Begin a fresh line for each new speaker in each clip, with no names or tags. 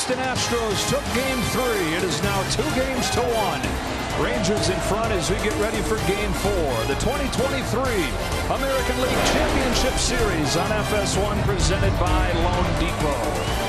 Houston Astros took Game 3. It is now 2-1. Rangers in front as we get ready for Game 4. The 2023 American League Championship Series on FS1 presented by Loan Depot.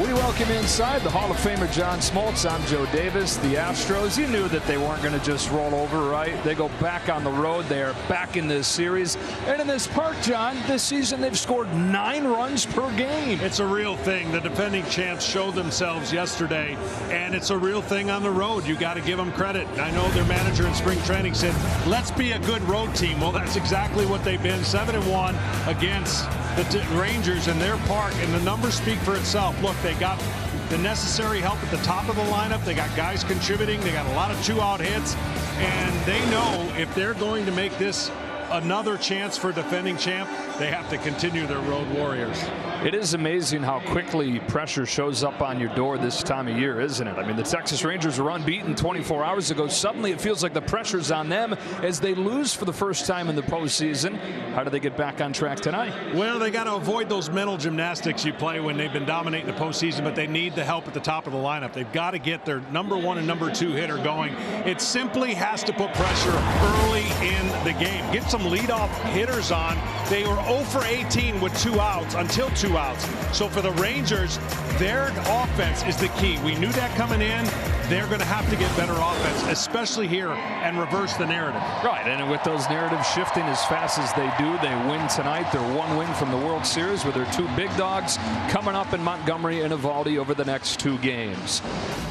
We welcome inside the Hall of Famer John Smoltz. I'm Joe Davis. The Astros, you knew that they weren't going to just roll over, right? They go back on the road. They are back in this series. And in this park, John, this season they've scored 9 runs per game.
It's a real thing. The defending champs showed themselves yesterday, and it's a real thing on the road. You got to give them credit. I know their manager in spring training said, let's be a good road team. Well, that's exactly what they've been. 7-1 against the Rangers in their park, and the numbers speak for itself. Look, they got the necessary help at the top of the lineup. They got guys contributing. They got a lot of 2-out hits, and they know if they're going to make this another chance for defending champ, they have to continue their road warriors.
It is amazing how quickly pressure shows up on your door this time of year, isn't it? I mean, the Texas Rangers were unbeaten 24 hours ago. Suddenly it feels like the pressure's on them as they lose for the first time in the postseason. How do they get back on track tonight?
Well, they got to avoid those mental gymnastics you play when they've been dominating the postseason, but they need the help at the top of the lineup. They've got to get their number 1 and number 2 hitter going. It simply has to put pressure early in the game. Get some leadoff hitters on. They were 0 for 18 with 2 outs until 2 outs. So for the Rangers, their offense is the key. We knew that coming in. They're going to have to get better offense, especially here, and reverse the narrative.
Right, and with those narratives shifting as fast as they do, they win tonight. They're 1 win from the World Series with their 2 big dogs coming up in Montgomery and Evaldi over the next 2 games.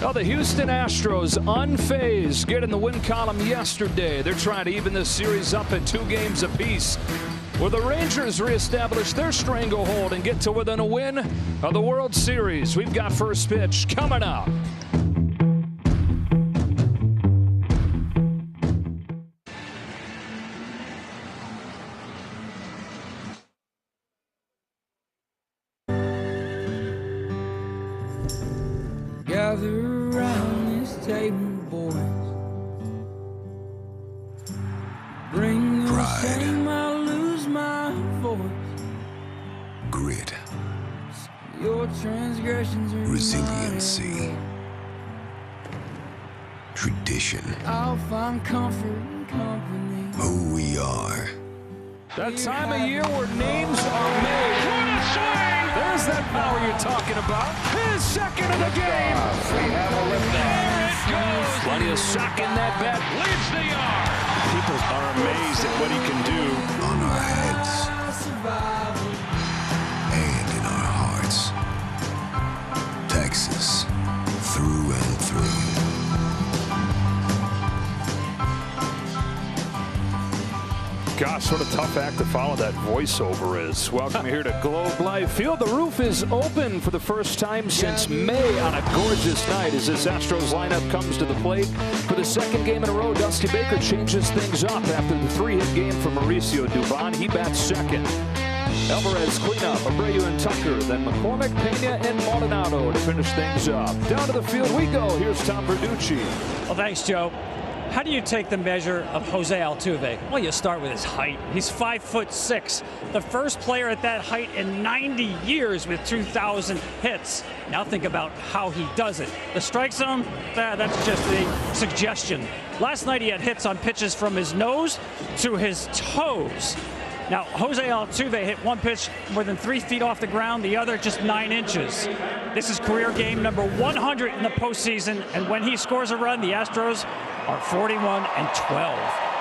Now the Houston Astros, unfazed, get in the win column yesterday. They're trying to even this series up at 2 games apiece. Will the Rangers reestablish their stranglehold and get to within a win of the World Series? We've got first pitch coming up.
Gather around this table, boys. Bring your shame, I'll lose my voice.
Grit.
Your transgressions are
resiliency. Tradition.
I'll find comfort in company.
Who we are.
That time of year where names are made. What a swing! There's that power you're talking about. His second of the game.
We have a liftoff.
There it goes. Plenty of sock in that bat. Leads the yard.
People are amazed at what he can do.
On our heads. And in our hearts. Texas. Through and through.
Gosh, what a tough act to follow that voiceover is. Welcome here to Globe Life Field. The roof is open for the first time since May on a gorgeous night as this Astros lineup comes to the plate. For the 2nd game in a row, Dusty Baker changes things up after the 3-hit game from Mauricio Dubon. He bats second. Alvarez cleanup, Abreu and Tucker, then McCormick, Pena, and Maldonado to finish things up. Down to the field we go. Here's Tom Verducci.
Well, thanks, Joe. How do you take the measure of Jose Altuve? Well, you start with his height. He's 5'6", the first player at that height in 90 years with 2,000 hits. Now think about how he does it. The strike zone, that's just a suggestion. Last night he had hits on pitches from his nose to his toes. Now, Jose Altuve hit 1 pitch more than 3 feet off the ground, the other just 9 inches. This is career game number 100 in the postseason, and when he scores a run, the Astros are 41-12.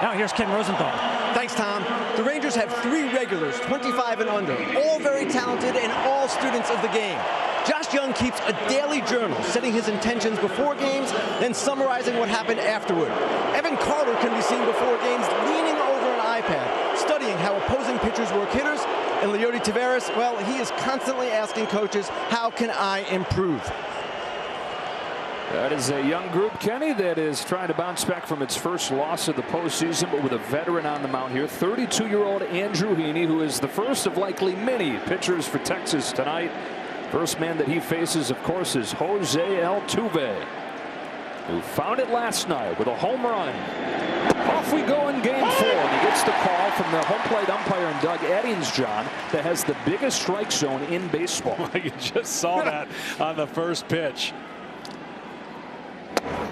Now here's Ken Rosenthal.
Thanks, Tom. The Rangers have 3 regulars, 25 and under, all very talented and all students of the game. Josh Young keeps a daily journal, setting his intentions before games, then summarizing what happened afterward. Evan Carter can be seen before games leaning over an iPad, studying how opposing pitchers work hitters. And Leody Taveras, well, he is constantly asking coaches, how can I improve?
That is a young group, Kenny, that is trying to bounce back from its first loss of the postseason, but with a veteran on the mound here, 32-year-old Andrew Heaney, who is the first of likely many pitchers for Texas tonight. First man that he faces, of course, is Jose Altuve, who found it last night with a home run. Off we go in game 4. He gets That's the call from the home plate umpire and Doug Eddings, John, that has the biggest strike zone in baseball.
You just saw that on the first pitch.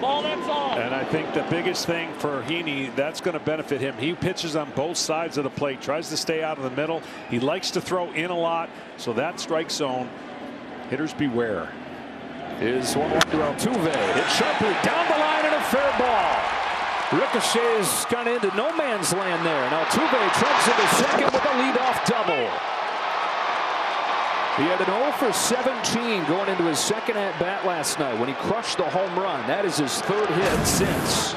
Ball, that's all.
And I think the biggest thing for Heaney, that's going to benefit him. He pitches on both sides of the plate, tries to stay out of the middle. He likes to throw in a lot, so that strike zone, hitters beware.
Is 1-1 to Altuve. Hit sharply down the line and a fair ball. Ricochet's gone into no man's land there, and Altuve trudges into second with a leadoff double. He had an 0 for 17 going into his second at-bat last night when he crushed the home run. That is his third hit since.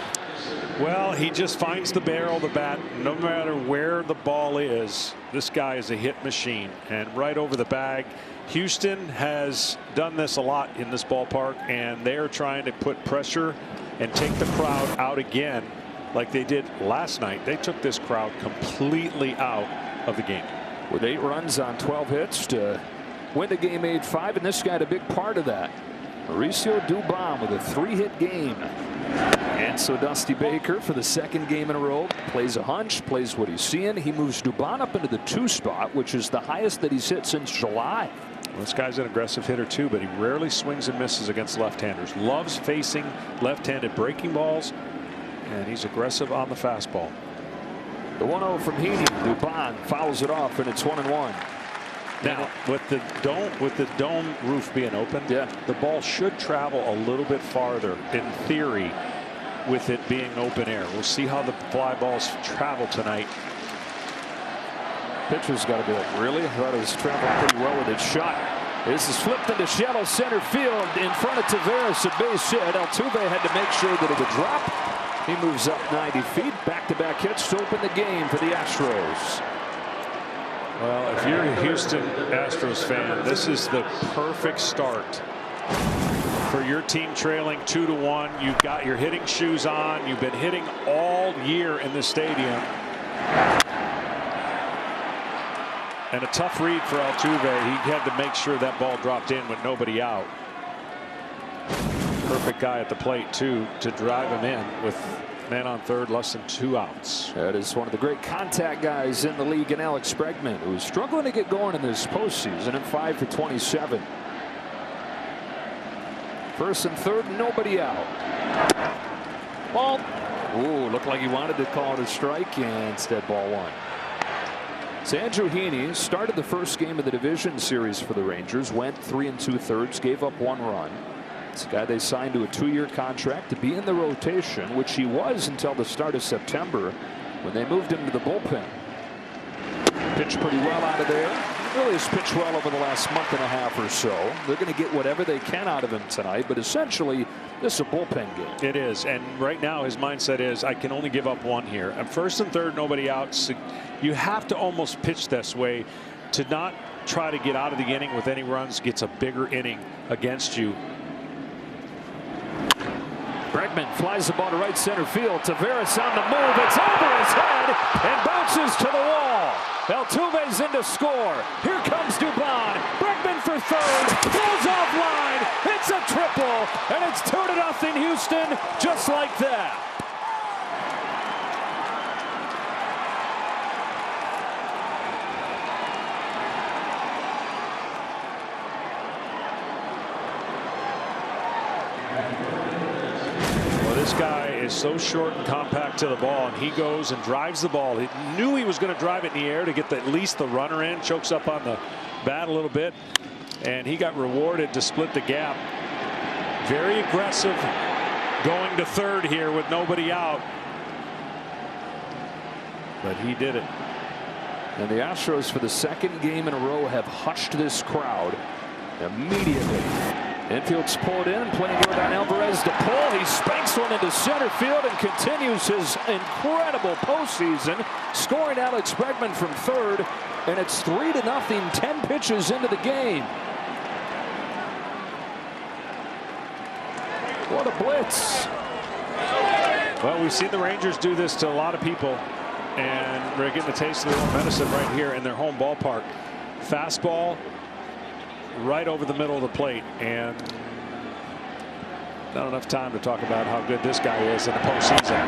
Well, he just finds the barrel of the bat. No matter where the ball is, this guy is a hit machine. And right over the bag. Houston has done this a lot in this ballpark, and they are trying to put pressure and take the crowd out again like they did last night. They took this crowd completely out of the game.
With 8 runs on 12 hits to win the game 8-5, and this guy had a big part of that. Mauricio Dubon with a 3-hit game. And so Dusty Baker, for the second game in a row, plays a hunch, plays what he's seeing. He moves Dubon up into the 2 spot, which is the highest that he's hit since July.
Well, this guy's an aggressive hitter too, but he rarely swings and misses against left-handers. Loves facing left-handed breaking balls, and he's aggressive on the fastball.
The 1-0 from Heaney. Dubon fouls it off, and it's 1-1.
Now, with the dome roof being open, the ball should travel a little bit farther in theory with it being open air. We'll see how the fly balls travel tonight.
Pitcher's got to be like, really? I thought it was traveling pretty well with its shot. This is flipped into shallow center field in front of Taveras, a base hit. Altuve had to make sure that it would drop. He moves up 90 feet. Back-to-back hits to open the game for the Astros.
Well, if you're a Houston Astros fan, this is the perfect start for your team trailing 2-1. You've got your hitting shoes on. You've been hitting all year in the stadium. And a tough read for Altuve. He had to make sure that ball dropped in with nobody out. Perfect guy at the plate, too, to drive him in with man on third, less than 2 outs.
That is one of the great contact guys in the league, and Alex Bregman, who's struggling to get going in this postseason, at 5 for 27. First and third, nobody out. Ball. Ooh, looked like he wanted to call it a strike, and instead ball 1. So Andrew Heaney started the first game of the division series for the Rangers, went 3 2/3, gave up 1 run. It's a guy they signed to a 2-year contract to be in the rotation, which he was until the start of September when they moved him to the bullpen. Pitched pretty well out of there. Really has pitched well over the last month and a half or so. They're going to get whatever they can out of him tonight, but essentially this is a bullpen game.
It is, and right now his mindset is, I can only give up 1 here. And first and third, nobody out. So you have to almost pitch this way to not try to get out of the inning with any runs. Gets a bigger inning against you.
Bregman flies the ball to right center field. Taveras on the move. It's over his head and bounces to the wall. Altuve's in to score. Here comes Dubon. Bregman for third. Throws offline. It's a triple. And it's 2-0 Houston, just like that.
This guy is so short and compact to the ball, and he goes and drives the ball. He knew he was going to drive it in the air to get at least the runner in. Chokes up on the bat a little bit, and he got rewarded to split the gap. Very aggressive going to third here with nobody out, but he did it.
And the Astros, for the second game in a row, have hushed this crowd immediately. Infield's pulled in, playing with on Alvarez to pull. He spanks one into center field and continues his incredible postseason, scoring Alex Bregman from third, and it's 3-0, 10 pitches into the game. What a blitz.
Well, we've seen the Rangers do this to a lot of people, and they're getting a taste of their own medicine right here in their home ballpark. Fastball right over the middle of the plate, and not enough time to talk about how good this guy is in the postseason.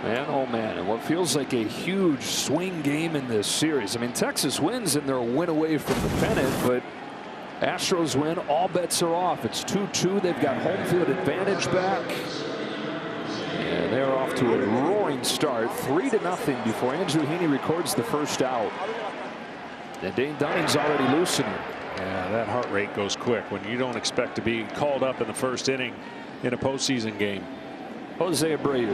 Man, oh man, and what feels like a huge swing game in this series. I mean, Texas wins and they're a win away from the pennant, but Astros win, all bets are off. It's 2-2. They've got home field advantage back. And they're off to a roaring start, 3-0 before Andrew Heaney records the first out. And Dane Dunning's already loosening.
Yeah, that heart rate goes quick when you don't expect to be called up in the first inning in a postseason game.
Jose Abreu.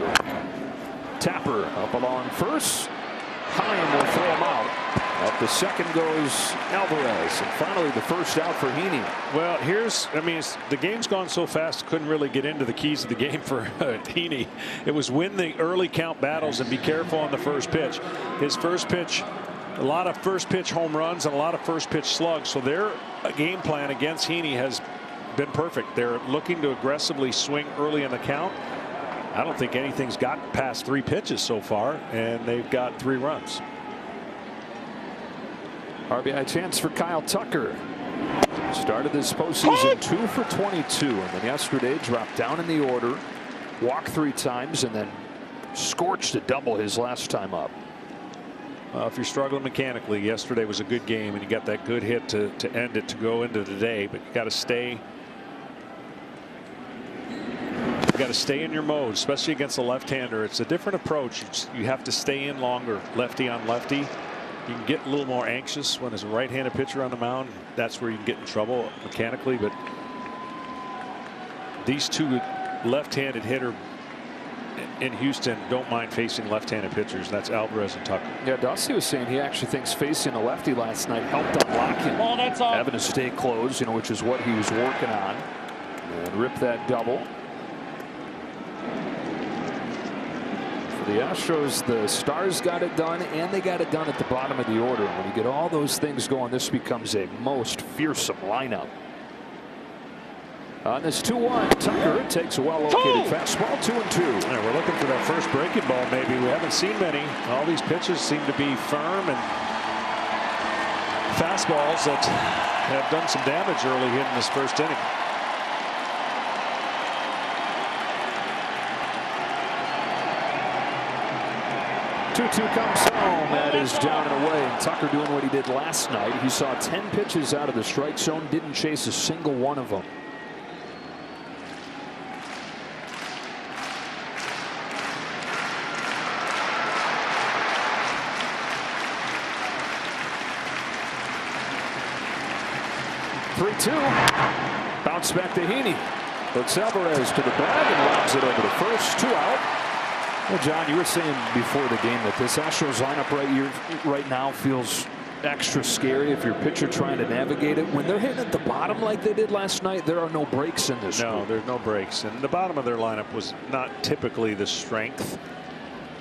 Tapper up along first. Hine will throw him out. Up the second goes Alvarez. And finally the first out for Heaney.
Well, the game's gone so fast, couldn't really get into the keys of the game for Heaney. It was win the early count battles and be careful on the first pitch. His first pitch, a lot of first pitch home runs and a lot of first pitch slugs. So their game plan against Heaney has been perfect. They're looking to aggressively swing early in the count. I don't think anything's got past 3 pitches so far, and they've got 3 runs.
RBI chance for Kyle Tucker. Started this postseason 2 for 22, and then yesterday dropped down in the order, walked 3 times, and then scorched a double his last time up.
If you're struggling mechanically, yesterday was a good game, and you got that good hit to end it to go into the day, but you got to stay. You got to stay in your mode, especially against a left-hander. It's a different approach. You have to stay in longer, lefty on lefty. You can get a little more anxious when there's a right-handed pitcher on the mound. That's where you can get in trouble mechanically. But these two left-handed hitter in Houston don't mind facing left-handed pitchers. That's Alvarez and Tucker.
Yeah, Dusty was saying he actually thinks facing a lefty last night helped unlock him.
Oh, that's all.
Having to stay closed, which is what he was working on. And rip that double. For the Astros, the Stars got it done, and they got it done at the bottom of the order. When you get all those things going, this becomes a most fearsome lineup. On this 2-1, Tucker takes a well-located fastball, 2-2.
Yeah, we're looking for that first breaking ball. Maybe we haven't seen many. All these pitches seem to be firm and fastballs that have done some damage early in this first inning.
Two comes home. That is down and away. And Tucker doing what he did last night. He saw 10 pitches out of the strike zone, didn't chase a single one of them. Bounce back to Heaney. Puts Alvarez to the bag and lobs it over to first. 2 out. Well, John, you were saying before the game that this Astros lineup right now feels extra scary if you're pitcher trying to navigate it. When they're hitting at the bottom like they did last night, there are no breaks in this.
No, there's no breaks. And the bottom of their lineup was not typically the strength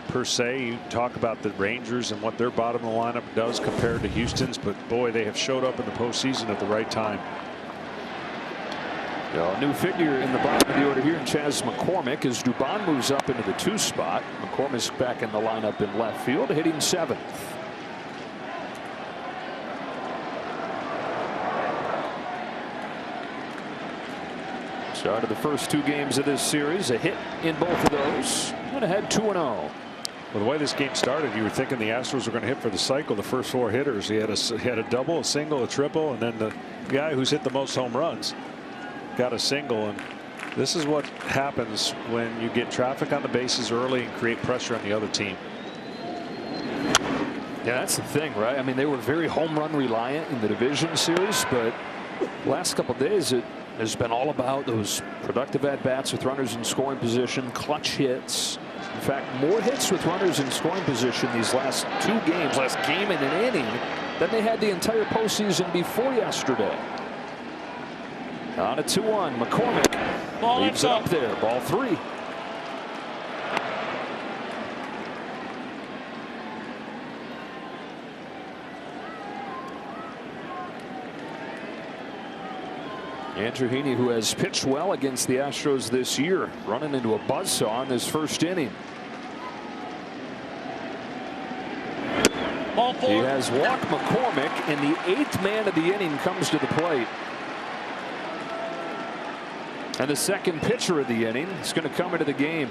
per se. You talk about the Rangers and what their bottom of the lineup does compared to Houston's, but boy, they have showed up in the postseason at the right time.
A new figure in the bottom of the order here in Chas McCormick as Dubon moves up into the 2 spot. McCormick's back in the lineup in left field, hitting 7th. Start of the first 2 games of this series, a hit in both of those, and ahead 2-0.
Well, the way this game started, you were thinking the Astros were going to hit for the cycle. The first 4 hitters, he had a double, a single, a triple, and then the guy who's hit the most home runs got a single. And this is what happens when you get traffic on the bases early and create pressure on the other team.
Yeah, that's the thing, right? I mean, they were very home run reliant in the division series, but last couple of days it has been all about those productive at bats with runners in scoring position, clutch hits. In fact, more hits with runners in scoring position these last 2 games, last game and an inning, than they had the entire postseason before yesterday. On a 2-1, McCormick leaves it up there. Ball 3. Andrew Heaney, who has pitched well against the Astros this year, running into a buzzsaw in this first inning. He has walked McCormick, and the 8th man of the inning comes to the plate. And the second pitcher of the inning is going to come into the game.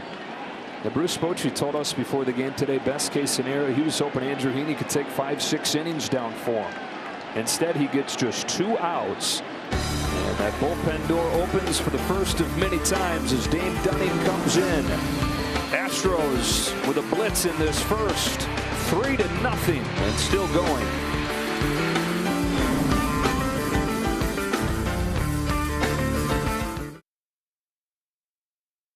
Now, Bruce Bochy told us before the game today, best case scenario, he was hoping Andrew Heaney could take 5-6 innings down for him. Instead, he gets just 2 outs. And that bullpen door opens for the first of many times as Dane Dunning comes in. Astros with a blitz in this first, 3-0, and still going.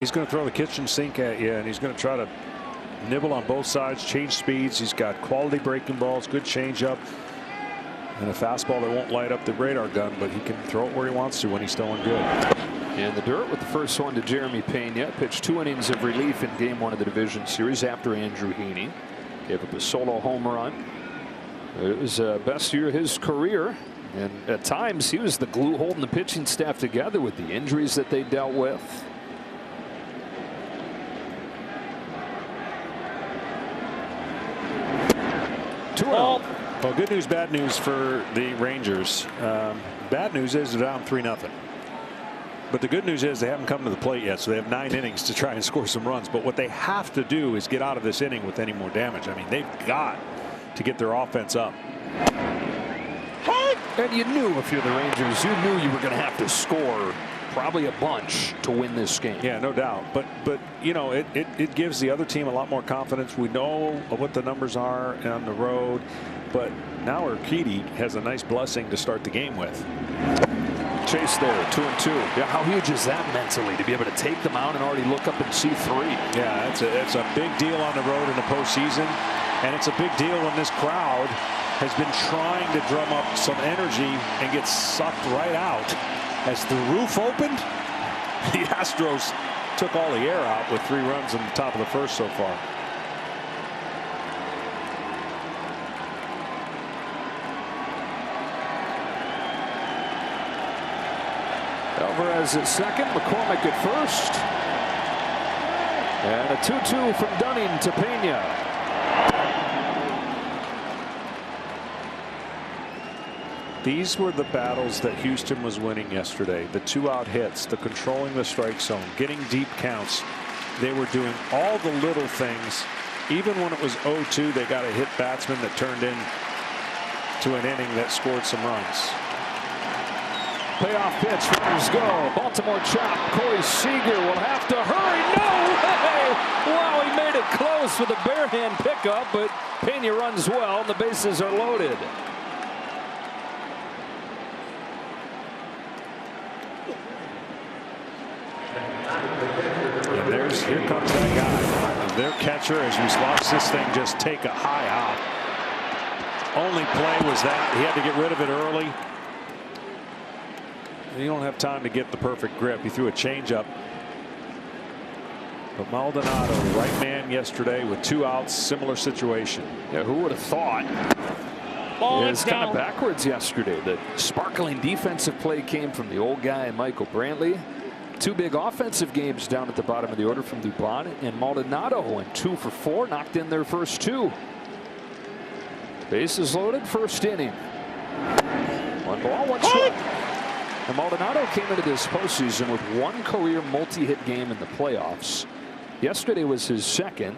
He's going to throw the kitchen sink at you, and he's going to try to nibble on both sides, change speeds. He's got quality breaking balls, good changeup, and a fastball that won't light up the radar gun, but he can throw it where he wants to when he's throwing good.
In the dirt with the first one to Jeremy Pena. Pitched 2 innings of relief in game 1 of the division series after Andrew Heaney gave up a solo home run. It was the best year of his career, and at times he was the glue holding the pitching staff together with the injuries that they dealt with.
Well, good news, bad news for the Rangers. Bad news is they're down 3-0. But the good news is they haven't come to the plate yet, so they have 9 innings to try and score some runs. But what they have to do is get out of this inning with any more damage. I mean, they've got to get their offense up.
And you knew, if you're the Rangers, you knew you were going to have to score probably a bunch to win this game.
Yeah, no doubt. But you know, it gives the other team a lot more confidence. We know what the numbers are on the road, but now Urquidy has a nice blessing to start the game with.
Chase there, 2-2. Yeah, how huge is that mentally to be able to take them out and already look up and see 3?
Yeah, it's a big deal on the road in the postseason, and it's a big deal when this crowd has been trying to drum up some energy and get sucked right out. As the roof opened, the Astros took all the air out with 3 runs in the top of the first so far.
Alvarez at second, McCormick at first. And a 2-2 from Dunning to Pena.
These were the battles that Houston was winning yesterday. The 2-out hits, the controlling the strike zone, getting deep counts. They were doing all the little things. Even when it was 0-2, they got a hit batsman that turned into an inning that scored some runs.
Payoff pitch, runners go. Baltimore chop. Corey Seager will have to hurry. No way! Wow, he made it close with a bare hand pickup, but Pena runs well, and the bases are loaded.
And here comes that guy. Their catcher, as we watch this thing just take a high hop. Only play was that. He had to get rid of it early. You don't have time to get the perfect grip. He threw a changeup. But Maldonado, right man yesterday with 2 outs, similar situation.
Yeah, who would have thought? It was kind of backwards yesterday. The sparkling defensive play came from the old guy, Michael Brantley. 2 big offensive games down at the bottom of the order from Dubon, and Maldonado went 2 for 4, knocked in their first 2. Bases loaded, first inning. 1 ball, 1 strike. And Maldonado came into this postseason with 1 career multi-hit game in the playoffs. Yesterday was his 2nd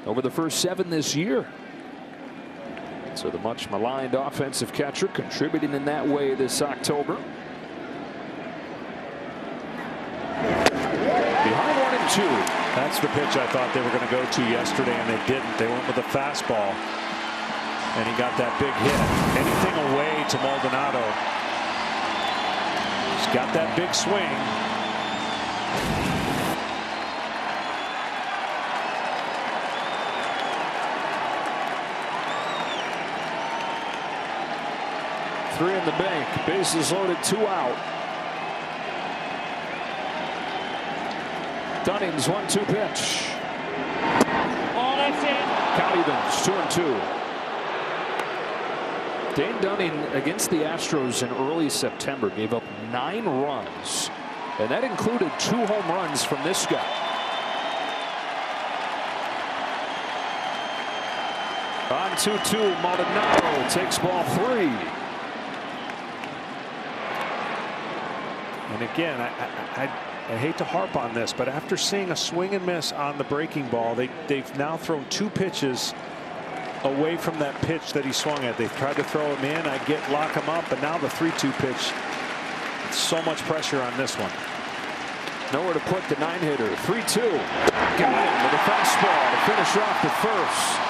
over the first 7 this year. So the much maligned offensive catcher contributing in that way this October. Behind 1-2.
That's the pitch I thought they were going to go to yesterday, and they didn't. They went with a fastball, and he got that big hit. Anything away to Maldonado. He's got that big swing.
Three in the bank. Bases loaded, 2 out. Dunning's 1-2 pitch.
Oh, that's it.
Count evens, 2-2. Dane Dunning against the Astros in early September gave up 9 runs, and that included 2 home runs from this guy. On 2-2, Maldonado takes ball 3.
And again, I hate to harp on this, but after seeing a swing and miss on the breaking ball, they've now thrown 2 pitches away from that pitch that he swung at. They've tried to throw him in, lock him up, and now the 3-2 pitch. So much pressure on this one.
Nowhere to put the 9-hitter. 3-2. Got him with a fastball to finish off the first.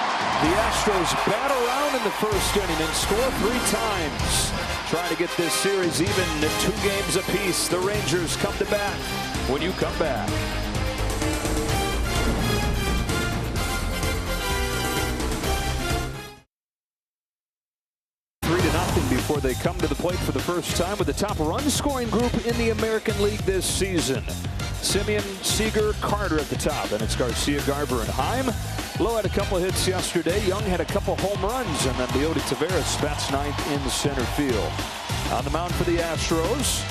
The Astros bat around in the first inning and score 3 times. Trying to get this series even to 2 games apiece. The Rangers come to bat when you come back. 3-0 before they come to the plate for the first time with the top run-scoring group in the American League this season. Simeon, Seager, Carter at the top, and it's Garcia, Garver, and Heim. Lowe had a couple of hits yesterday. Young had a couple home runs, and then Leody Taveras bats 9th in center field. On the mound for the Astros,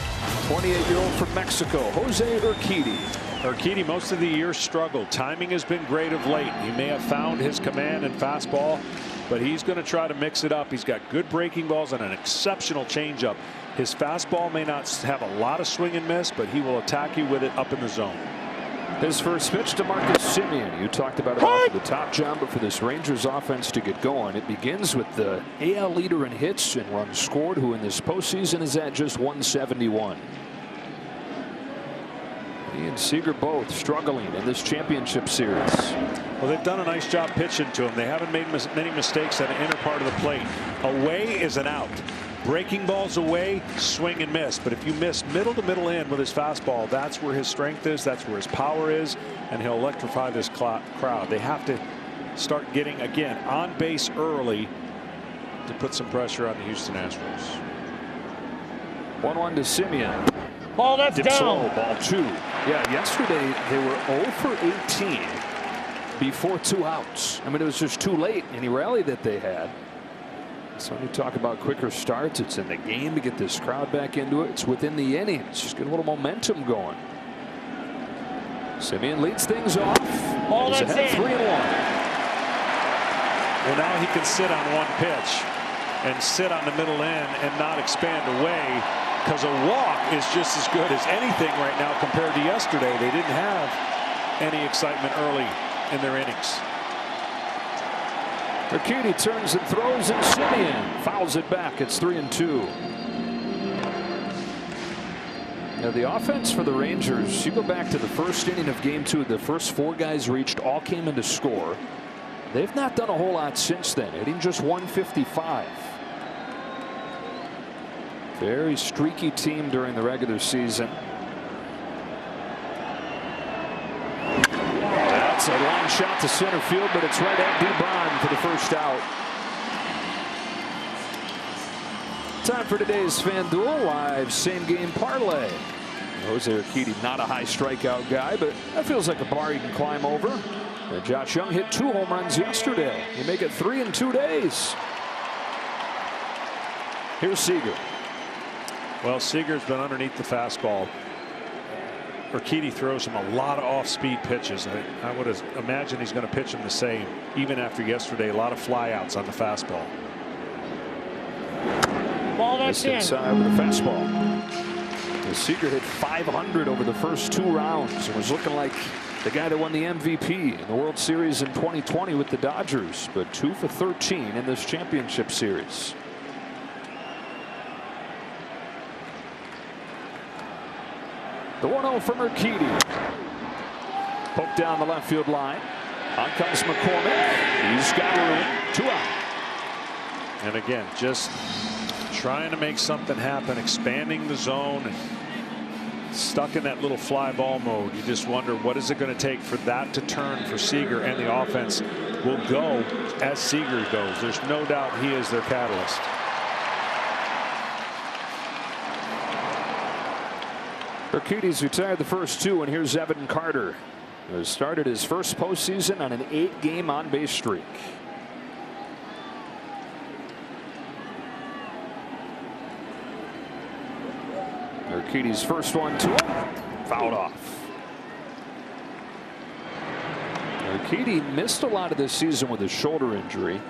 28-year-old from Mexico, Jose Urquidy.
Urquidy most of the year struggled. Timing has been great of late. He may have found his command and fastball, but he's going to try to mix it up. He's got good breaking balls and an exceptional changeup. His fastball may not have a lot of swing and miss, but he will attack you with it up in the zone.
His first pitch to Marcus Semien. You talked about it off the top, John, but for this Rangers offense to get going, it begins with the AL leader in hits and runs scored, who in this postseason is at just 171. He and Seager both struggling in this championship series.
Well, they've done a nice job pitching to him. They haven't made many mistakes at the inner part of the plate. Away is an out. Breaking balls away, swing and miss. But if you miss middle to middle in with his fastball, that's where his strength is, that's where his power is, and he'll electrify this crowd. They have to start getting, again, on base early to put some pressure on the Houston Astros.
1-1 to Semien.
Ball that's
Dips
down.
low, ball 2. Yeah, yesterday they were 0 for 18 before 2 outs. I mean, it was just too late, any rally that they had. So when you talk about quicker starts, it's in the game to get this crowd back into it. It's within the innings. Just get a little momentum going. Semien leads things off.
Ball
He's
that's
ahead
in.
3-1.
Well, now he can sit on one pitch and sit on the middle end and not expand away, because a walk is just as good as anything right now compared to yesterday. They didn't have any excitement early in their innings.
Urquidy turns and throws, and Semien fouls it back. It's 3-2. Now the offense for the Rangers, you go back to the first inning of game 2, the first 4 guys reached, all came in to score. They've not done a whole lot since then, hitting just 155. Very streaky team during the regular season. That's a long shot to center field, but it's right at Dubon for the first out. Time for today's FanDuel Live same game parlay. Jose Urquidy, not a high strikeout guy, but that feels like a bar you can climb over. And Josh Young hit 2 home runs yesterday. You make it 3 in 2 days. Here's Seager.
Well, Seager's been underneath the fastball. Urquidy throws him a lot of off-speed pitches. I would imagine he's going to pitch him the same, even after yesterday. A lot of flyouts on the fastball.
Ball that's in.
Inside with a fastball. The Seager hit 500 over the first 2 rounds and was looking like the guy that won the MVP in the World Series in 2020 with the Dodgers, but 2 for 13 in this championship series. The 1-0 from Urquidy. Poked down the left field line. On comes McCormick. He's got room. 2 out.
And again, just trying to make something happen, expanding the zone, and stuck in that little fly ball mode. You just wonder, what is it going to take for that to turn for Seager, and the offense will go as Seager goes. There's no doubt he is their catalyst.
Urquidy's retired the first 2, and here's Evan Carter, who has started his first postseason on an 8-game on-base streak. Urquidy's first one to him, fouled off. Urquidy missed a lot of this season with his shoulder injury.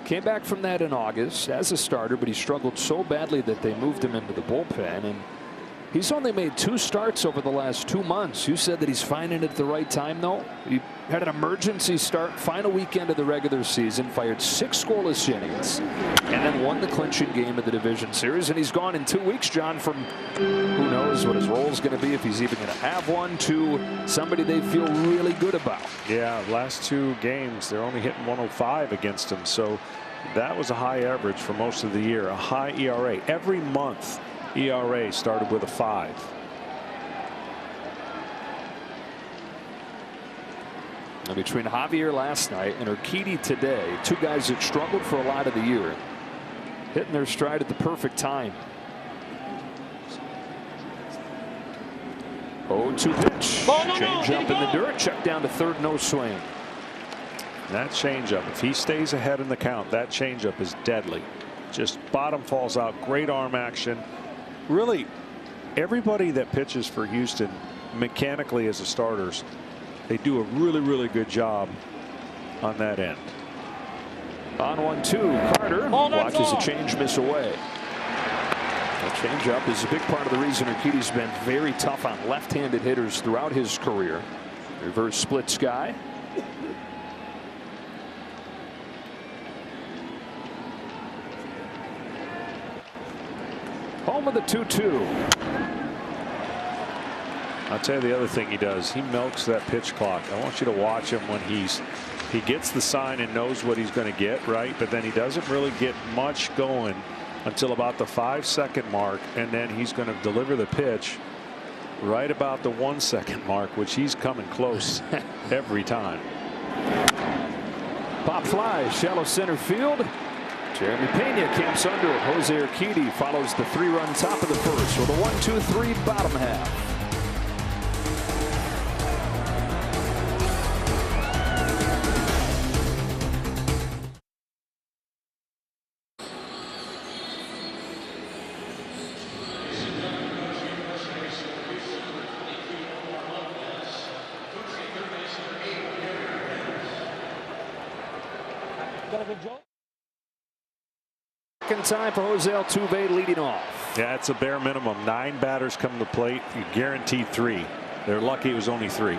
Came back from that in August as a starter, but he struggled so badly that they moved him into the bullpen, and He's only made 2 starts over the last 2 months. You said that he's finding it at the right time, though. He had an emergency start, final weekend of the regular season, fired 6 scoreless innings, and then won the clinching game of the division series. And he's gone in 2 weeks, John, from who knows what his role is going to be, if he's even going to have one, to somebody they feel really good about.
Yeah, last 2 games, they're only hitting 105 against him. So that was a high average for most of the year, a high ERA. Every month, ERA started with a 5.
And between Javier last night and Urquidy today, 2 guys that struggled for a lot of the year, hitting their stride at the perfect time. 0-2 pitch. Change up in the dirt. Check down to third. No swing.
That changeup, if he stays ahead in the count, that changeup is deadly. Just bottom falls out. Great arm action. Really, everybody that pitches for Houston mechanically as a starters, they do a really good job on that end.
On 1-2, Carter watches a change miss away. The changeup is a big part of the reason Urquidy's been very tough on left-handed hitters throughout his career. Reverse split sky. Home of the 2-2.
I'll tell you the other thing he does. He milks that pitch clock. I want you to watch him when he gets the sign and knows what he's going to get, right? But then he doesn't really get much going until about the 5-second mark, and then he's going to deliver the pitch right about the 1-second mark, which he's coming close every time.
Pop fly, shallow center field. Jeremy Pena camps under it. Jose Urquidy follows the 3-run top of the first with a 1-2-3 bottom half. Second time for Jose Altuve leading off.
Yeah, it's a bare minimum. 9 batters come to the plate. You guaranteed 3. They're lucky it was only 3.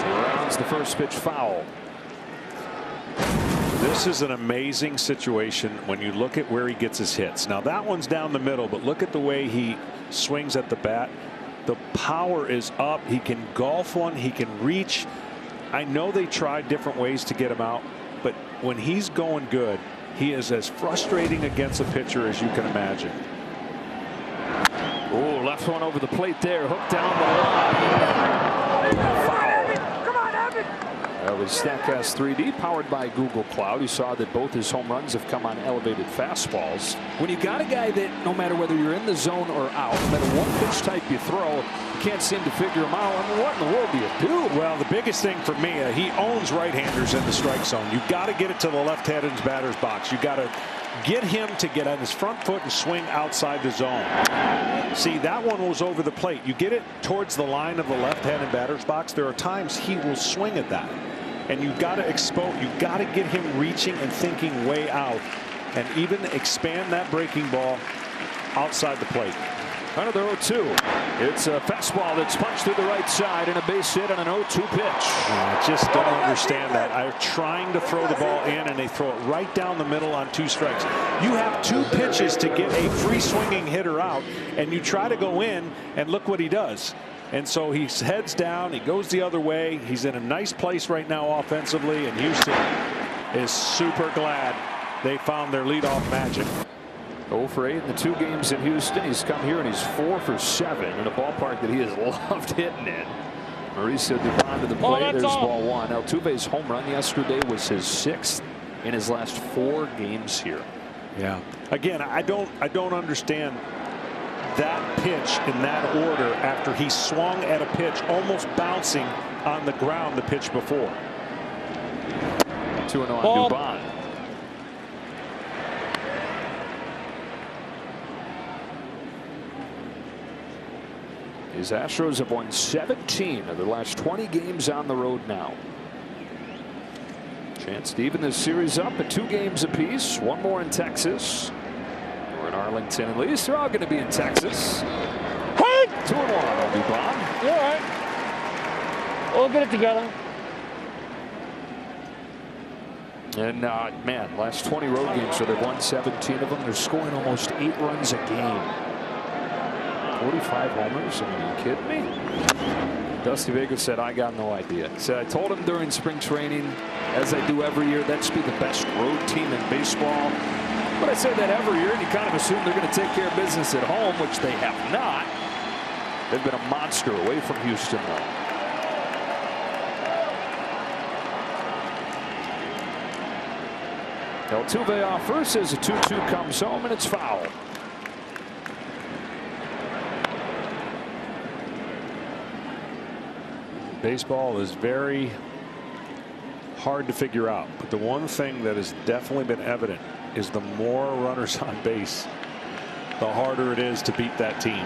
Rounds the first pitch foul.
This is an amazing situation when you look at where he gets his hits. Now that one's down the middle, but look at the way he swings at the bat. The power is up. He can golf one. He can reach. I know they tried different ways to get him out, but when he's going good, he is as frustrating against a pitcher as you can imagine.
Oh, left one over the plate there, hooked down the line. Foul. That was StatCast 3D powered by Google Cloud. You saw that both his home runs have come on elevated fastballs. When you got a guy that no matter whether you're in the zone or out, no matter what pitch type you throw, you can't seem to figure him out. I mean, what in the world do you do?
Well, the biggest thing for me, he owns right-handers in the strike zone. You've got to get it to the left-handed batter's box. You've got to get him to get on his front foot and swing outside the zone. See, that one was over the plate. You get it towards the line of the left-handed batter's box. There are times he will swing at that. And you've got to expose, you've got to get him reaching and thinking way out, and even expand that breaking ball outside the plate.
Another 0-2. It's a fastball that's punched through the right side and a base hit on an 0-2 pitch.
I just don't understand that. I'm trying to throw the ball in, and they throw it right down the middle on 2 strikes. You have 2 pitches to get a free swinging hitter out, and you try to go in, and look what he does. And so he heads down, he goes the other way. He's in a nice place right now offensively, and Houston is super glad they found their leadoff magic.
0 for 8 in the 2 games in Houston. He's come here and he's 4 for 7 in a ballpark that he has loved hitting in. Mauricio Dubon to the plate. There's ball 1. Altuve's home run yesterday was his 6th in his last 4 games here.
Yeah. Again, I don't understand that pitch in that order after he swung at a pitch almost bouncing on the ground the pitch before.
2-0 on Dubon. His Astros have won 17 of their last 20 games on the road now. Chance to even this series up at 2 games apiece. 1 more in Texas. in Arlington. At least they're all going to be in Texas. 2-1 on Dubon.
You all right? We'll get it together.
And man, last 20 road games, so they've won 17 of them. They're scoring almost 8 runs a game. 45 homers. I mean, are you kidding me? Dusty Baker said, I got no idea. He said, I told him during spring training, as I do every year, that should be the best road team in baseball. But I say that every year, and you kind of assume they're going to take care of business at home, which they have not. They've been a monster away from Houston, though. Altuve offers as a 2-2 comes home, and it's foul.
Baseball is very hard to figure out, but the one thing that has definitely been evident is the more runners on base, the harder it is to beat that team.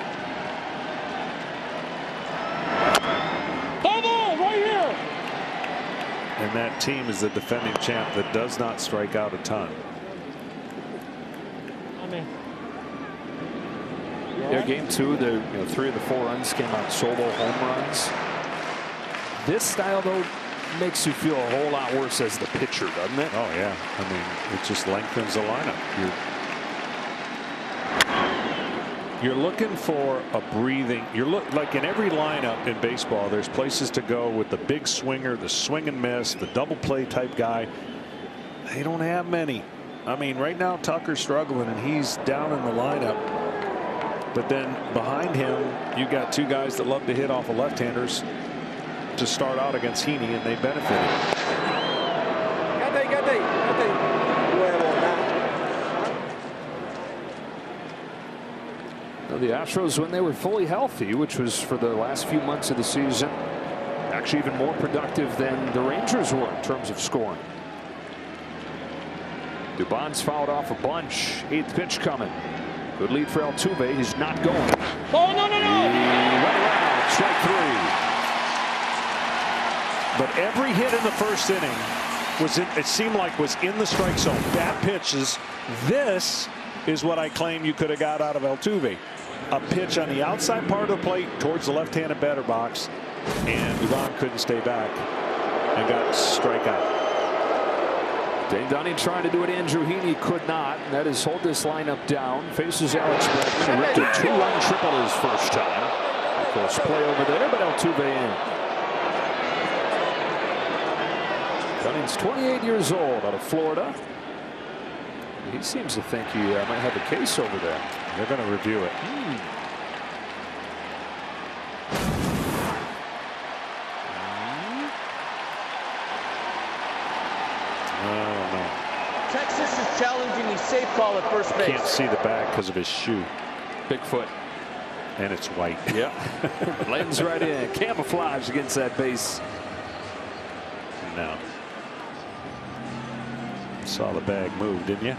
Right here.
And that team is the defending champ that does not strike out a ton.
Yeah, game 2, the 3 of the 4 runs came on solo home runs. This style, though, makes you feel a whole lot worse as the pitcher, doesn't it?
Oh, yeah. I mean, it just lengthens the lineup. You're looking for a breathing. Like in every lineup in baseball, there's places to go with the big swinger, the swing and miss, the double play type guy. They don't have many. I mean, right now Tucker's struggling and he's down in the lineup. But then behind him, you got 2 guys that love to hit off of left-handers to start out against Heaney, and they benefited.
The Astros, when they were fully healthy, which was for the last few months of the season, actually even more productive than the Rangers were in terms of scoring. Dubon's fouled off a bunch. 8th pitch coming. Good lead for Altuve. He's not going.
Oh, no, no, no.
He went around. Strike 3.
But every hit in the first inning was it seemed like was in the strike zone. Bad pitches. This is what I claim you could have got out of Altuve. A pitch on the outside part of the plate towards the left-handed batter box, and Dubon couldn't stay back and got strikeout.
Dane Dunning trying to do it. Andrew Heaney could not. And that is hold this lineup down. Faces Alex Bregman. He ripped a 2-run triple his first time. Of course, play over there, but Altuve in. Dunning's 28 years old, out of Florida. He seems to think he might have a case over there.
They're going to review it. I don't know.
Texas is challenging the safe call at first base.
Can't see the bag because of his shoe.
Bigfoot.
And it's white.
Yeah. Blends right in. Camouflage against that base.
No. Saw the bag move, didn't you?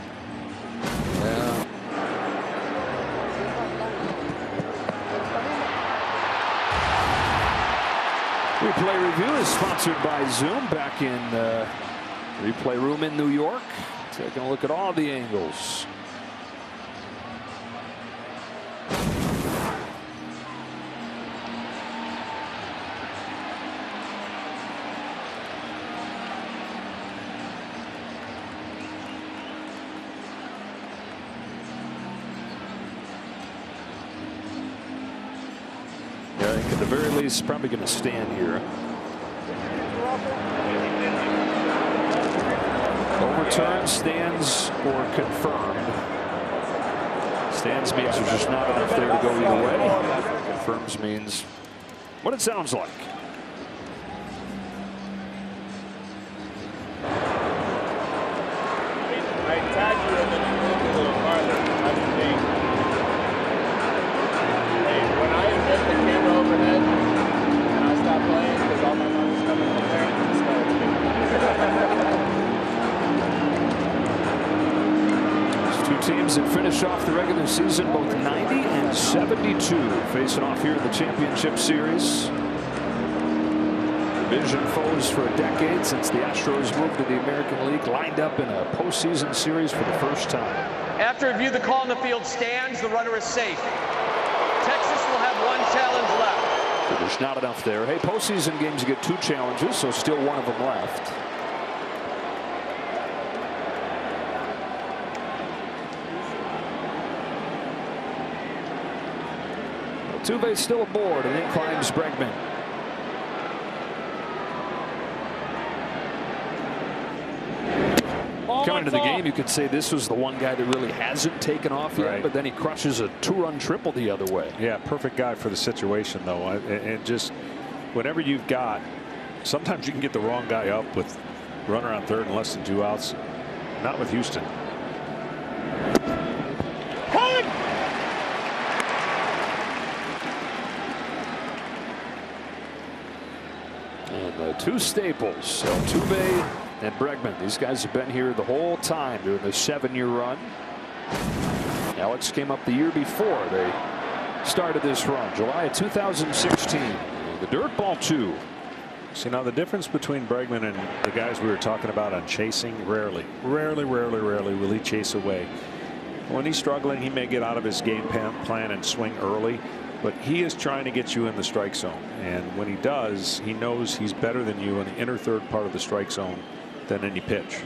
Yeah. Replay review is sponsored by Zoom. Back in the replay room in New York. Taking a look at all the angles. I think at the very least, probably going to stand here. Overturned, stands, or confirmed. Stands means there's just not enough there to go either way. Confirms means what it sounds like.
I tagged you and then you moved a little farther. That's the thing. Hey, when I get the camera overhead and I stop playing because all my money's coming from there, it's
Two teams that finish off the regular season both 90 and 72 facing off here in the championship series. Division foes for a decade since the Astros moved to the American League, lined up in a postseason series for the first time.
After review, the call on the field stands. The runner is safe. Texas will have one challenge left.
So there's not enough there. Hey, postseason games, you get 2 challenges, so still one of them left. Altuve still aboard, and in climbs Bregman. Coming into the game, you could say this was the one guy that really hasn't taken off yet, but then he crushes a 2-run triple the other way.
Yeah, perfect guy for the situation, though. And just whenever you've got, sometimes you can get the wrong guy up with runner on third and less than 2 outs. Not with Houston.
And the 2 staples, Altuve and Bregman. These guys have been here the whole time during the 7-year run. Alex came up the year before they started this run, July of 2016. The dirt ball 2.
See, now the difference between Bregman and the guys we were talking about on chasing, rarely will he chase away. When he's struggling, he may get out of his game plan and swing early, but he is trying to get you in the strike zone. And when he does, he knows he's better than you in the inner third part of the strike zone than any pitch.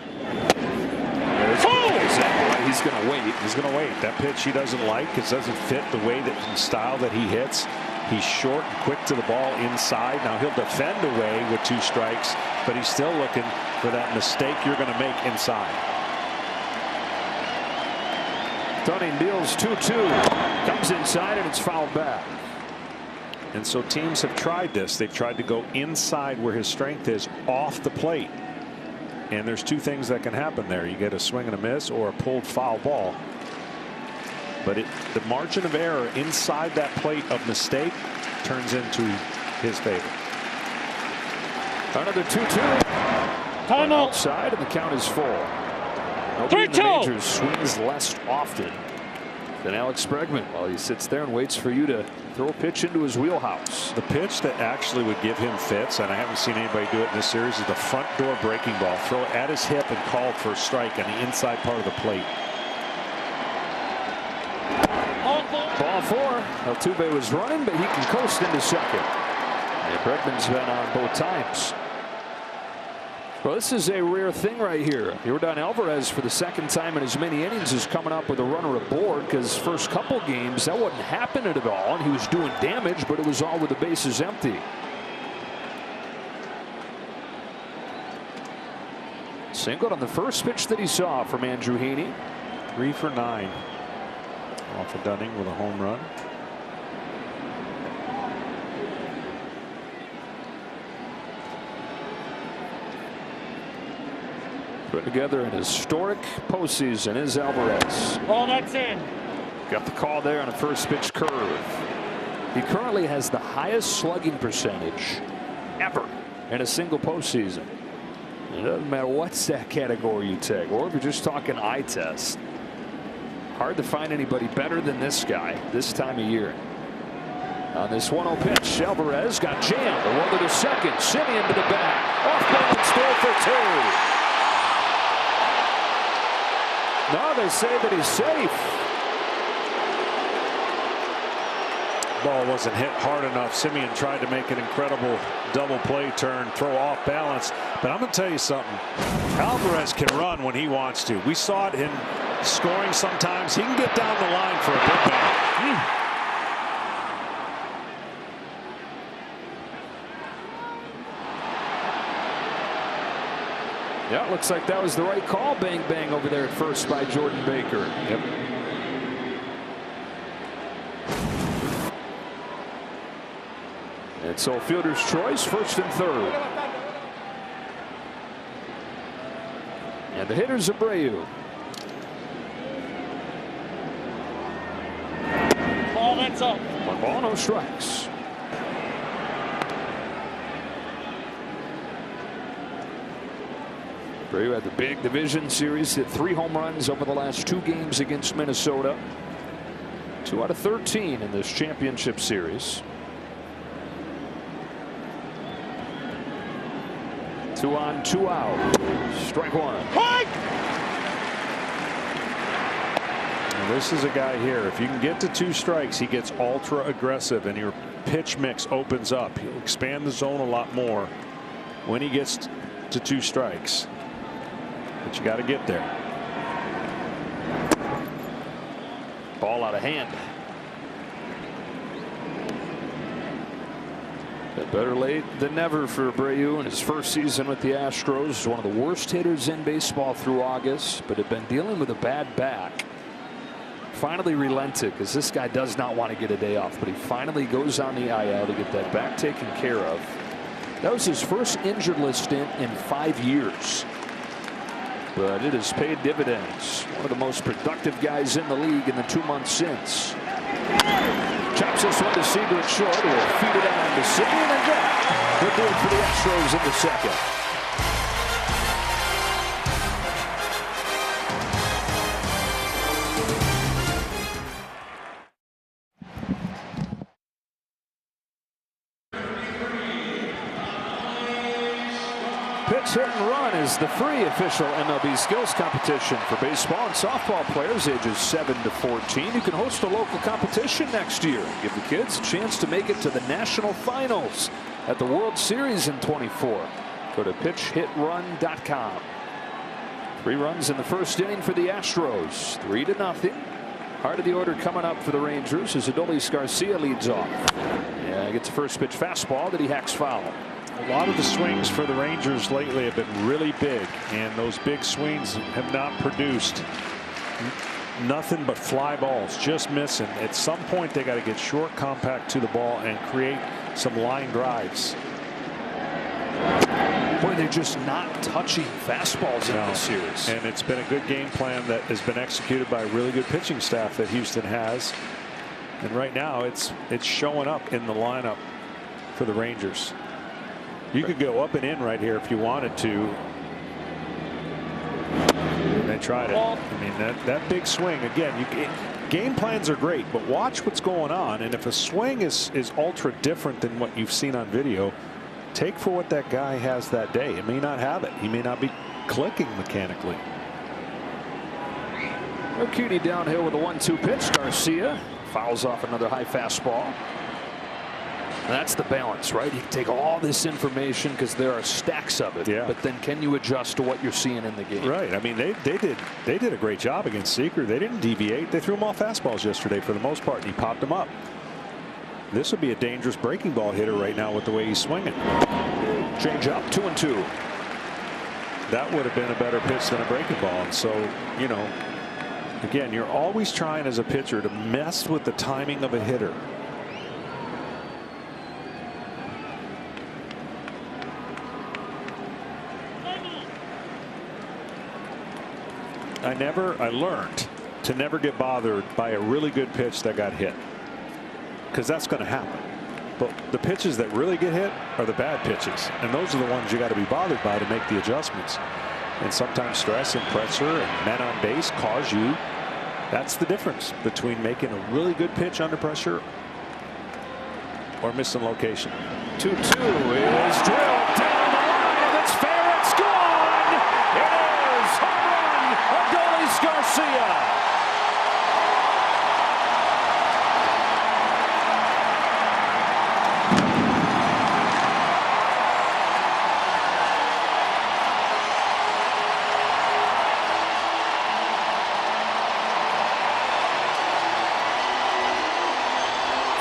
He's going to wait.
He's going to wait. That pitch he doesn't like. It doesn't fit the way that style that he hits. He's short and quick to the ball inside. Now he'll defend away with 2 strikes, but he's still looking for that mistake you're going to make inside.
Dunning deals 2-2. Comes inside and it's fouled back.
And so teams have tried this. They've tried to go inside where his strength is, off the plate. And there's 2 things that can happen there. You get a swing and a miss or a pulled foul ball. But the margin of error inside that plate of mistake turns into his favor.
Another 2-2.
Timeout.
Outside, and the count is full. Nobody in the majors swings less often than Alex Bregman while he sits there and waits for you to throw a pitch into his wheelhouse.
The pitch that actually would give him fits, and I haven't seen anybody do it in this series, is the front door breaking ball. Throw it at his hip and call for a strike on the inside part of the plate.
Ball 4. Altuve was running, but he can coast into second. And Bregman's been on both times. Well, this is a rare thing right here. Yordan Alvarez, for the 2nd time in as many innings, is coming up with a runner aboard, because first couple games that wasn't happening at all, and he was doing damage, but it was all with the bases empty. Singled on the first pitch that he saw from Andrew Heaney.
3 for 9 off of Dunning with a home run.
Put together an historic postseason is Alvarez.
Oh, that's in.
Got the call there on a first pitch curve. He currently has the highest slugging percentage ever in a single postseason. It doesn't matter what stat category you take, or if you're just talking eye test. Hard to find anybody better than this guy this time of year. On this 1-0 pitch, Alvarez got jammed. A runner to second. Simeon to the back. Off balance, throw for 2. Now they say that he's safe.
Ball wasn't hit hard enough. Simeon tried to make an incredible double play turn, throw off balance. But I'm going to tell you something. Alvarez can run when he wants to. We saw it in scoring sometimes. He can get down the line for a big man.
Yeah, it looks like that was the right call. Bang, bang over there at first by Jordan Baker.
Yep.
And so fielder's choice, first and third. And the hitter's Abreu.
Ball, that's up.
1 ball, no strikes. Abreu had the big division series, hit 3 home runs over the last 2 games against Minnesota. 2 out of 13 in this championship series. 2 on, 2 out. Strike one.
And this is a guy here. If you can get to 2 strikes, he gets ultra aggressive, and your pitch mix opens up. He'll expand the zone a lot more when he gets to 2 strikes. But you got to get there.
Ball out of hand. Better late than never for Abreu in his first season with the Astros. One of the worst hitters in baseball through August, but had been dealing with a bad back. Finally relented, because this guy does not want to get a day off, but he finally goes on the IL to get that back taken care of. That was his first injured list stint in 5 years. But it has paid dividends. One of the most productive guys in the league in the 2 months since. Chops this one to Seager at short. Will feed it on to Seager, and that will do it for the Astros in the second. Pitch, hit, and run is the free official MLB skills competition for baseball and softball players ages 7 to 14. You can host a local competition next year. Give the kids a chance to make it to the national finals at the World Series in 24. Go to pitchhitrun.com. 3 runs in the first inning for the Astros. 3-0. Heart of the order coming up for the Rangers as Adolis Garcia leads off. Yeah, gets a first pitch fastball that he hacks foul.
A lot of the swings for the Rangers lately have been really big, and those big swings have not produced nothing but fly balls, just missing. At some point, they got to get short, compact to the ball and create some line drives.
Boy, they're just not touching fastballs in this series.
And it's been a good game plan that has been executed by a really good pitching staff that Houston has. And right now, it's showing up in the lineup for the Rangers. You could go up and in right here if you wanted to. And they tried it. I mean, that big swing again. Game plans are great, but watch what's going on. And if a swing is ultra different than what you've seen on video, take for what that guy has that day. It may not have it. He may not be clicking mechanically.
Urquidy downhill with a 1-2 pitch. Garcia fouls off another high fastball. That's the balance, right? You can take all this information because there are stacks of it.
Yeah.
But then can you adjust to what you're seeing in the game?
Right. I mean, they did a great job against Seager. They didn't deviate. They threw him off fastballs yesterday for the most part, and he popped them up. This would be a dangerous breaking ball hitter right now with the way he's swinging.
Change up, 2-2.
That would have been a better pitch than a breaking ball. And so, you know, again, you're always trying as a pitcher to mess with the timing of a hitter. I learned to never get bothered by a really good pitch that got hit, because that's going to happen. But the pitches that really get hit are the bad pitches, and those are the ones you got to be bothered by to make the adjustments. And sometimes stress and pressure and men on base cause you. That's the difference between making a really good pitch under pressure or missing location.
2-2 is drilled down the line. It's fair. It's gone. It is home run. Adolis Garcia.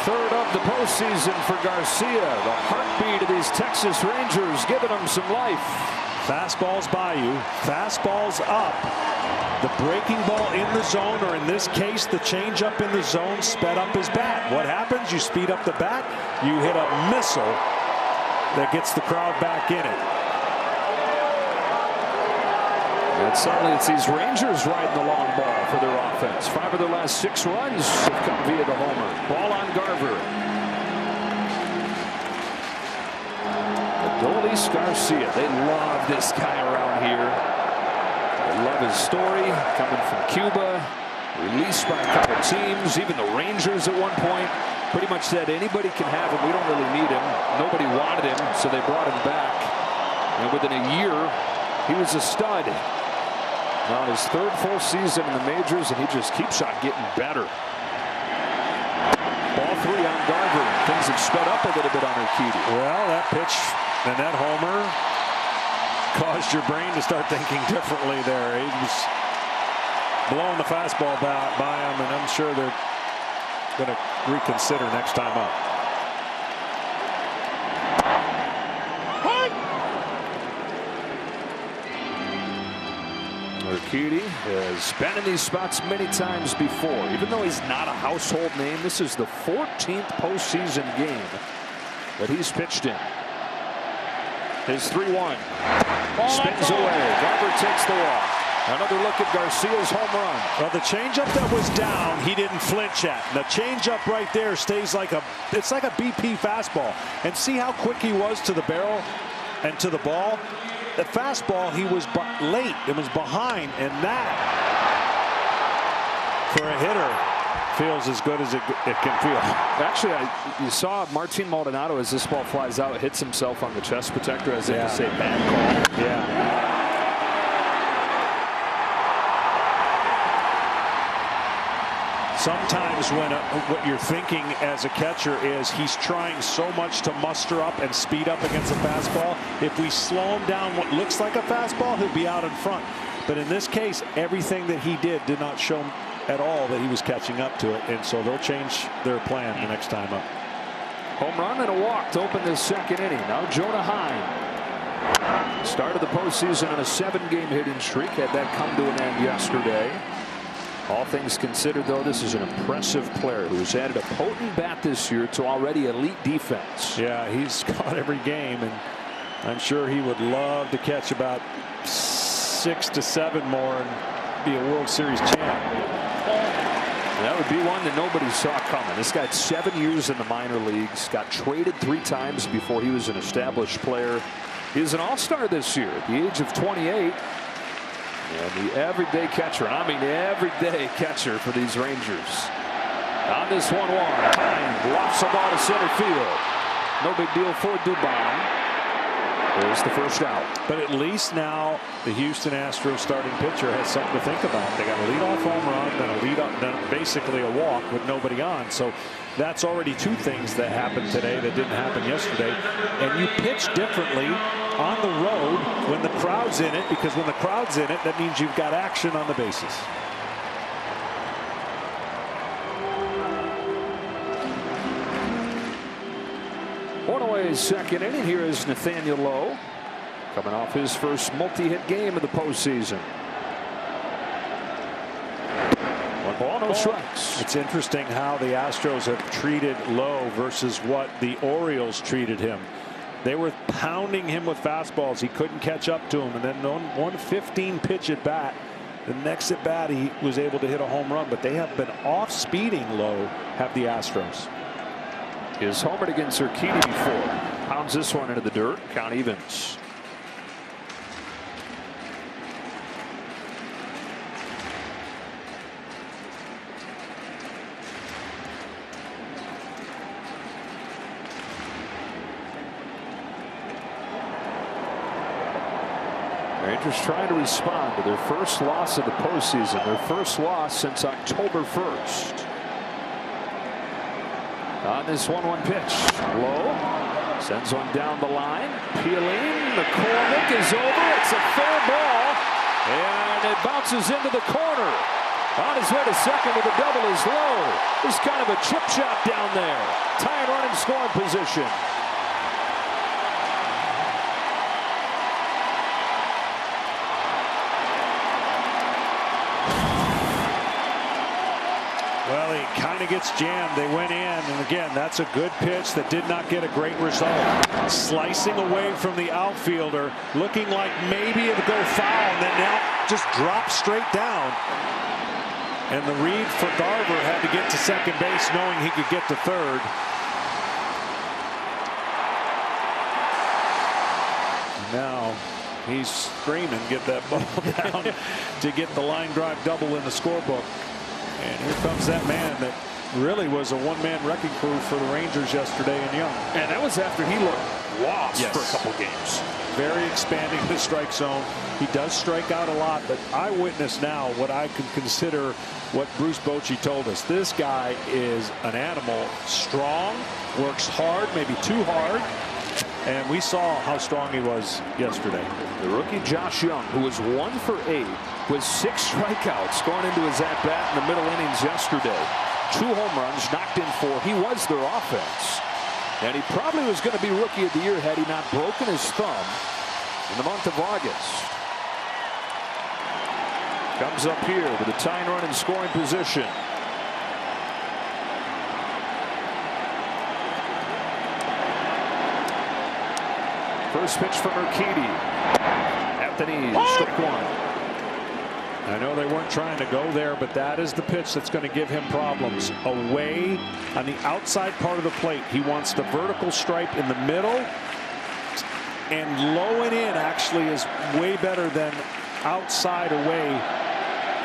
Third of the postseason for Garcia. The heartbeat of these Texas Rangers giving them some life.
Fastballs by you. Fastballs up. The breaking ball in the zone, or in this case, the changeup in the zone, sped up his bat. What happens? You speed up the bat. You hit a missile that gets the crowd back in it.
And suddenly it's these Rangers riding the long ball for their offense. 5 of their last 6 runs have come via the homer. Ball on Garver. Adolis Garcia. They love this guy around here. They love his story. Coming from Cuba. Released by a couple teams. Even the Rangers at one point pretty much said anybody can have him. We don't really need him. Nobody wanted him, so they brought him back. And within a year, he was a stud. Now his third full season in the majors, and he just keeps on getting better. Ball 3 on Garver. Things have sped up a little bit on Urquidy.
Well, that pitch and that homer caused your brain to start thinking differently there. He was blowing the fastball by him, and I'm sure they're going to reconsider next time up.
Urquidy has been in these spots many times before. Even though he's not a household name, this is the 14th postseason game that he's pitched in. His 3-1 spins away. Garver takes the walk. Another look at Garcia's home run.
Well, the changeup that was down, he didn't flinch at. The changeup right there stays like it's like a BP fastball. And see how quick he was to the barrel and to the ball. The fastball, he was late. It was behind, and that, for a hitter, feels as good as it can feel.
Actually, you saw Martin Maldonado, as this ball flies out, hits himself on the chest protector, as if to say bad call.
Yeah. Sometimes when what you're thinking as a catcher is he's trying so much to muster up and speed up against a fastball. If we slow him down what looks like a fastball, he'll be out in front. But in this case, everything that he did not show him at all that he was catching up to it. And so they'll change their plan the next time up.
Home run and a walk to open this second inning. Now Jonah Heim started the postseason on a 7-game hitting streak. Had that come to an end yesterday. All things considered, though, this is an impressive player who's added a potent bat this year to already elite defense.
Yeah, he's caught every game, and I'm sure he would love to catch about 6 to 7 more and be a World Series champ.
That would be one that nobody saw coming. This guy had 7 years in the minor leagues, got traded 3 times before he was an established player. He was an all-star this year at the age of 28. And the everyday catcher, and I mean everyday catcher for these Rangers. On this 1-1, Heim lofts the ball to center field. No big deal for Dubon. There's the first out.
But at least now the Houston Astros starting pitcher has something to think about. They got a leadoff home run, then basically a walk with nobody on. So that's already 2 things that happened today that didn't happen yesterday. And you pitch differently on the road when the crowd's in it, because when the crowd's in it, that means you've got action on the bases.
One away, second inning. Here is Nathaniel Lowe, coming off his first multi-hit game of the postseason. 1 ball, no strikes.
It's interesting how the Astros have treated Lowe versus what the Orioles treated him. They were pounding him with fastballs. He couldn't catch up to him. And then on 115 pitch at bat, the next at bat, he was able to hit a home run. But they have been off speeding Lowe, have the Astros.
His homered against Urquidy before. Pounds this one into the dirt. Count evens. Rangers trying to respond to their first loss of the postseason, their first loss since October 1st. On this 1-1 pitch, Lowe sends one down the line. Peeling, McCormick is over. It's a fair ball, and it bounces into the corner. On his way to second with a double is Lowe. Just kind of a chip shot down there. Tying run in scoring position.
Well, he kind of gets jammed. They went in, and again, that's a good pitch that did not get a great result. Slicing away from the outfielder, looking like maybe it'll go foul, and then now just drops straight down. And the read for Garver had to get to second base, knowing he could get to third. Now he's screaming, get that ball down to get the line drive double in the scorebook. And here comes that man that really was a one-man wrecking crew for the Rangers yesterday in Young.
And that was after he looked lost for a couple games.
Very expanding the strike zone. He does strike out a lot, but I witness now what I could consider what Bruce Bochy told us. This guy is an animal, strong, works hard, maybe too hard, and we saw how strong he was yesterday.
The rookie Josh Young, who was 1 for 8 with 6 strikeouts going into his at-bat in the middle innings yesterday. 2 home runs, knocked in 4. He was their offense. And he probably was going to be Rookie of the Year had he not broken his thumb in the month of August. Comes up here with a tying run in scoring position. First pitch from Urquidy. At the knees, strike 1.
I know they weren't trying to go there, but that is the pitch that's going to give him problems. Away on the outside part of the plate. He wants the vertical stripe in the middle, and low and in actually is way better than outside away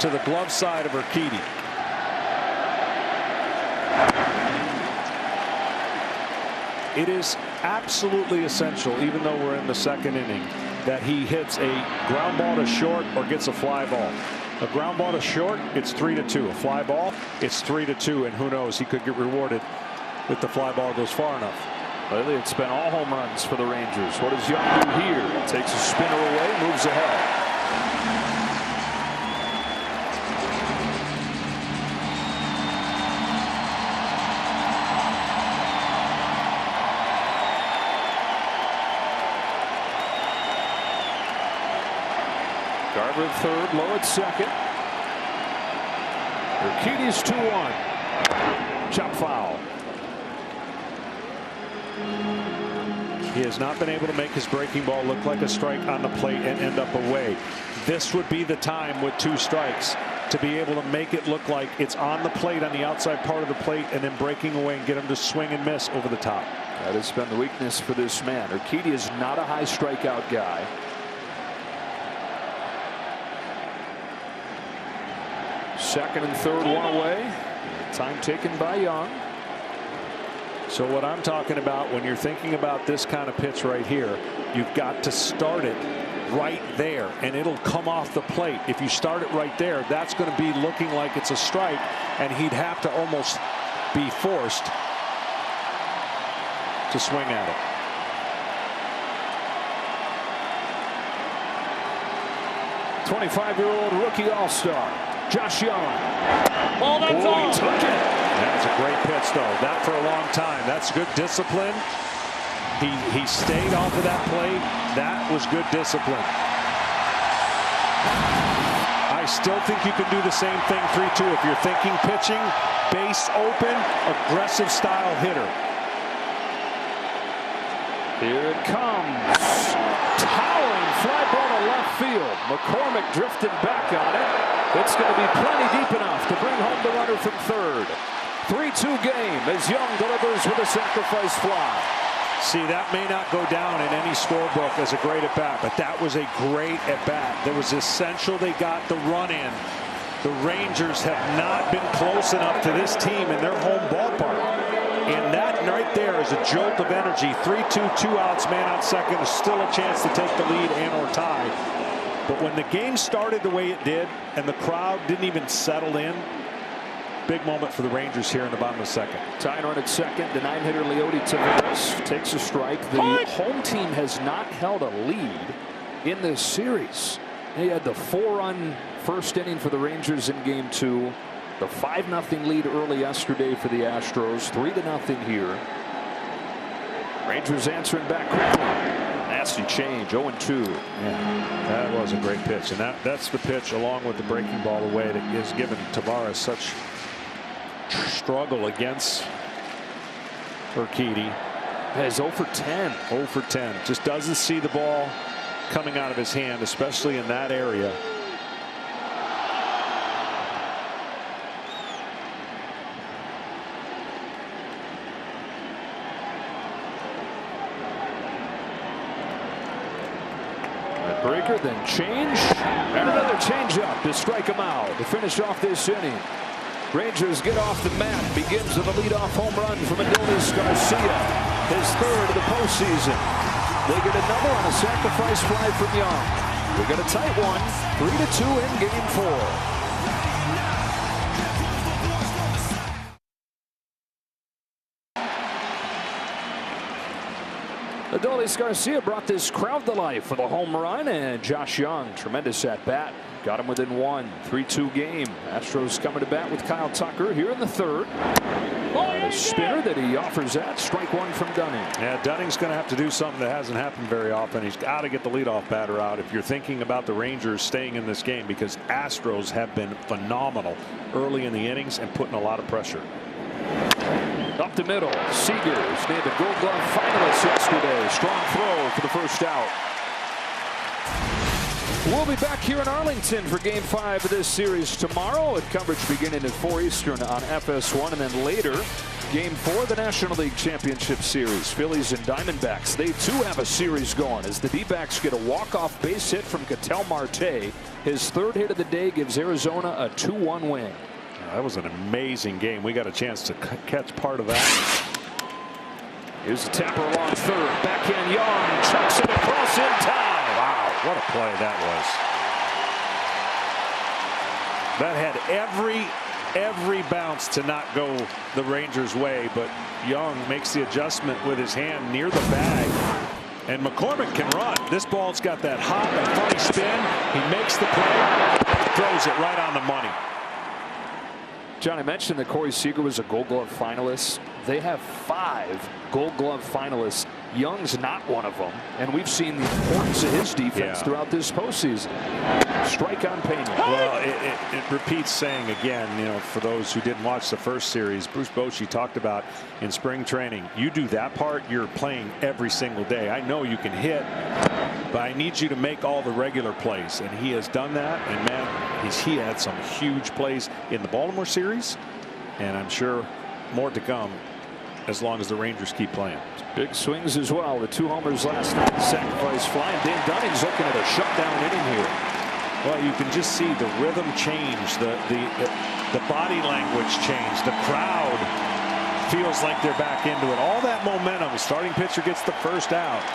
to the glove side of Urquidy. It is absolutely essential, even though we're in the 2nd inning, that he hits a ground ball to short or gets a fly ball. A ground ball to short, it's 3-2. A fly ball, it's 3-2, and who knows, he could get rewarded if the fly ball goes far enough.
Lately, it's been all home runs for the Rangers. What does Young do here? Takes a spinner away, moves ahead. Garver at third, Lowe at second. Urquidy's 2-1. Chop foul.
He has not been able to make his breaking ball look like a strike on the plate and end up away. This would be the time with 2 strikes to be able to make it look like it's on the plate, on the outside part of the plate, and then breaking away and get him to swing and miss over the top.
That has been the weakness for this man. Urquidy is not a high strikeout guy. Second and third, 1 away. Time taken by Young.
So what I'm talking about when you're thinking about this kind of pitch right here, you've got to start it right there and it'll come off the plate. If you start it right there, that's going to be looking like it's a strike, and he'd have to almost be forced to swing at
it. 25-year-old rookie all-star Josh Young.
Oh, that's all.
He took it.
That's a great pitch, though. That for a long time. That's good discipline. He stayed off of that plate. That was good discipline. I still think you can do the same thing 3-2 if you're thinking pitching, base open, aggressive style hitter.
Here it comes. Towering fly ball to left field. McCormick drifted back on it. It's going to be plenty deep enough to bring home the runner from third. 3-2 game as Young delivers with a sacrifice fly.
See, that may not go down in any scorebook as a great at-bat, but that was a great at-bat. It was essential they got the run in. The Rangers have not been close enough to this team in their home ballpark. And that right there is a jolt of energy. 3-2, 2 outs, man on second. There's still a chance to take the lead and or tie. But when the game started the way it did and the crowd didn't even settle in, big moment for the Rangers here in the bottom of the 2nd.
Tying run at second, the 9-hitter Leody Taveras takes a strike. The home team has not held a lead in this series. They had the 4-run first inning for the Rangers in game 2. The 5-0 lead early yesterday for the Astros. 3-0 here. Rangers answering back quickly. Nasty change, 0-2.
Yeah, that was a great pitch, and that's the pitch along with the breaking ball away that has given Taveras such struggle against Urquidy.
He's 0 for 10.
0 for 10. Just doesn't see the ball coming out of his hand, especially in that area.
Breaker, then change, and another changeup to strike him out to finish off this inning. Rangers get off the mat, begins with a leadoff home run from Adolis Garcia. his third of the postseason. They get another on a sacrifice fly from Young. We got a tight one, 3-2 in Game 4. Adolis Garcia brought this crowd to life with a home run, and Josh Young, tremendous at bat, got him within one. 3-2 game. Astros coming to bat with Kyle Tucker here in the third. And a spinner that he offers at strike one from Dunning.
Yeah, Dunning's going to have to do something that hasn't happened very often. He's got to get the leadoff batter out if you're thinking about the Rangers staying in this game, because Astros have been phenomenal early in the innings and putting a lot of pressure.
Up the middle, Seager's named a Gold Glove finalist yesterday. Strong throw for the first out. We'll be back here in Arlington for Game 5 of this series tomorrow, with coverage beginning at 4 Eastern on FS1, and then later, Game 4 of the National League Championship Series. Phillies and Diamondbacks, they too have a series going as the D-backs get a walk-off base hit from Ketel Marte. His third hit of the day gives Arizona a 2-1 win.
That was an amazing game. We got a chance to catch part of that.
Here's the tapper along third. Backhand Young chucks it across in time.
Wow, what a play that was. That had every bounce to not go the Rangers' way, but Young makes the adjustment with his hand near the bag. And McCormick can run. This ball's got that hop and funny spin. He makes the play, throws it right on the money.
John, I mentioned that Corey Seager was a Gold Glove finalist. They have 5 Gold Glove finalists. Young's not one of them, and we've seen the importance of his defense throughout this postseason. Strike on Pena.
Well, it repeats saying again, you know, for those who didn't watch the first series, Bruce Bochy talked about in spring training, you do that part, you're playing every single day. I know you can hit, but I need you to make all the regular plays, and he has done that. And man, he had some huge plays in the Baltimore series, and I'm sure more to come as long as the Rangers keep playing.
Big swings as well. The 2 homers last night, sacrifice fly. And Dan Dunning's looking at a shutdown inning here.
Well, you can just see the rhythm change, the body language change. The crowd feels like they're back into it. All that momentum. The starting pitcher gets the first out.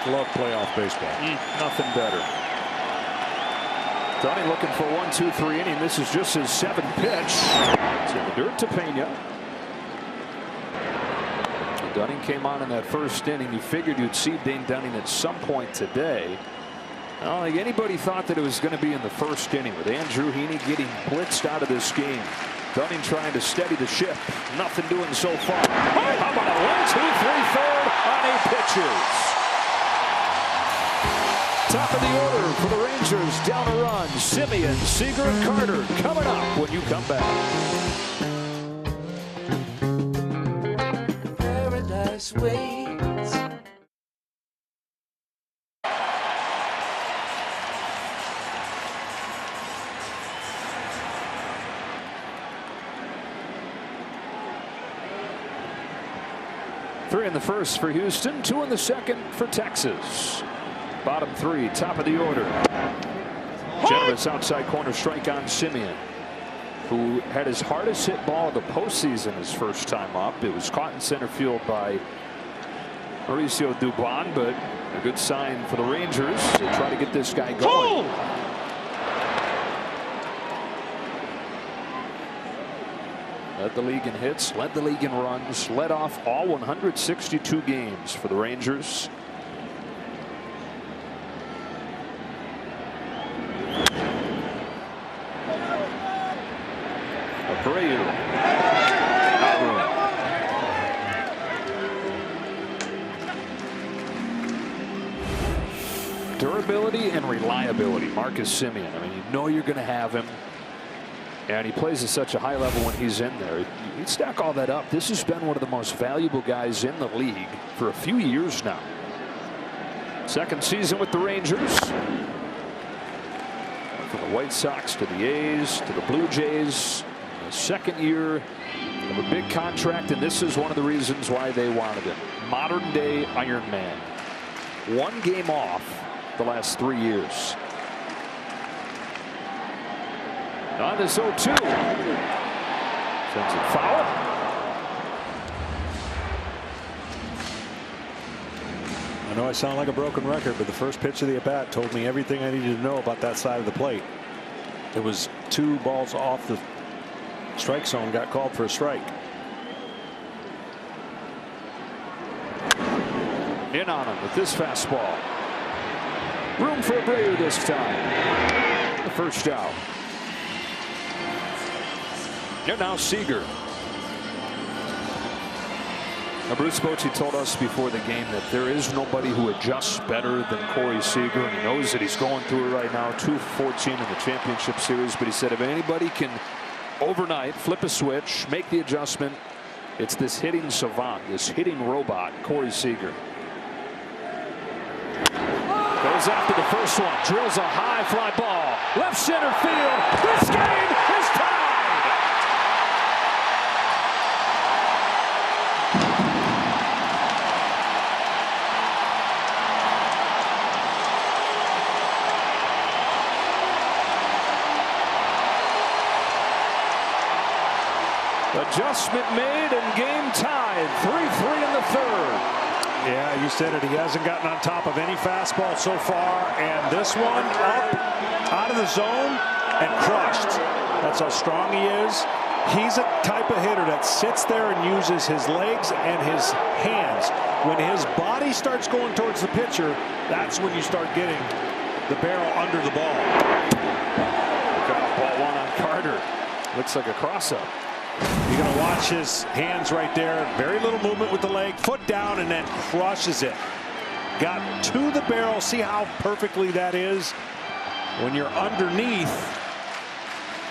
Love playoff baseball.
Nothing better. Dunning looking for 1, 2, 3 inning. This is just his 7th pitch. It's in the dirt to Pena. Dunning came on in that first inning. You figured you'd see Dane Dunning at some point today. I don't think anybody thought that it was going to be in the first inning, with Andrew Heaney getting blitzed out of this game. Dunning trying to steady the ship. Nothing doing so far. How about a 1, 2, 3 third on 8 pitches? Top of the order for the Rangers. Down a run. Simeon, Seager, and Carter coming up when you come back.
Waits.
Three in the first for Houston, 2 in the second for Texas. Bottom 3, top of the order. Generous outside corner strike on Simeon, who had his hardest hit ball of the postseason his first time up. It was caught in center field by Mauricio Dubon, but a good sign for the Rangers to try to get this guy going. Led the league in hits, led the league in runs, led off all 162 games for the Rangers. Durability and reliability. Marcus Simeon. I mean, you know you're going to have him. And he plays at such a high level when he's in there. You stack all that up. This has been one of the most valuable guys in the league for a few years now. Second season with the Rangers. From the White Sox to the A's to the Blue Jays. The second year of a big contract, and this is one of the reasons why they wanted him. Modern day Iron Man. 1 game off the last 3 years. On this 0-2. Sends it foul.
I know I sound like a broken record, but the first pitch of the at-bat told me everything I needed to know about that side of the plate. It was 2 balls off the strike zone, got called for a strike.
In on him with this fastball. Room for Abreu this time. The first out. Here now Seager. Now Bruce Bochy told us before the game that there is nobody who adjusts better than Corey Seager, and he knows that he's going through it right now. 2-14 in the championship series, but he said if anybody can overnight flip a switch, make the adjustment, it's this hitting savant, this hitting robot, Corey Seager. Goes after the first one, drills a high fly ball, left center field. This game is tied. Adjustment made and game tied. 3-3 in the third.
Yeah, you said it. He hasn't gotten on top of any fastball so far, and this one up out of the zone and crushed. That's how strong he is. He's a type of hitter that sits there and uses his legs and his hands. When his body starts going towards the pitcher, that's when you start getting the barrel under the ball.
Got ball one on Carter. Looks like a cross-up.
You're going to watch his hands right there. Very little movement with the leg, foot down, and then crushes it. Got to the barrel. See how perfectly that is when you're underneath.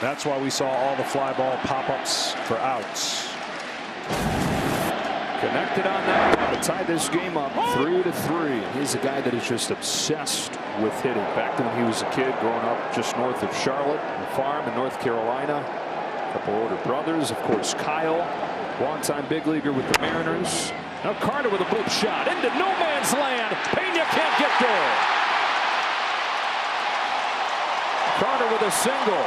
That's why we saw all the fly ball pop-ups for outs.
Connected on that to tie this game up 3-3. He's a guy that is just obsessed with hitting. Back to when he was a kid growing up just north of Charlotte, on a farm in North Carolina. A couple older brothers, of course, Kyle, longtime big leaguer with the Mariners. Now Carter with a bloop shot into no man's land. Pena can't get there. Carter with a single.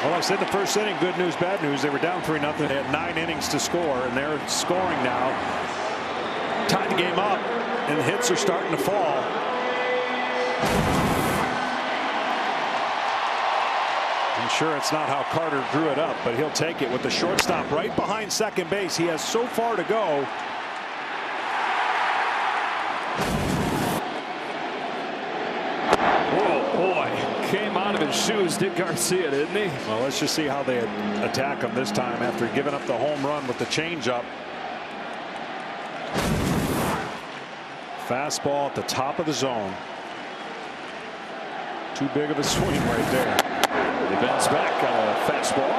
Well, I said the first inning, good news, bad news. They were down 3-0. They had 9 innings to score, and they're scoring now. Tied the game up, and the hits are starting to fall. I'm sure it's not how Carter drew it up, but he'll take it with the shortstop right behind second base. He has so far to go.
Oh boy, came out of his shoes, Dick Garcia, didn't he?
Well, let's just see how they attack him this time after giving up the home run with the changeup. Fastball at the top of the zone. Too big of a swing right there.
He bends back on a fastball.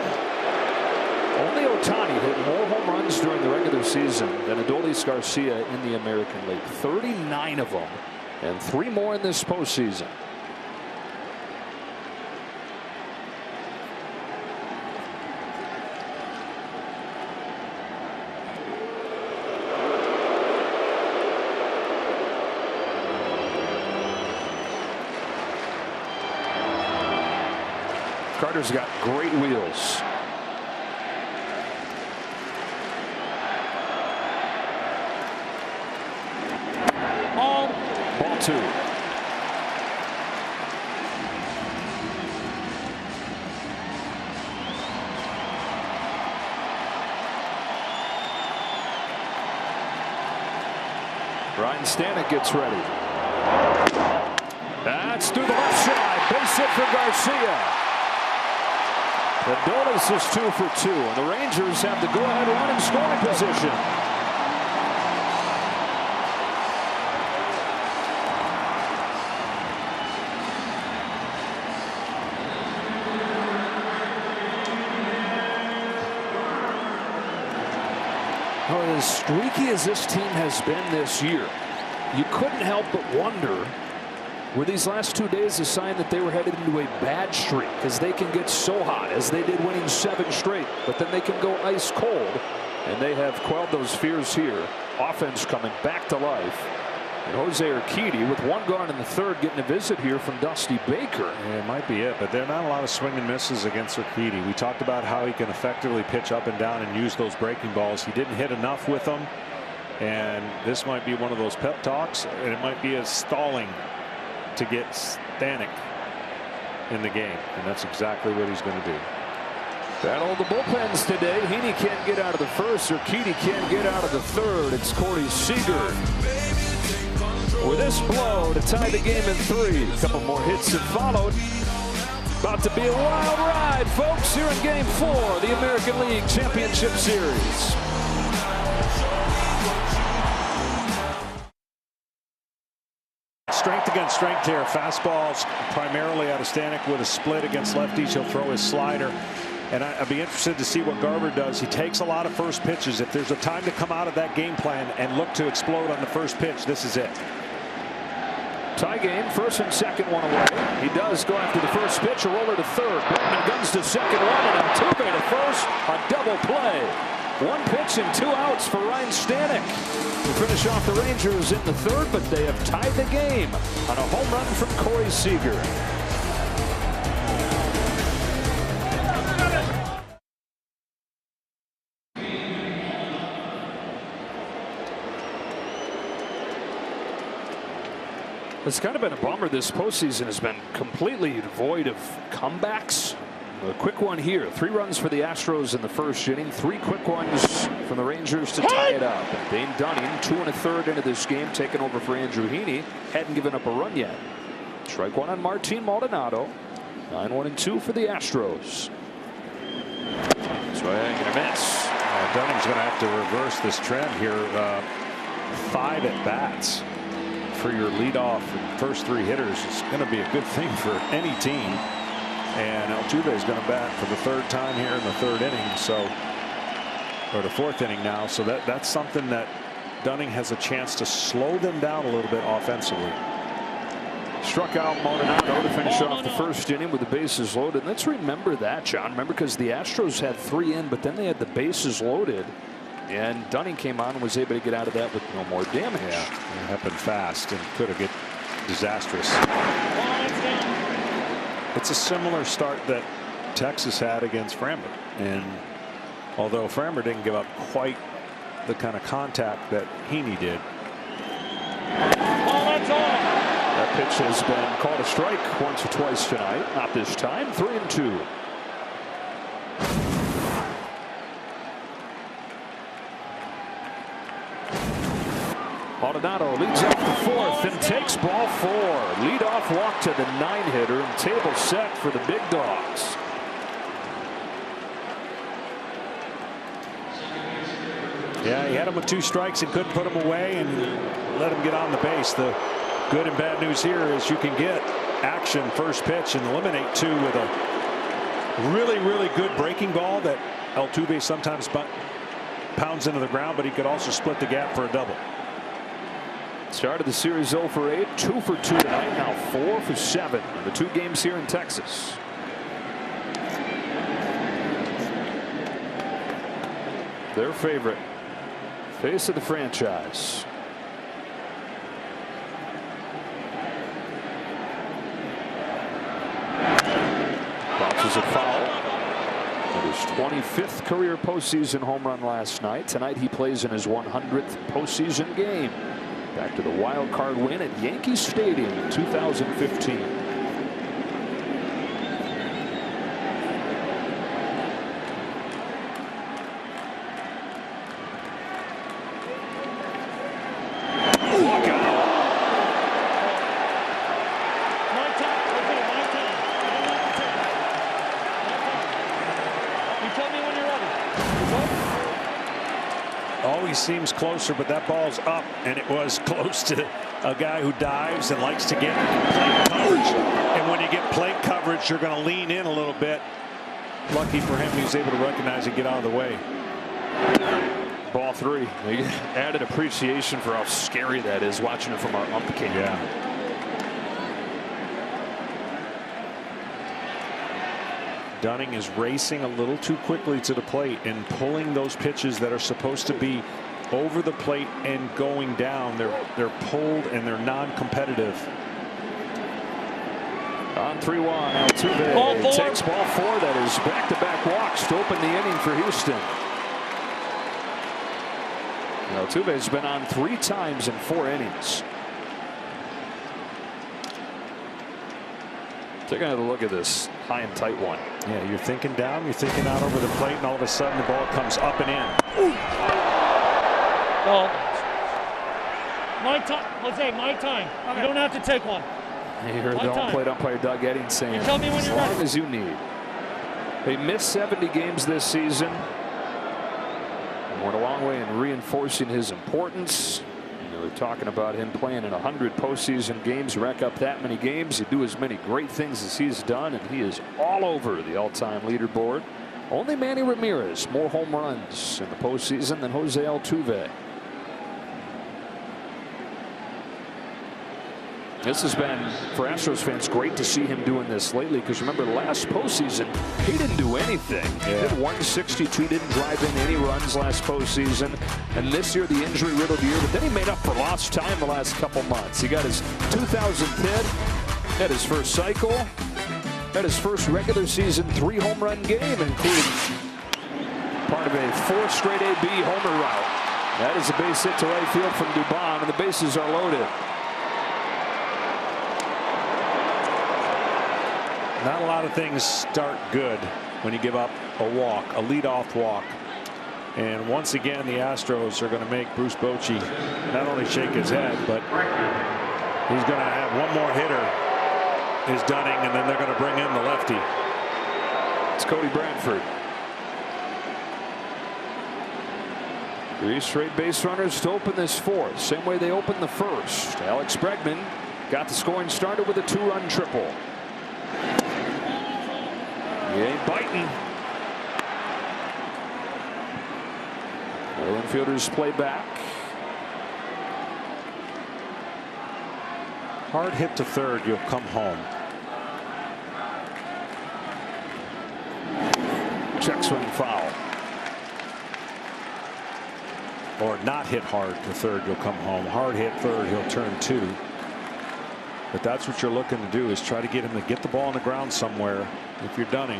Only Ohtani hit more home runs during the regular season than Adolis Garcia in the American League. 39 of them, and 3 more in this postseason. Carter's got great wheels. Ball 2. Ryan Stanek gets ready. That's through the left side. Base hit for Garcia. Adolis is 2 for 2, and the Rangers have the go-ahead run in scoring position. Well, as streaky as this team has been this year, you couldn't help but wonder, were these last 2 days a sign that they were headed into a bad streak, because they can get so hot, as they did winning 7 straight, but then they can go ice cold, and they have quelled those fears here. Offense coming back to life. And Jose Urquidy, with one gone in the third, getting a visit here from Dusty Baker.
Yeah, it might be it, but there are not a lot of swing and misses against Urquidy. We talked about how he can effectively pitch up and down and use those breaking balls. He didn't hit enough with them, and this might be one of those pep talks, and it might be a stalling to get Stanek in the game, and that's exactly what he's going to do.
Battle of the bullpens today. Heaney can't get out of the first. Urquidy can't get out of the third. It's Corey Seager with this blow to tie the game in 3. A couple more hits have followed. About to be a wild ride, folks, here in Game 4 of the American League Championship Series.
Strength against strength here. Fastballs primarily out of Stanek with a split against lefties. He'll throw his slider. And I'd be interested to see what Garver does. He takes a lot of first pitches. If there's a time to come out of that game plan and look to explode on the first pitch, this is it.
Tie game, first and second, one away. He does go after the first pitch, a roller to third. Blackman guns to second, one, and Altuve to first. A double play. One pitch and 2 outs for Ryan Stanek to finish off the Rangers in the third, but they have tied the game on a home run from Corey Seager. It's kind of been a bummer. This postseason has been completely devoid of comebacks. A quick one here. 3 runs for the Astros in the first inning. 3 quick ones from the Rangers to tie it up. And Dane Dunning, 2 1/3 into this game, taking over for Andrew Heaney. Hadn't given up a run yet. Strike 1 on Martin Maldonado. 9-1-2 for the Astros. Swing and a miss.
Dunning's going to have to reverse this trend here. 5 at bats for your leadoff and first 3 hitters is going to be a good thing for any team. And Altuve is going to bat for the 3rd time here in the 3rd inning, so, or the 4th inning now. So that's something that Dunning has a chance to slow them down a little bit offensively.
Struck out Maldonado to finish off the first inning with the bases loaded. And let's remember that, John. Remember, because the Astros had 3 in, but then they had the bases loaded. And Dunning came on and was able to get out of that with no more damage.
Yeah, it happened fast and could have been disastrous. It's a similar start that Texas had against Framber. And although Framber didn't give up quite the kind of contact that Heaney did.
That pitch has been called a strike once or twice tonight. Not this time. 3-2. Maldonado leads up the 4th and takes ball 4. Leadoff walk to the 9-hitter and table set for the big dogs.
Yeah, he had him with 2 strikes and couldn't put him away and let him get on the base. The good and bad news here is you can get action first pitch and eliminate 2 with a really, really good breaking ball that Altuve sometimes pounds into the ground, but he could also split the gap for a double.
Started the series 0 for 8, 2 for 2 tonight, now 4 for 7 in the 2 games here in Texas. Their favorite face of the franchise. Bounces a foul. His 25th career postseason home run last night. Tonight he plays in his 100th postseason game. Back to the wild card win at Yankee Stadium in 2015. Look out.
You tell me when you're ready.
Always seems closer, but that ball's up, and it was close to a guy who dives and likes to get plate coverage. And when you get plate coverage, you're going to lean in a little bit. Lucky for him, he was able to recognize and get out of the way.
Ball 3. Added appreciation for how scary that is watching it from our ump cam.
Yeah. Dunning is racing a little too quickly to the plate and pulling those pitches that are supposed to be over the plate and going down. They're pulled and they're non-competitive.
On 3-1, Altuve takes ball 4. That is back-to-back walks to open the inning for Houston. Altuve's been on 3 times in 4 innings. Take another look at this high and tight one.
Yeah, you're thinking down, you're thinking out over the plate, and all of a sudden the ball comes up and in.
Well, my time, Jose, my time. Okay. You don't have to take one.
You heard the home plate umpire Doug Eddings saying,
tell me when
as
you're
long
ready.
as you need. They missed 70 games this season. And went a long way in reinforcing his importance. They're talking about him playing in 100 postseason games, rack up that many games, you do as many great things as he's done, and he is all over the all-time leaderboard. Only Manny Ramirez more home runs in the postseason than Jose Altuve. This has been, for Astros fans, great to see him doing this lately, because remember last postseason he didn't do anything. He hit 162, didn't drive in any runs last postseason, and this year the injury-riddled year, but then he made up for lost time the last couple months. He got his 2000th hit, had his first cycle, had his first regular season 3-home-run game, including part of a 4th straight AB homer route. That is a base hit to right field from Dubon, and the bases are loaded.
Not a lot of things start good when you give up a walk, a leadoff walk. And once again, the Astros are going to make Bruce Bochy not only shake his head, but he's going to have one more hitter, is Dunning, and then they're going to bring in the lefty.
It's Cody Bradford. 3 straight base runners to open this 4th. Same way they opened the 1st. Alex Bregman got the scoring started with a 2-run triple. He ain't biting. The infielders play back.
Hard hit to third, you'll come home.
Check swing foul.
Or not hit hard to third, you'll come home. Hard hit third, he'll turn 2. But that's what you're looking to do, is try to get him to get the ball on the ground somewhere if you're Dunning.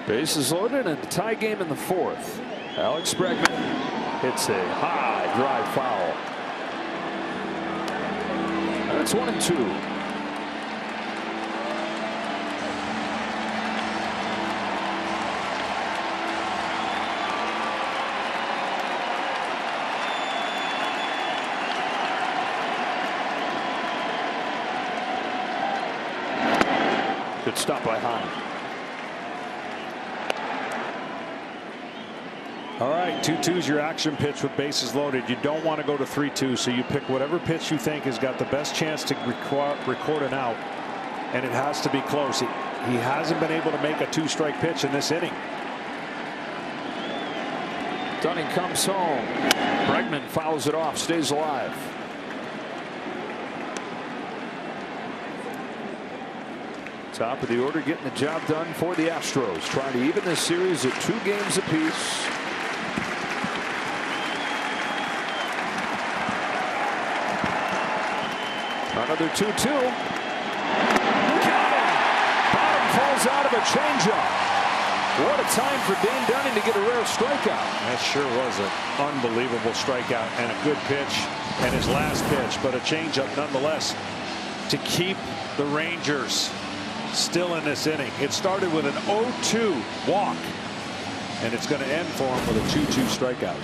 Bases loaded and a tie game in the 4th. Alex Bregman hits a high drive foul. And it's 1-2. Good stop by Hahn.
All right, 2-2's your action pitch with bases loaded. You don't want to go to 3-2, so you pick whatever pitch you think has got the best chance to record an out, and it has to be close. He hasn't been able to make a 2-strike pitch in this inning.
Dunning comes home. Bregman fouls it off, stays alive. Top of the order, getting the job done for the Astros, trying to even this series at 2 games apiece. Another 2-2. Got him. Bottom falls out of a changeup. What a time for Dane Dunning to get a rare strikeout.
That sure was an unbelievable strikeout and a good pitch, and his last pitch, but a changeup nonetheless to keep the Rangers still in this inning. It started with an 0-2 walk, and it's going to end for him with a 2-2 strikeout.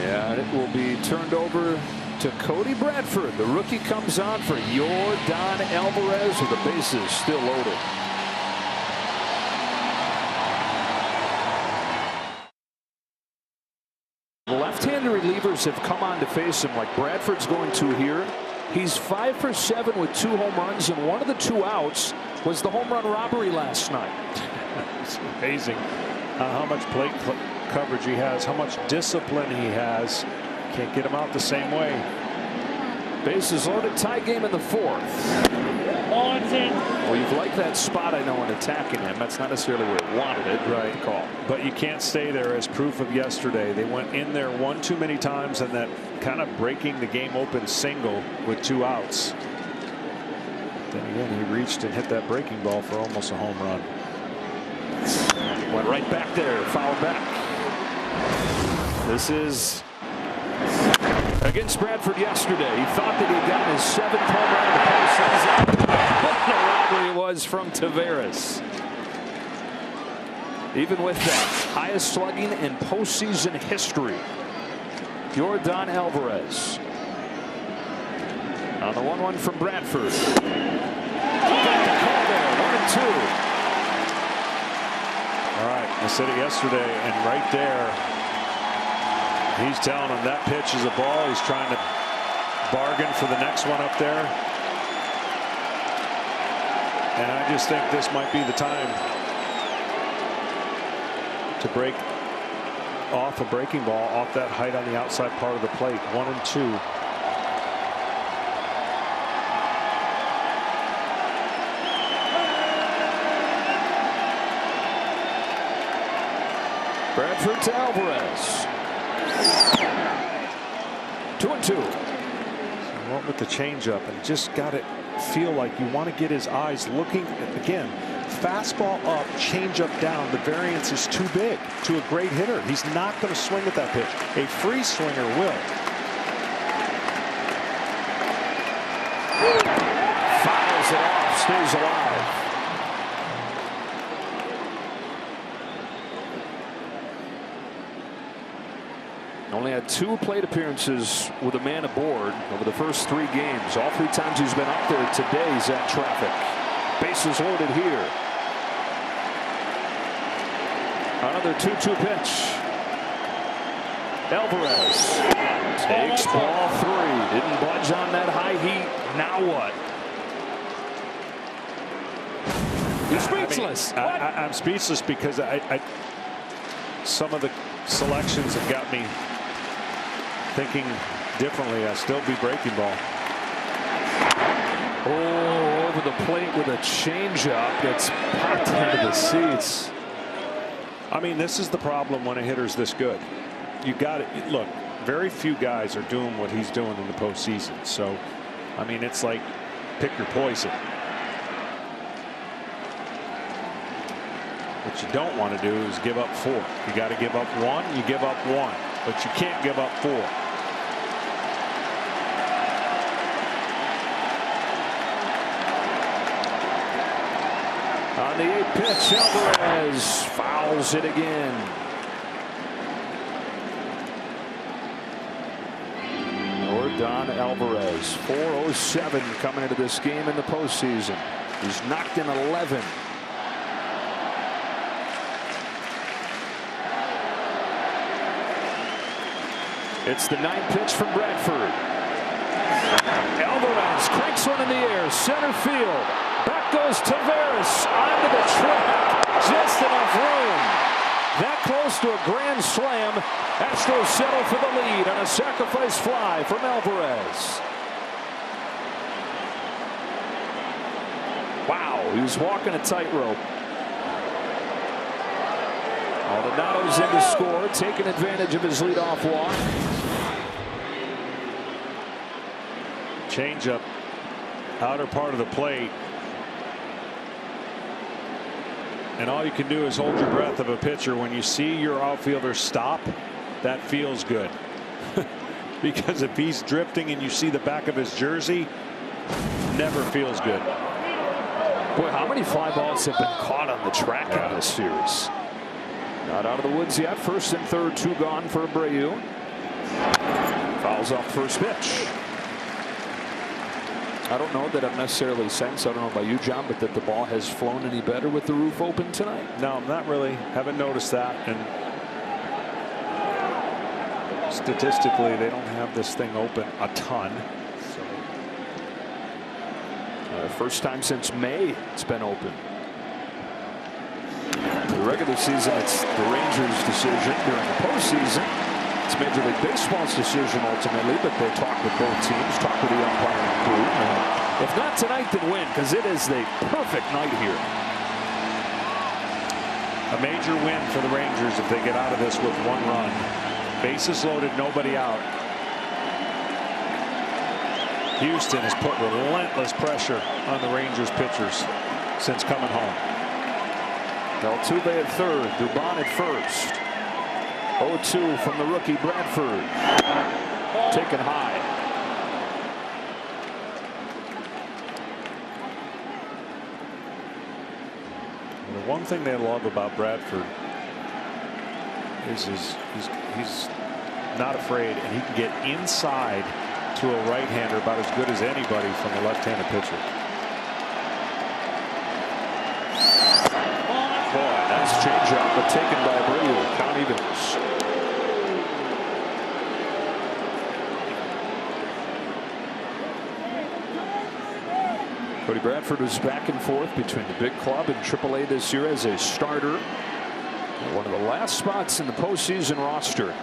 Yeah, and it will be turned over to Cody Bradford. The rookie comes on for Yordan Alvarez with the bases still loaded. Left-handed relievers have come on to face him, like Bradford's going to here. He's 5 for 7 with 2 home runs, and one of the 2 outs was the home run robbery last night.
It's amazing how much plate coverage he has, how much discipline he has. Can't get him out the same way.
Bases loaded, tie game in the 4th.
Ball on 10.
Well, you've liked that spot, I know, in attacking him. That's not necessarily where he wanted it. Right call.
But you can't stay there, as proof of yesterday. They went in there one too many times, and that kind of breaking the game open single with 2 outs. Then again, he reached and hit that breaking ball for almost a home run.
Went right back there, fouled back. This is against Bradford yesterday. He thought that he'd gotten his 7th home run in the postseason. What a robbery it was from Taveras. Even with that, highest slugging in postseason history. Yordan Alvarez. On the 1-1 from Bradford. Got the call there, 1-2.
All right, I said it yesterday, and right there, he's telling him that pitch is a ball. He's trying to bargain for the next one up there. And I just think this might be the time to break off a breaking ball off that height on the outside part of the plate. 1-2.
Bradford to Alvarez. 2-2.
Went with the changeup and just got to feel like you want to get his eyes looking again. Fastball up, changeup down. The variance is too big to a great hitter. He's not going to swing at that pitch. A free swinger will.
Fouls it off, stays alive. Only had 2 plate appearances with a man aboard over the first 3 games. All 3 times he's been up there today, he's at traffic. Bases loaded here. Another 2-2 pitch. Alvarez takes ball 3. Didn't budge on that high heat. Now what? He's speechless.
I'm speechless because some of the selections have got me thinking differently. I still be breaking ball.
Oh, over the plate with a changeup that's popped into the seats.
I mean, this is the problem when a hitter's this good. You got it. Look, very few guys are doing what he's doing in the postseason. So, I mean, it's like pick your poison. What you don't want to do is give up 4. You got to give up 1. You give up 1, but you can't give up 4.
On the 8th pitch, Alvarez fouls it again. Yordan Alvarez, 407 coming into this game in the postseason. He's knocked in 11. It's the 9th pitch from Bradford. Alvarez cranks one in the air, center field. Back goes Taveras onto the track. Just enough room. That close to a grand slam. Astros settle for the lead on a sacrifice fly from Alvarez. Wow, he was walking a tightrope. Aldonado's in to score, taking advantage of his leadoff walk.
Change up, outer part of the plate. And all you can do is hold your breath of a pitcher. When you see your outfielder stop, that feels good. Because if he's drifting and you see the back of his jersey, never feels good.
Boy, how many fly balls have been caught on the track in this series? Not out of the woods yet. 1st and 3rd, 2 gone for Abreu. Fouls off first pitch. I don't know that I've necessarily sensed, I don't know about you, John, but that the ball has flown any better with the roof open tonight.
No, not really. Haven't noticed that. And statistically, they don't have this thing open a ton. So.
First time since May it's been open. In the regular season, it's the Rangers' decision. During the postseason, it's Major League Baseball's decision ultimately, but they talk with both teams, talk with the umpiring crew. If not tonight, then win, because it is the perfect night here.
A major win for the Rangers if they get out of this with 1 run. Bases loaded, nobody out. Houston has put relentless pressure on the Rangers pitchers since coming home.
Altuve at third, Dubon at first. 0-2 from the rookie Bradford. Taken high.
The one thing they love about Bradford is he's not afraid, and he can get inside to a right-hander about as good as anybody from a left-handed pitcher.
Boy, nice changeup, but taken by Abreu. Count evens. Cody Bradford was back and forth between the big club and AAA this year as a starter. One of the last spots in the postseason roster.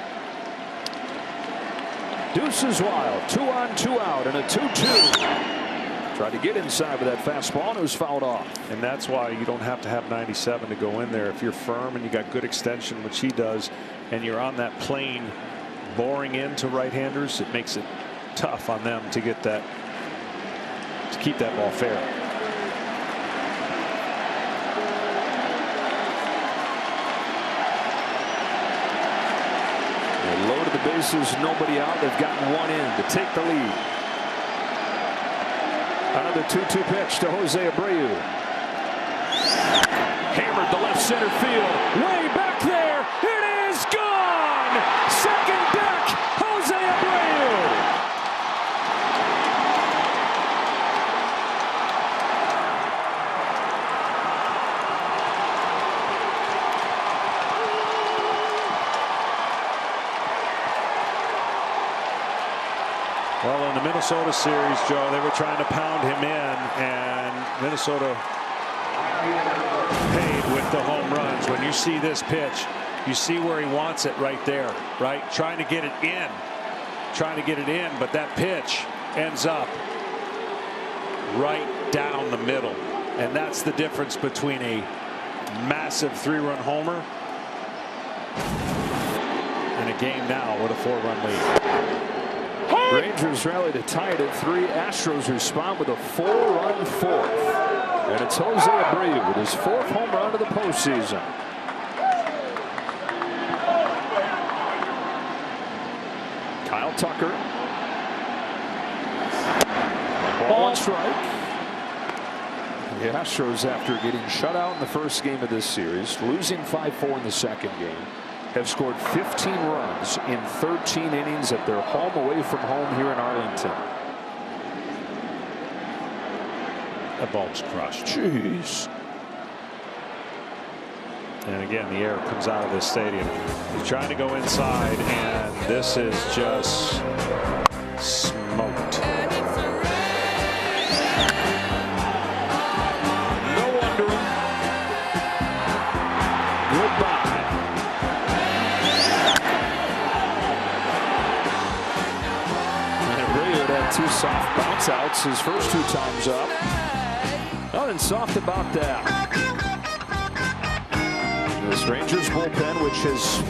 Deuces wild. 2 on, 2 out, and a 2-2. Tried to get inside with that fastball, and it was fouled off.
And that's why you don't have to have 97 to go in there. If you're firm and you got good extension, which he does, and you're on that plane boring into right-handers, it makes it tough on them to get that, to keep that ball fair.
They loaded the bases, nobody out. They've gotten 1 in to take the lead. Another 2-2 pitch to Jose Abreu. Hammered the left center field. Way back there. It is gone. Second deck. Jose Abreu.
Well, in the Minnesota series, Joe, they were trying to pound him in, and Minnesota paid with the home runs. When you see this pitch, you see where he wants it right there, right? Trying to get it in, but that pitch ends up right down the middle. And that's the difference between a massive 3-run homer and a game now with a 4-run lead.
Rangers rally to tie it at 3. Astros respond with a 4-run fourth. And it's Jose Abreu with his 4th home run of the postseason. Kyle Tucker. 1 strike. The Astros, after getting shut out in the first game of this series, losing 5-4 in the second game, have scored 15 runs in 13 innings at their home away from home here in Arlington.
That ball's crushed.
Jeez.
And again, the air comes out of this stadium. He's trying to go inside, and this is just smoked.
No wonder. Goodbye. Had 2 soft bounce outs his first 2 times up. Nothing soft about that. This Rangers bullpen, which has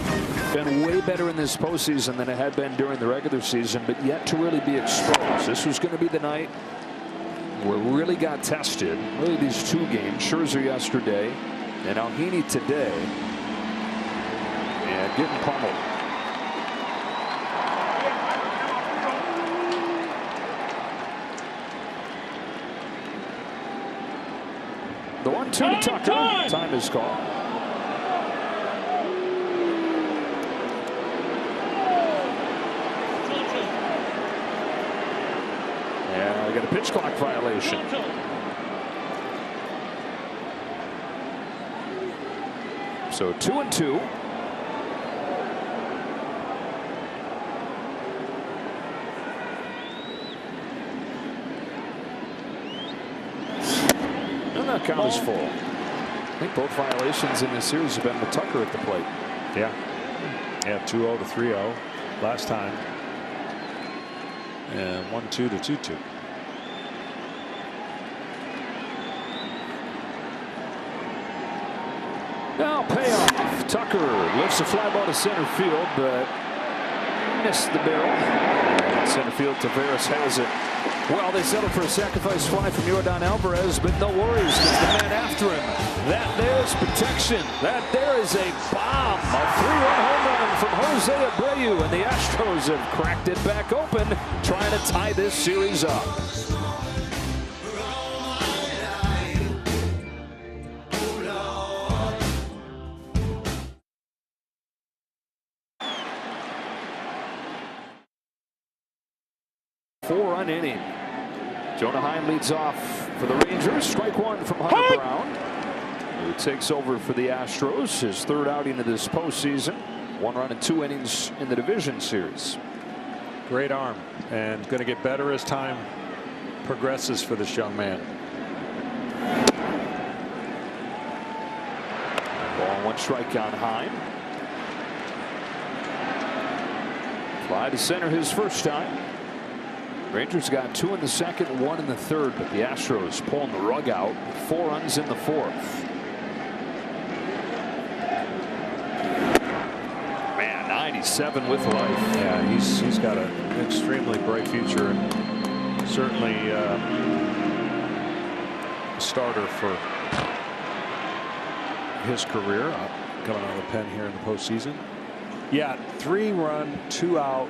been way better in this postseason than it had been during the regular season, but yet to really be exposed. This was going to be the night where it really got tested. Really, these 2 games, Scherzer yesterday and Alhini today, and getting pummeled. The 1-2 to Tucker. Time is called. And we got a pitch clock violation. So 2-2. That count is full. I think both violations in this series have been with Tucker at the plate.
Yeah. 2-0 to 3-0 last time. And 1-2 to 2-2.
Now payoff. Tucker lifts a fly ball to center field, but missed the barrel. And center field, Taveras has it. Well, they settled for a sacrifice fly from Yordan Alvarez, but no worries because the man after him. That there's protection. That there is a bomb. A 3-run home run from Jose Abreu, and the Astros have cracked it back open, trying to tie this series up. Four-run inning. Jonah Heim leads off for the Rangers. Strike one from Hunter Brown, who takes over for the Astros. His third outing of this postseason. 1 run in 2 innings in the division series.
Great arm, and going to get better as time progresses for this young man.
Ball 1 strike on Heim. Fly to center his first time. Rangers got 2 in the second, 1 in the third, but the Astros pulling the rug out with 4 runs in the fourth. Man, 97 with life.
Yeah, he's got an extremely bright future, and certainly a starter for his career. Coming out of the pen here in the postseason. Yeah, 3-run, 2-out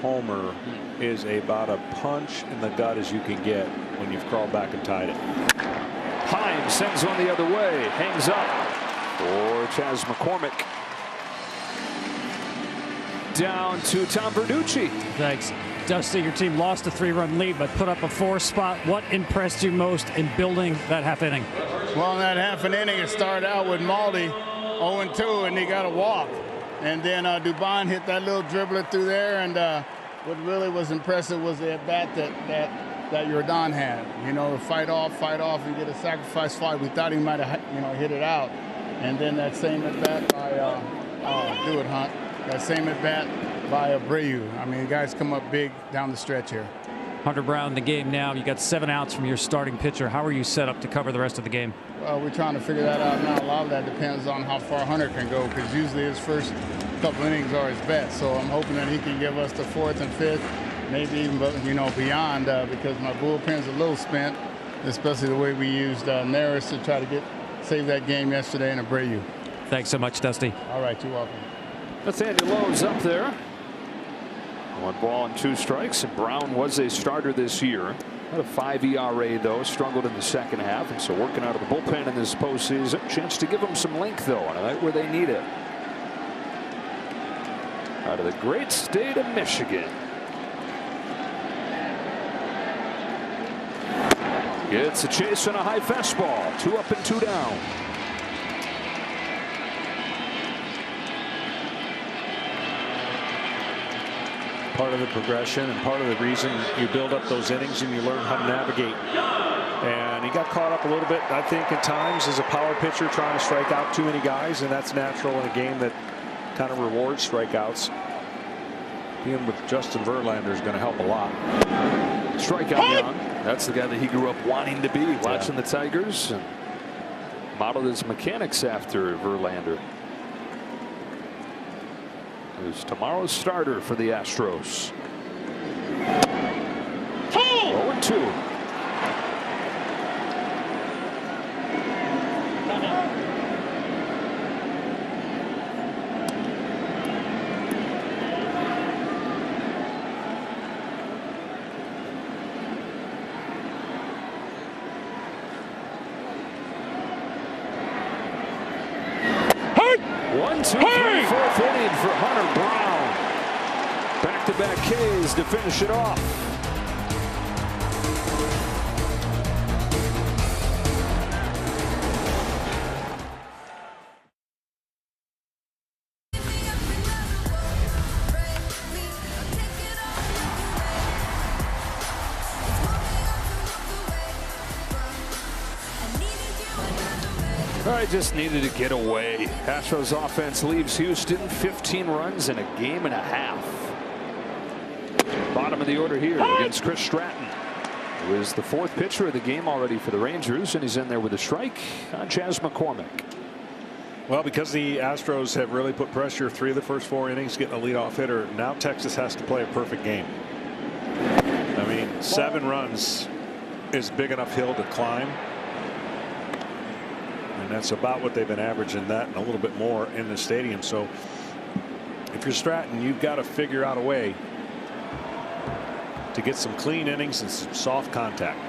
homer is about a punch in the gut as you can get when you've crawled back and tied it.
Heim sends one the other way, hangs up for Chas McCormick. Down to Tom Verducci.
Thanks, Dusty. Your team lost a 3-run lead, but put up a 4 spot. What impressed you most in building that half inning?
Well, in that half an inning, it started out with Maldi 0-2, and he got a walk. And then Dubon hit that little dribbler through there, and what really was impressive was the at-bat that Yordan had. You know, fight off, and get a sacrifice fly. We thought he might have, hit it out. And then that same at-bat by, do it, Hunt. That same at-bat by Abreu. I mean, the guys come up big down the stretch here.
Hunter Brown in the game now. You got 7 outs from your starting pitcher. How are you set up to cover the rest of the game?
Well, we're trying to figure that out now. A lot of that depends on how far Hunter can go, because usually his first couple innings are his best. So I'm hoping that he can give us the 4th and 5th, maybe even beyond, because my bullpen's a little spent, especially the way we used Neris to try to save that game yesterday in Abreu.
Thanks so much, Dusty.
All right, you're welcome.
Nathaniel Lowe's up there. 1 ball and 2 strikes, and Brown was a starter this year. Had a 5 ERA, though, struggled in the second half, and so working out of the bullpen in this postseason. Chance to give them some length, though, on a night where they need it. Out of the great state of Michigan. Gets a chase on a high fastball. 2 up and 2 down.
Part of the progression and part of the reason you build up those innings and you learn how to navigate. And he got caught up a little bit, I think, at times as a power pitcher trying to strike out too many guys, and that's natural in a game that kind of rewards strikeouts. Being with Justin Verlander is going to help a lot.
Strikeout Young. That's the guy that he grew up wanting to be, watching the Tigers, and modeled his mechanics after Verlander. Who's tomorrow's starter for the Astros. 0-2. One, two, three, 4th inning for Hunter Brown. Back-to-back Ks to finish it off. I just needed to get away. Astros offense leaves Houston 15 runs in a game and a half. Bottom of the order here against Chris Stratton, who is the 4th pitcher of the game already for the Rangers, and he's in there with a strike on Chas McCormick.
Well, because the Astros have really put pressure 3 of the first 4 innings, getting a leadoff hitter, now Texas has to play a perfect game. I mean, 7 runs is big enough hill to climb. And that's about what they've been averaging, that and a little bit more in the stadium. So if you're Stratton, you've got to figure out a way to get some clean innings and some soft contact.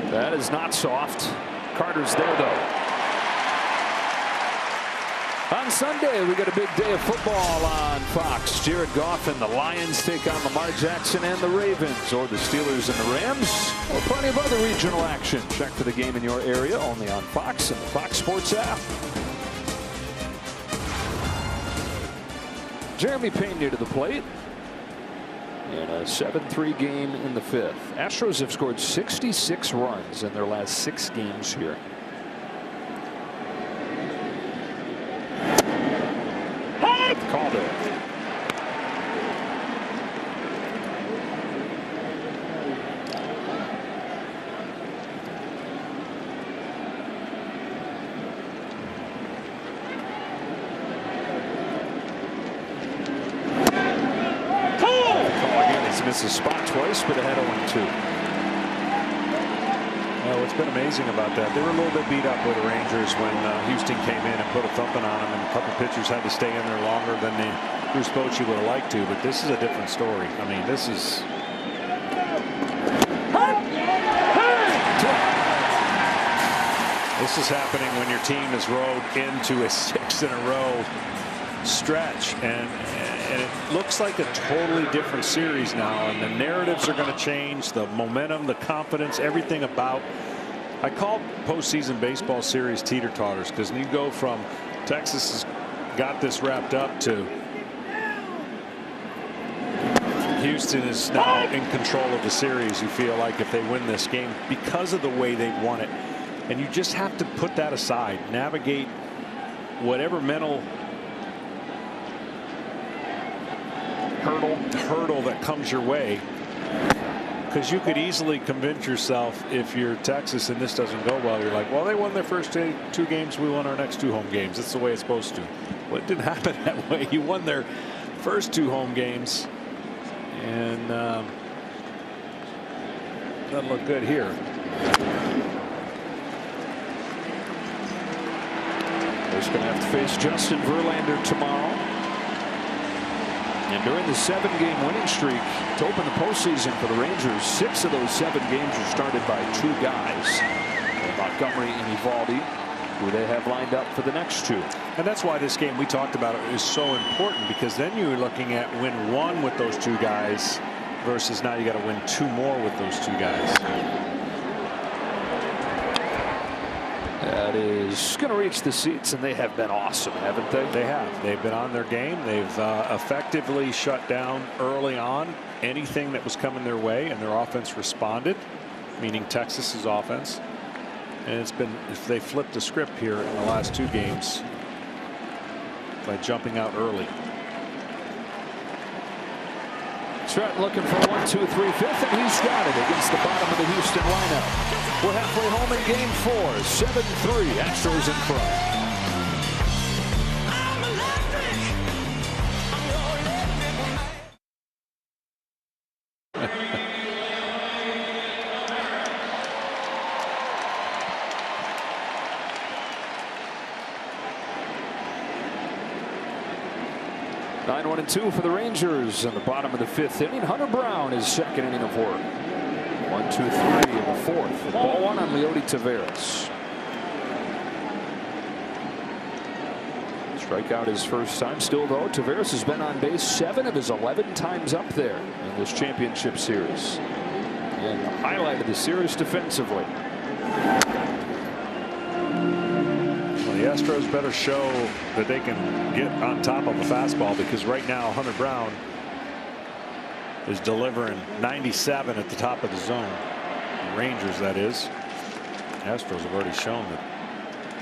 That is not soft. Carter's there, though. On Sunday, we got a big day of football on Fox. Jared Goff and the Lions take on Lamar Jackson and the Ravens, or the Steelers and the Rams, or plenty of other regional action. Check for the game in your area only on Fox and the Fox Sports app. Jeremy Pena to the plate in a 7-3 game in the 5th. Astros have scored 66 runs in their last 6 games here. Called it. Misses a spot twice, but ahead 0-2.
Well, what's been amazing about that, they were a little bit beat up with the Rangers when Houston came in and put a thumping on them, and a couple pitchers had to stay in there longer than Bruce Bochy would have liked to. But this is a different story. I mean, this is. This is happening when your team is rode into a 6-in-a-row stretch, and it looks like a totally different series now, and the narratives are going to change, the momentum, the confidence, everything about. I call postseason baseball series teeter-totters, because you go from Texas has got this wrapped up to Houston is now in control of the series. You feel like if they win this game because of the way they won it, and you just have to put that aside, navigate whatever mental hurdle that comes your way, because you could easily convince yourself, if you're Texas and this doesn't go well, you're like, well, they won their first 2 games, we won our next 2 home games. That's the way it's supposed to. Well, it didn't happen that way. You won their first 2 home games, and doesn't look good here.
They're going to have to face Justin Verlander tomorrow. And during the 7-game winning streak to open the postseason for the Rangers, 6 of those 7 games are started by 2 guys, Montgomery and Eovaldi, who they have lined up for the next 2.
And that's why this game we talked about is so important, because then you're looking at win 1 with those 2 guys versus now you got to win 2 more with those 2 guys.
That is going to reach the seats, and they have been awesome, haven't they?
They have. They've been on their game. They've effectively shut down early on anything that was coming their way, and their offense responded, meaning Texas's offense. And it's been, if they flipped the script here in the last 2 games by jumping out early.
Stratton looking for 1, 2, 3, 5th, and he's got it against the bottom of the Houston lineup. We're halfway home in game 4, 7-3, Astros in front. Nine, 1-2 for the Rangers in the bottom of the 5th inning. Hunter Brown, his 2nd inning of work. 1, 2, 3 in the 4th. Ball 1 on Leody Taveras. Strikeout his first time. Still, though, Taveras has been on base 7 of his 11 times up there in this championship series. And the highlight of the series defensively.
Well, the Astros better show that they can get on top of a fastball, because right now Hunter Brown is delivering 97 at the top of the zone. The Rangers, that is. Astros have already shown that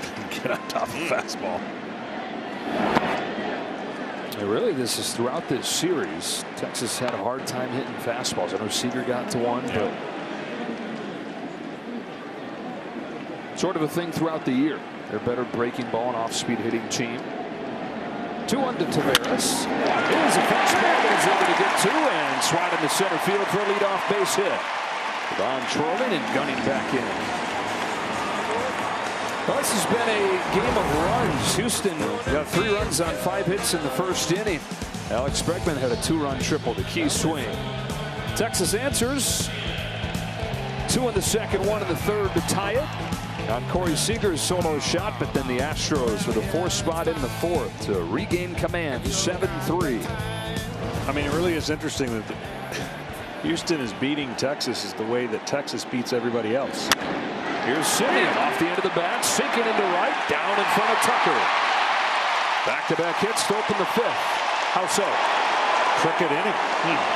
they can get on top of a fastball.
And really, this is throughout this series. Texas had a hard time hitting fastballs. I know Seager got to 1, but sort of a thing throughout the year. They're better breaking ball and off-speed hitting team. 2-1 to Taveras. Here's a fastball that he's able to get to and swat into center field for a leadoff base hit. Von twirling and gunning back in. Well, this has been a game of runs. Houston got 3 runs on 5 hits in the first inning. Alex Bregman had a 2-run triple, the key swing. Texas answers. 2 in the second, 1 in the third to tie it. On Corey Seager's solo shot, but then the Astros with a 4th spot in the 4th to regain command, 7-3.
I mean, it really is interesting that Houston is beating Texas is the way that Texas beats everybody else.
Here's Simeon off the end of the bat, sinking into right, down in front of Tucker. Back-to-back hits to open the 5th. How so?
Crooked inning.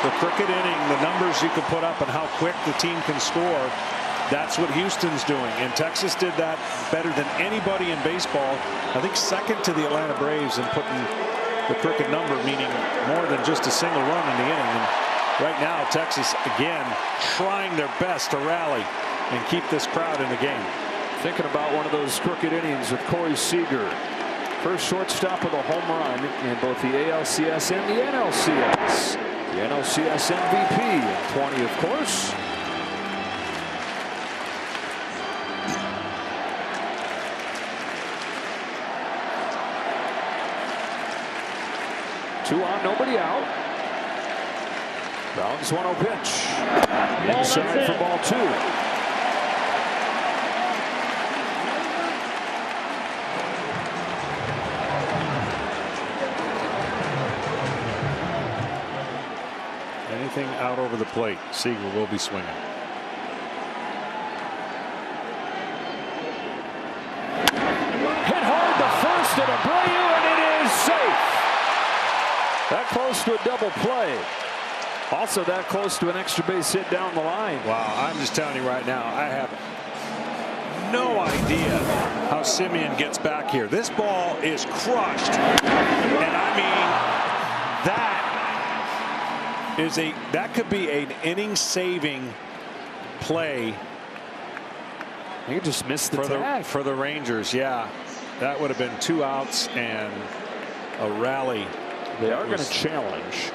The crooked inning, the numbers you can put up and how quick the team can score. That's what Houston's doing. And Texas did that better than anybody in baseball. I think second to the Atlanta Braves in putting the crooked number, meaning more than just a single run in the inning. And right now, Texas, again, trying their best to rally and keep this crowd in the game.
Thinking about one of those crooked innings with Corey Seager. First shortstop with a home run in both the ALCS and the NLCS. The NLCS MVP in 20, of course. Two on, nobody out. Brown's 1-0 pitch. Inside for ball 2.
Anything out over the plate, Seager will be swinging.
Hit hard the first at Abreu, and it is safe. That close to a double play. Also that close to an extra base hit down the line.
Wow, I'm just telling you right now, I have no idea how Simeon gets back here. This ball is crushed. And I mean, that could be an inning-saving play.
You just missed the tag
for the Rangers. Yeah, that would have been 2 outs and a rally.
They are going to challenge.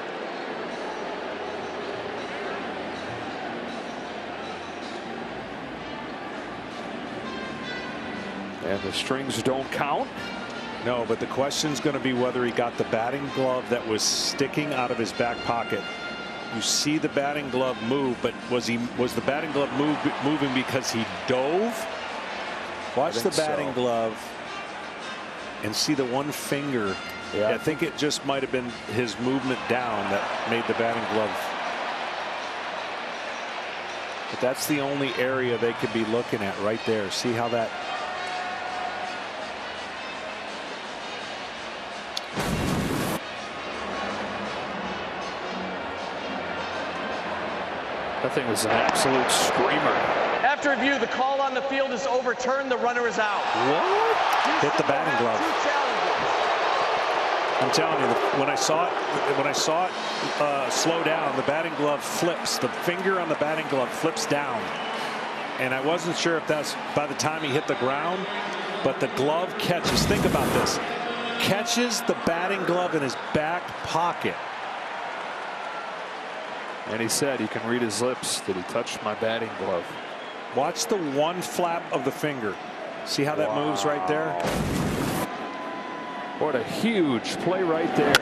And the strings don't count.
No, but the question's going to be whether he got the batting glove that was sticking out of his back pocket. You see the batting glove move, but was the batting glove moving because he dove? Watch the batting glove and see the one finger. Yeah. I think it just might have been his movement down that made the batting glove. But that's the only area they could be looking at right there. See how that.
That thing was an absolute screamer.
After review, the call on the field is overturned. The runner is out.
What? Hit the batting glove. I'm telling you, when I saw it slow down, the batting glove flips. The finger on the batting glove flips down. And I wasn't sure if that's by the time he hit the ground, but the glove catches. Think about this. Catches the batting glove in his back pocket.
And he said, you can read his lips, that he touched my batting glove.
Watch the one flap of the finger. See how that moves right there?
What a huge play right there.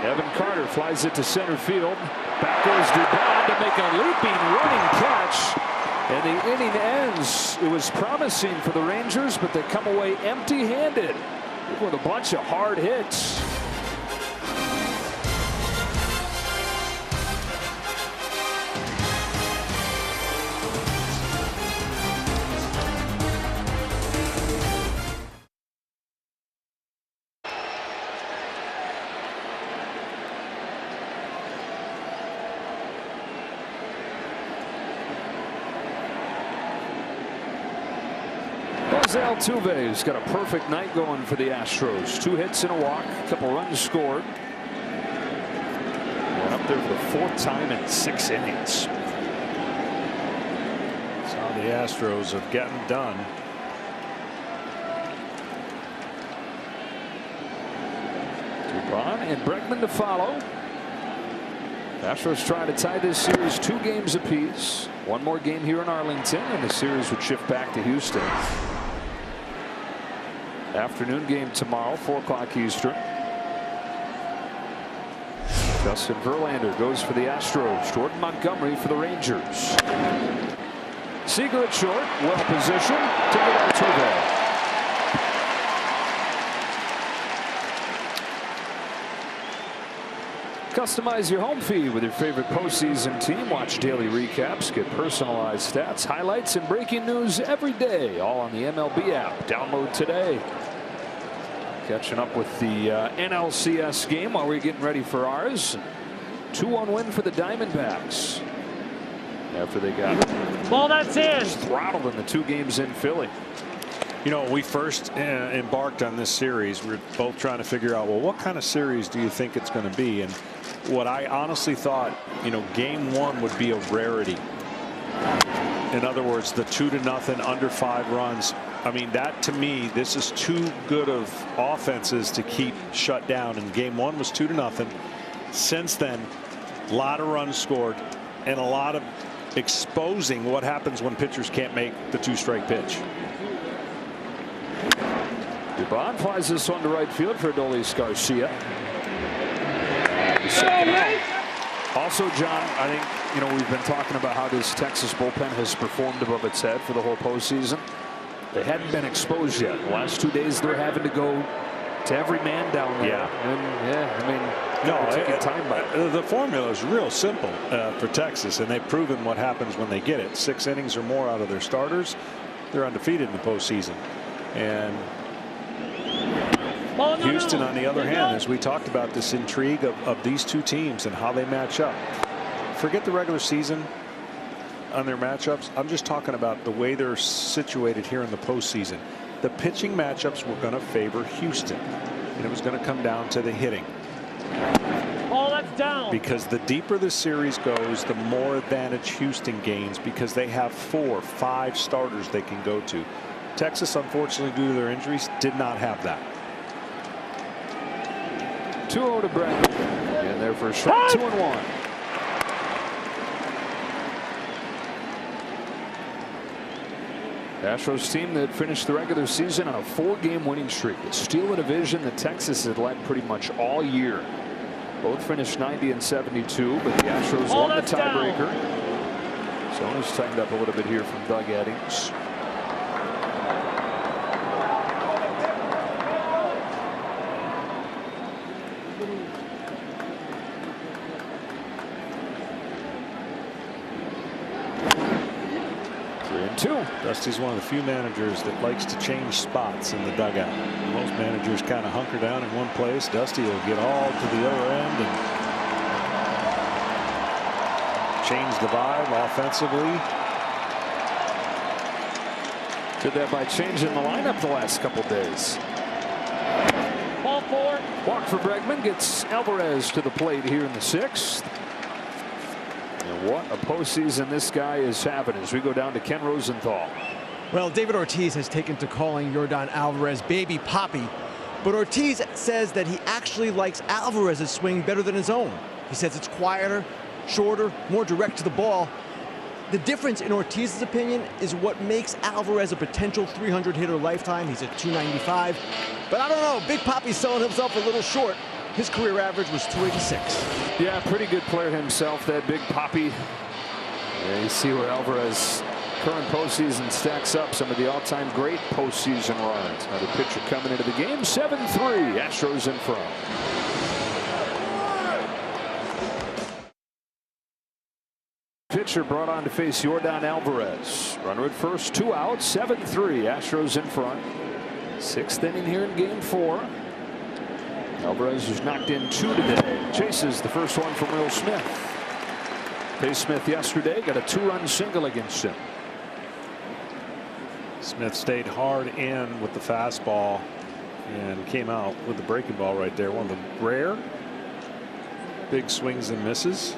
Evan Carter flies it to center field. Back goes Dubon to make a leaping running catch. And the inning ends. It was promising for the Rangers, but they come away empty-handed with a bunch of hard hits. Altuve's got a perfect night going for the Astros. 2 hits and a walk, a couple runs scored. And up there for the 4th time in 6 innings.
That's how the Astros have gotten done.
and Bregman to follow. Astros trying to tie this series 2 games apiece. One more game here in Arlington, and the series would shift back to Houston. Afternoon game tomorrow, 4 o'clock Eastern. Justin Verlander goes for the Astros. Jordan Montgomery for the Rangers. Seager at short, well positioned to get Altuve. Customize your home feed with your favorite postseason team. Watch daily recaps, get personalized stats, highlights, and breaking news every day. All on the MLB app. Download today. Catching up with the NLCS game while we're getting ready for ours. 2-1 win for the Diamondbacks. After they got
ball that's in.
Throttled in the 2 games in Philly.
You know, we first embarked on this series. We were both trying to figure out, well, what kind of series do you think it's going to be? And what I honestly thought, you know, game 1 would be a rarity. In other words, the 2-0 under 5 runs. I mean, that to me, this is too good of offenses to keep shut down. And game 1 was 2-0. Since then, a lot of runs scored and a lot of exposing what happens when pitchers can't make the 2-strike pitch.
Dubon flies this one to right field for Adolis Garcia. Also, John, I think, you know, we've been talking about how this Texas bullpen has performed above its head for the whole postseason. They hadn't been exposed yet. The last 2 days they're having to go to every man down there.
Yeah.
And yeah, I mean,
the formula is real simple for Texas, and they've proven what happens when they get it. 6 innings or more out of their starters, they're undefeated in the postseason. And Houston, on the other hand, as we talked about this intrigue of these 2 teams and how they match up. Forget the regular season on their matchups. I'm just talking about the way they're situated here in the postseason. The pitching matchups were going to favor Houston, and it was going to come down to the hitting.
Ball that's down.
Because the deeper the series goes, the more advantage Houston gains because they have 4, 5 starters they can go to. Texas, unfortunately, due to their injuries, did not have that.
2-0 to Bregman. And there for a strike, 2-1. Astros team that finished the regular season on a 4-game winning streak. It's still a division that Texas had led pretty much all year. Both finished 90 and 72, but the Astros won the tiebreaker. Zone is tightened up a little bit here from Doug Eddings.
Dusty's one of the few managers that likes to change spots in the dugout. Most managers kind of hunker down in one place. Dusty will get all to the other end and change the vibe offensively.
Did that by changing the lineup the last couple days.
Ball 4.
Walk for Bregman, gets Alvarez to the plate here in the 6th. And what a postseason this guy is having as we go down to Ken Rosenthal.
Well, David Ortiz has taken to calling Yordan Alvarez Baby Poppy, but Ortiz says that he actually likes Alvarez's swing better than his own. He says it's quieter, shorter, more direct to the ball. The difference in Ortiz's opinion is what makes Alvarez a potential 300 hitter lifetime. He's at 295, but I don't know, Big Poppy's selling himself a little short. His career average was 286.
Yeah, pretty good player himself, that Big Poppy. Yeah, you see where Alvarez current postseason stacks up some of the all-time great postseason runs. Another pitcher coming into the game. 7-3. Astros in front. Pitcher brought on to face Yordan Alvarez. Runner at first, 2 outs. 7-3. Astros in front. 6th inning here in game 4. Alvarez has knocked in 2 today. Chases the first one from Will Smith. Pace Smith yesterday got a 2-run single against him.
Smith stayed hard in with the fastball and came out with the breaking ball right there. One of the rare big swings and misses.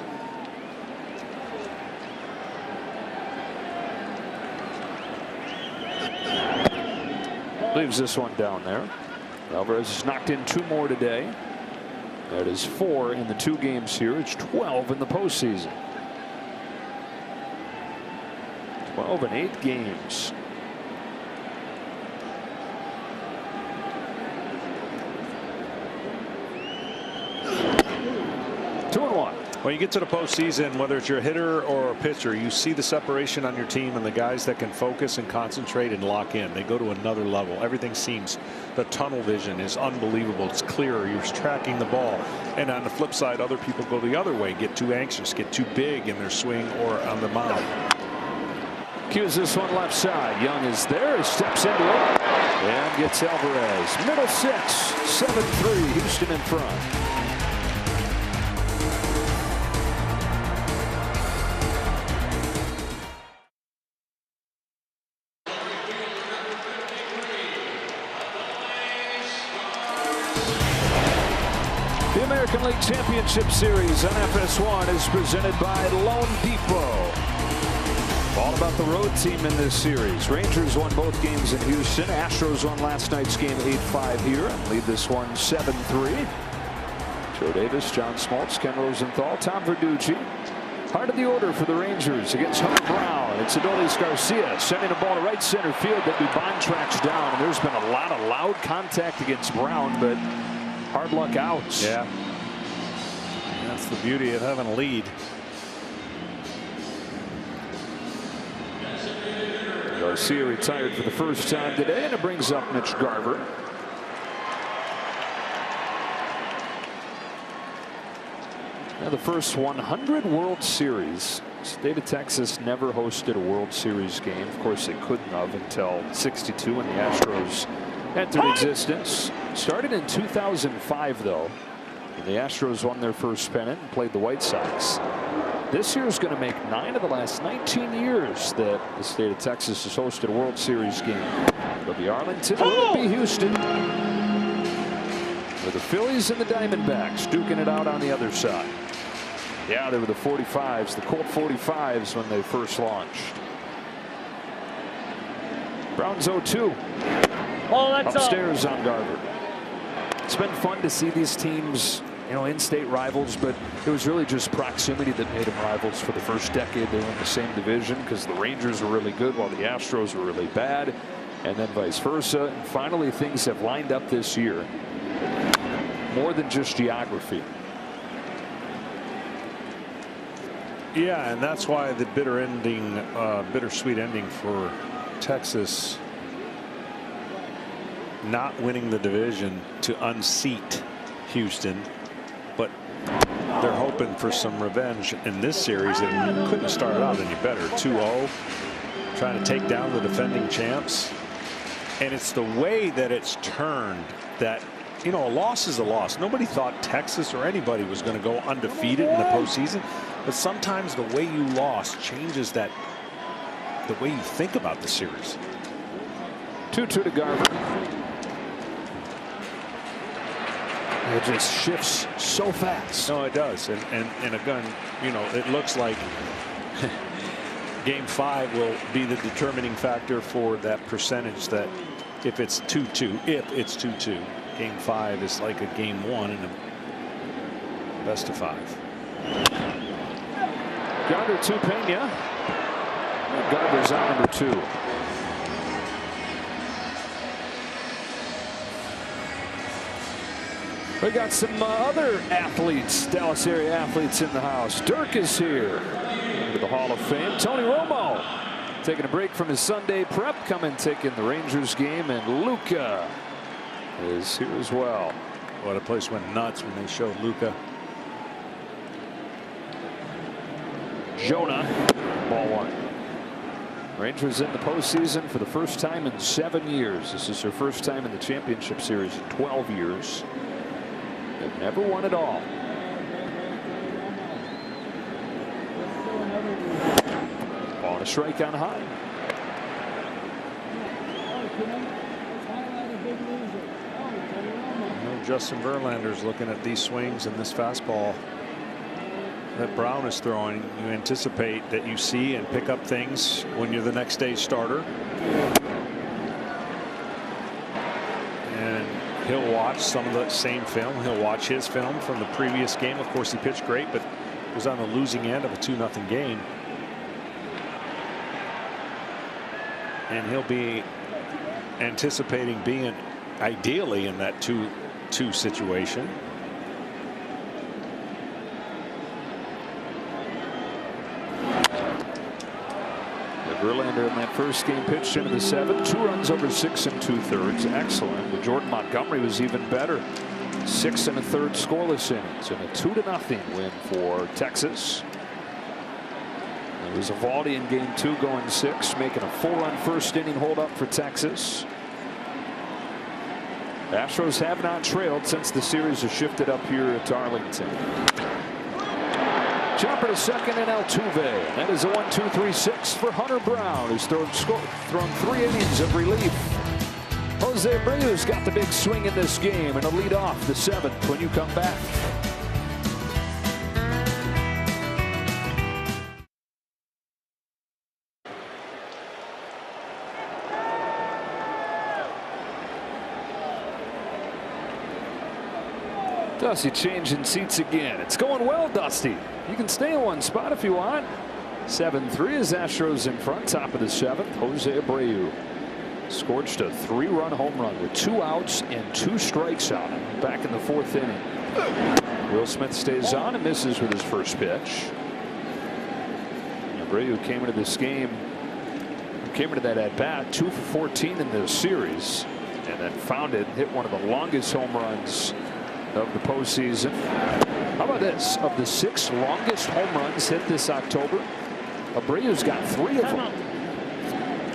Leaves this one down there. Alvarez has knocked in 2 more today. That is 4 in the 2 games here. It's 12 in the postseason. 12 in 8 games.
When you get to the postseason, whether it's your hitter or a pitcher, you see the separation on your team and the guys that can focus and concentrate and lock in. They go to another level. Everything seems, the tunnel vision is unbelievable. It's clearer. You're tracking the ball. And on the flip side, other people go the other way, get too anxious, get too big in their swing or on the mound.
Cues this one left side. Young is there. He steps into it and gets Alvarez. Middle 6, 7-3. Houston in front. The American League Championship Series on FS1 is presented by Loan Depot. All about the road team in this series. Rangers won both games in Houston. Astros won last night's game 8-5 here and lead this one 7-3. Joe Davis, John Smoltz, Ken Rosenthal, Tom Verducci. Heart of the order for the Rangers against Hunter Brown. It's Adolis Garcia sending a ball to right center field that Dubon tracks down. And there's been a lot of loud contact against Brown, but hard luck outs.
Yeah. That's the beauty of having a lead.
Garcia retired for the first time today, and it brings up Mitch Garver. Now the first 100 World Series. The state of Texas never hosted a World Series game. Of course, they couldn't have until '62 when the Astros entered existence. Started in 2005, though. And the Astros won their first pennant and played the White Sox. This year is going to make 9 of the last 19 years that the state of Texas has hosted a World Series game. It'll be Arlington, it'll be Houston. With the Phillies and the Diamondbacks duking it out on the other side. Yeah, they were the 45s, the Colt 45s when they first launched. Browns 0-2.
Oh, that's
upstairs on Garver. It's been fun to see these teams, you know, in-state rivals, but it was really just proximity that made them rivals for the first decade. They were in the same division because the Rangers were really good while the Astros were really bad, and then vice versa. And finally, things have lined up this year. More than just geography.
Yeah, and that's why the bittersweet ending for Texas not winning the division to unseat Houston, but they're hoping for some revenge in this series, and you couldn't have started out any better. 2-0, trying to take down the defending champs, and it's the way that it's turned that, you know, a loss is a loss. Nobody thought Texas or anybody was going to go undefeated in the postseason, but sometimes the way you lost changes the way you think about the series.
2-2 to Garver. It just shifts so fast.
No, it does. And again, you know, it looks like Game 5 will be the determining factor for that percentage that if it's 2-2, Game 5 is like a Game 1 in a best of 5.
Garver to Pena. Garver's on number 2. We got some other athletes, Dallas area athletes in the house. Dirk is here to the Hall of Fame. Tony Romo taking a break from his Sunday prep, coming taking the Rangers game, and Luca is here as well.
Well, the place went nuts when they showed Luca.
Jonah, ball 1. Rangers in the postseason for the first time in 7 years. This is their first time in the championship series in 12 years. They've never won it all. Ball and a strike on high.
Justin Verlander's looking at these swings and this fastball that Brown is throwing. You anticipate that you see and pick up things when you're the next day's starter. And He'll watch some of the same film. He'll watch his film from the previous game. Of course, he pitched great, but was on the losing end of a 2-0 game. And he'll be anticipating being ideally in that 2-2 situation.
Verlander in that first game pitched into the 7th, 2 runs over 6 2/3. Excellent. But Jordan Montgomery was even better. 6 1/3 scoreless innings and a 2-0 win for Texas. It was Eovaldi in game 2 going 6, making a 4-run first inning hold up for Texas. Astros have not trailed since the series has shifted up here at Arlington. Jumper to second and Altuve. That is a 1-2-3-6 for Hunter Brown, who's thrown 3 innings of relief. Jose Abreu's got the big swing in this game, and a lead off the 7th when you come back. Dusty changing seats again. It's going well, Dusty. You can stay in one spot if you want. 7-3 as Astros in front, top of the 7th. Jose Abreu scorched a 3-run home run with 2 outs and 2 strikes on him back in the 4th inning. Will Smith stays on and misses with his first pitch. Abreu came into this game, came into that at bat 2 for 14 in this series, and then found it and hit one of the longest home runs of the postseason. How about this? Of the 6 longest home runs hit this October, Abreu's got 3 of them.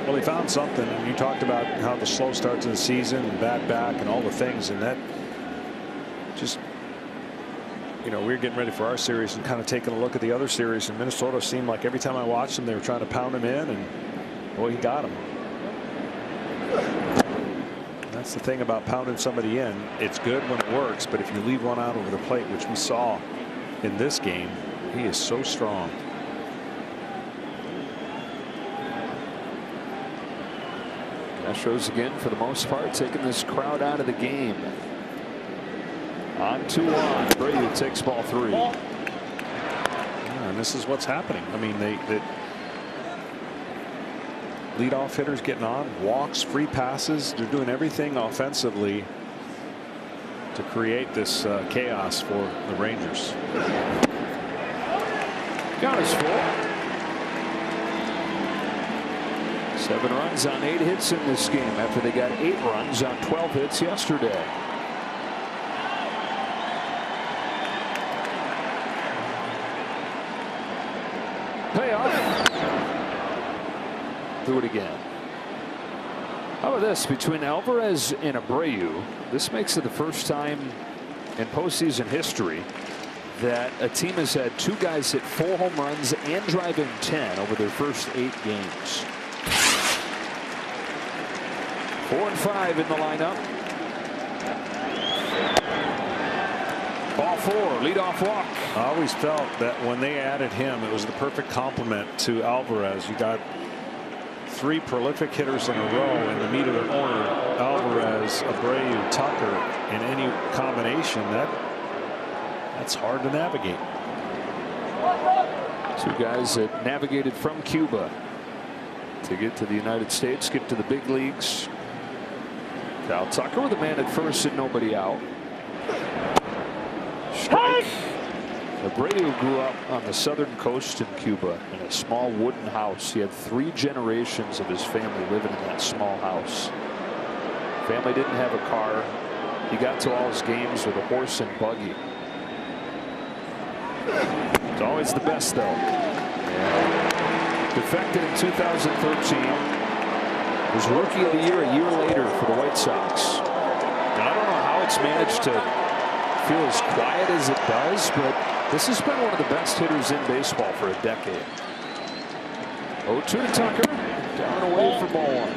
Well, he found something, and you talked about how the slow start to the season and bad back and all the things, and that just, you know, we were getting ready for our series and kind of taking a look at the other series, and Minnesota seemed like every time I watched them, they were trying to pound him in, and boy, he got him. That's the thing about pounding somebody in. It's good when it works, but if you leave one out over the plate, which we saw in this game, he is so strong.
Astros again, for the most part, taking this crowd out of the game. On 2-1. Abreu takes ball 3.
Yeah, and this is what's happening. I mean, they leadoff hitters getting on, walks, free passes. They're doing everything offensively to create this chaos for the Rangers.
Got his 4. 7 runs on 8 hits in this game after they got 8 runs on 12 hits yesterday. Payoff. Do it again. How about this? Between Alvarez and Abreu, this makes it the first time in postseason history that a team has had 2 guys hit 4 home runs and drive in 10 over their first 8 games. 4 and 5 in the lineup. Ball 4, leadoff walk.
I always felt that when they added him, it was the perfect complement to Alvarez. You got 3 prolific hitters in a row in the meat of the order. Alvarez, Abreu, Tucker, in any combination, that's hard to navigate.
2 guys that navigated from Cuba to get to the United States, get to the big leagues. Kyle Tucker with a man at first and nobody out. Strike. Abreu grew up on the southern coast in Cuba in a small wooden house. He had 3 generations of his family living in that small house. Family didn't have a car. He got to all his games with a horse and buggy. It's always the best, though. Defected in 2013. Was Rookie of the Year a year later for the White Sox. And I don't know how it's managed to feel as quiet as it does, but this has been one of the best hitters in baseball for a decade. 0-2 to Tucker. Down and away for ball 1.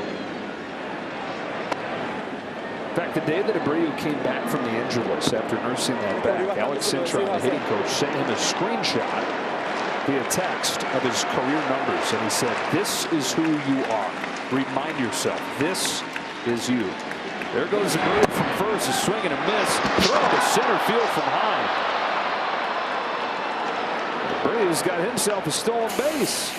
In fact, the day that Abreu came back from the injury list after nursing that back, Alex Cintron, the hitting coach, sent him a screenshot via text of his career numbers, and he said, "This is who you are. Remind yourself, this is you." There goes Brady from first. A swing and a miss. Throw to center field from high. Brady's got himself a stolen base.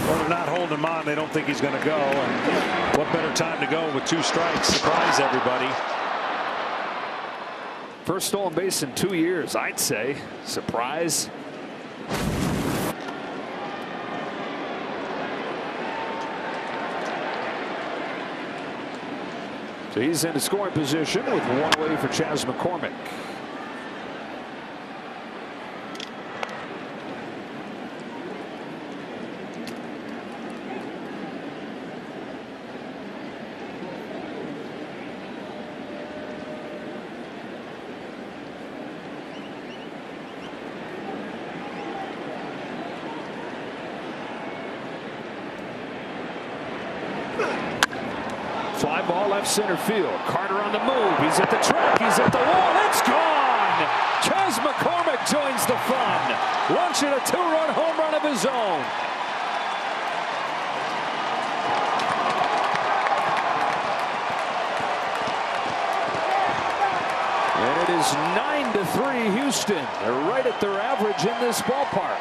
Well, they're not holding him on. They don't think he's going to go. And what better time to go with 2 strikes? Surprise everybody.
First stolen base in 2 years, I'd say. Surprise. So he's in a scoring position with 1 away for Chas McCormick. Fly ball left center field. Carter on the move. He's at the track. He's at the wall. It's gone. Chas McCormick joins the fun. Launching a 2-run home run of his own. And it is 9-3 Houston. They're right at their average in this ballpark.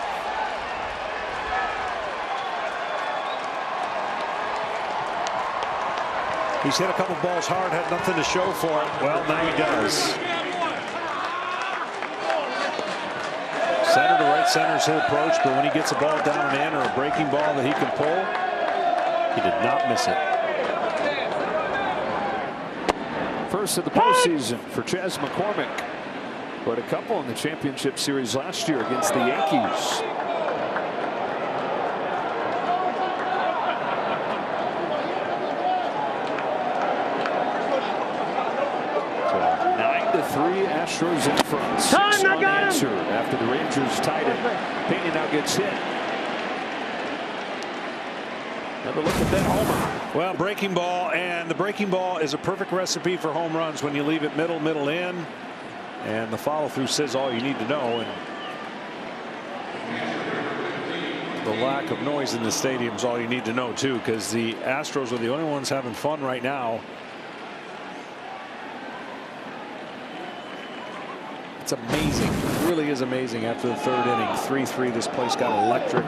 He's hit a couple balls hard, had nothing to show for it. Well, now he does. Center to right center is his approach, but when he gets a ball down and in or a breaking ball that he can pull, he did not miss it.
First of the postseason for Chas McCormick. But a couple in the championship series last year against the Yankees. Astros in front. 6-1 answer after the Rangers tied it. Pena now gets hit. Another look at that homer.
Well, breaking ball, and the breaking ball is a perfect recipe for home runs when you leave it middle in. And the follow through says all you need to know. And the lack of noise in the stadium is all you need to know, too, because the Astros are the only ones having fun right now. It's amazing. It really is amazing. After the 3rd inning, 3-3, this place got electric.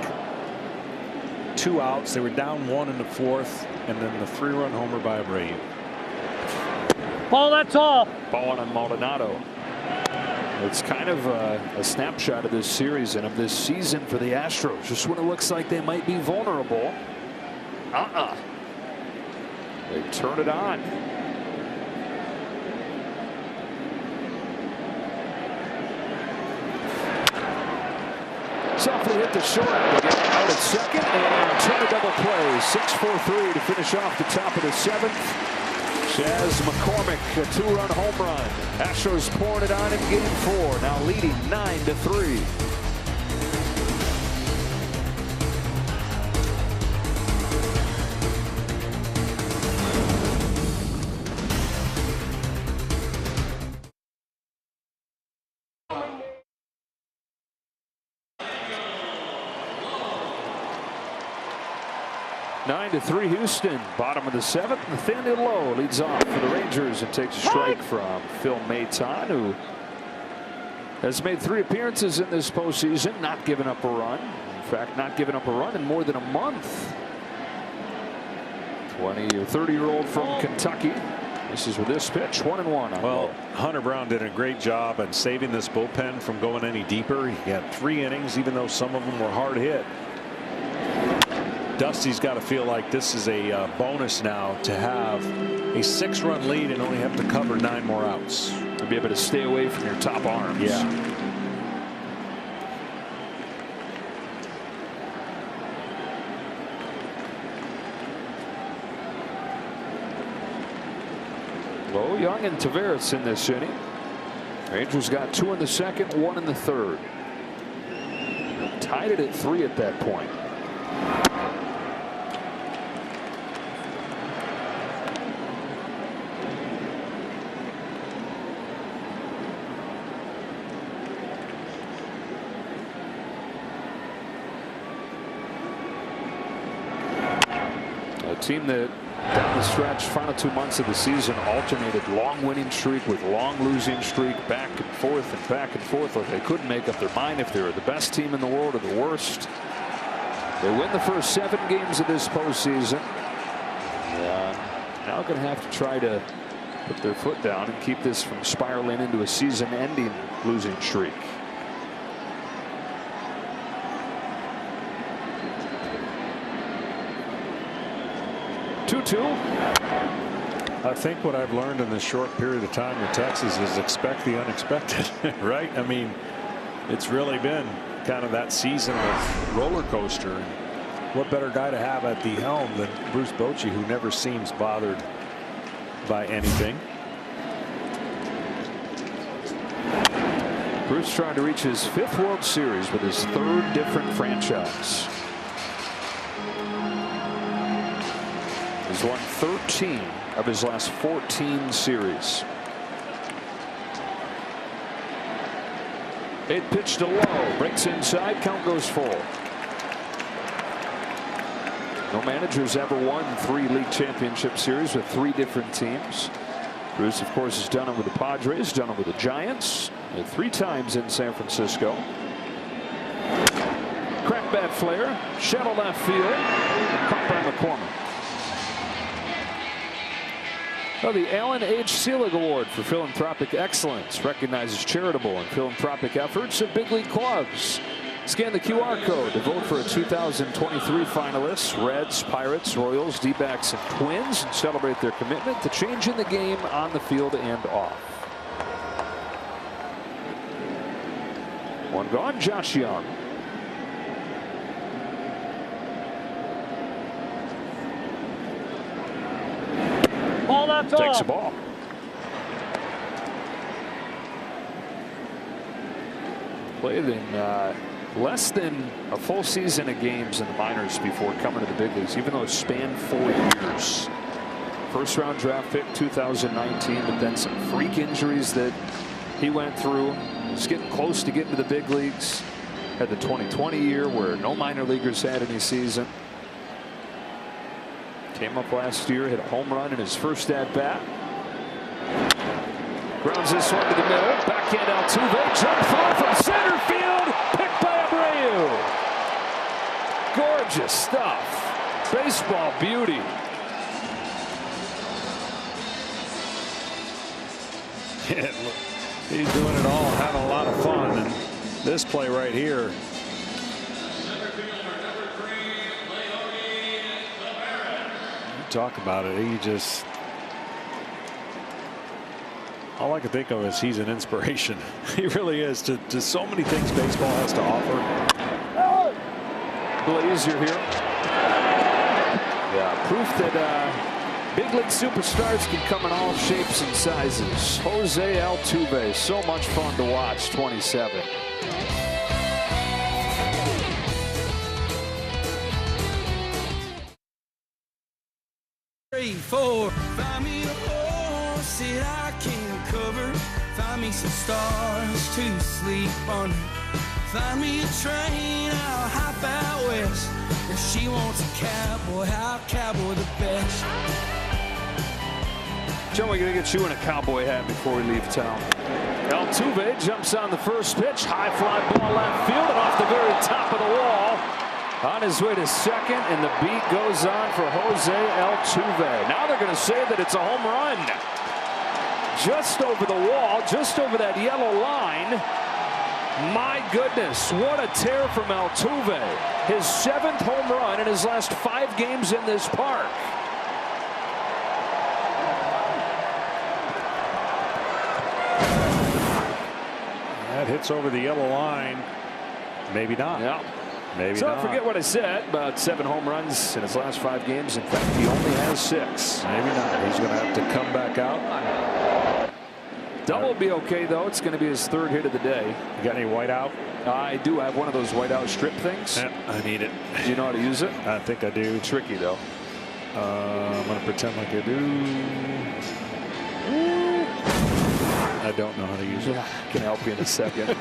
2 outs. They were down 1 in the 4th, and then the 3-run homer by Brady.
Ball, that's all.
Ball on Maldonado. It's kind of a snapshot of this series and of this season for the Astros. Just when it looks like they might be vulnerable. They turn it on. Softly hit the short to get out at second and turn a double play. 6-4-3 to finish off the top of the 7th. Chas McCormick, a 2-run home run. Astros pouring it on in game 4, now leading 9-3. Nine to 3 Houston, bottom of the 7th. Nathaniel Lowe leads off for the Rangers and takes a strike from Phil Maton, who has made 3 appearances in this postseason, not giving up a run. In fact, not giving up a run in more than a month. 20 or 30-year-old from Kentucky. This is with this pitch, 1-1.
Well, Hunter Brown did a great job in saving this bullpen from going any deeper. He had 3 innings, even though some of them were hard hit. Dusty's got to feel like this is a bonus now to have a 6-run lead and only have to cover 9 more outs.
To be able to stay away from your top arms.
Yeah.
Lowe, Young, and Taveras in this inning. Rangers got 2 in the 2nd, 1 in the 3rd. Tied it at 3 at that point. team that down the stretch, final 2 months of the season, alternated long winning streak with long losing streak, back and forth and back and forth. Like they couldn't make up their mind if they were the best team in the world or the worst. They win the first 7 games of this postseason. Now going to have to try to put their foot down and keep this from spiraling into a season-ending losing streak.
I think what I've learned in this short period of time with Texas is expect the unexpected, right? I mean, it's really been kind of that season of roller coaster. What better guy to have at the helm than Bruce Bochy, who never seems bothered by anything.
Bruce trying to reach his 5th World Series with his 3rd different franchise. He's won 13 of his last 14 series. 8 pitch to low, breaks inside, count goes full. No manager's ever won 3 league championship series with 3 different teams. Bruce, of course, has done it with the Padres, done it with the Giants, and 3 times in San Francisco. Crack bat flare, shuttle left field, caught by McCormick. Well, the Alan H. Seelig Award for Philanthropic Excellence recognizes charitable and philanthropic efforts of big league clubs. Scan the QR code to vote for a 2023 finalists, Reds, Pirates, Royals, D-backs, and Twins, and celebrate their commitment to changing the game on the field and off. 1 gone, Josh Young.
Ball left off.
Takes a ball. Played in less than a full season of games in the minors before coming to the big leagues, even though it spanned 4 years. 1st round draft pick 2019, but then some freak injuries that he went through. He's getting close to getting to the big leagues. Had the 2020 year where no minor leaguers had any season. Came up last year, hit a home run in his first at bat. Grounds this one to the middle. Backhand Altuve. Jump throw from center field. Picked by Abreu. Gorgeous stuff. Baseball beauty.
He's doing it all, having a lot of fun. And this play right here. Talk about it. He just, all I can think of is he's an inspiration. He really is to so many things baseball has to offer.
Blaze, you're here. Yeah, proof that big league superstars can come in all shapes and sizes. Jose Altuve, so much fun to watch. 27.
3, 4. Find me a horse that I can cover. Find me some stars to sleep under. Find me a train, I'll hop out west. If she wants a cowboy, I'll cowboy the best.
Joe, we're going to get you in a cowboy hat before we leave town. Altuve jumps on the first pitch. High fly ball left field and off the very top of the wall. On his way to second, and the beat goes on for Jose Altuve. Now they're going to say that it's a home run. Just over the wall, just over that yellow line. My goodness, what a tear from Altuve. His 7th home run in his last 5 games in this park.
That hits over the yellow line. Maybe not.
Yeah.
Maybe
so
not.
Don't forget what I said about 7 home runs in his last 5 games. In fact, he only has 6.
Maybe not. He's going to have to come back out.
Double will be okay, though. It's going to be his 3rd hit of the day.
You got any white out?
I do have one of those white out strip things.
Yeah, I need it.
Do you know how to use it?
I think I do.
Tricky, though.
I'm going to pretend like I do. I don't know how to use it.
I can help you in a second.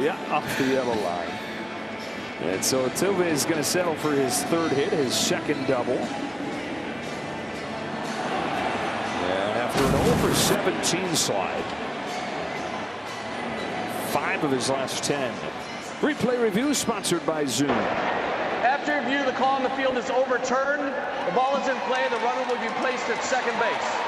Yeah, off the yellow line. And so Altuve is going to settle for his 3rd hit, his 2nd double. 0 for 17 slide. 5 of his last 10. Replay review sponsored by Zoom.
After review, the call on the field is overturned. The ball is in play. The runner will be placed at second base.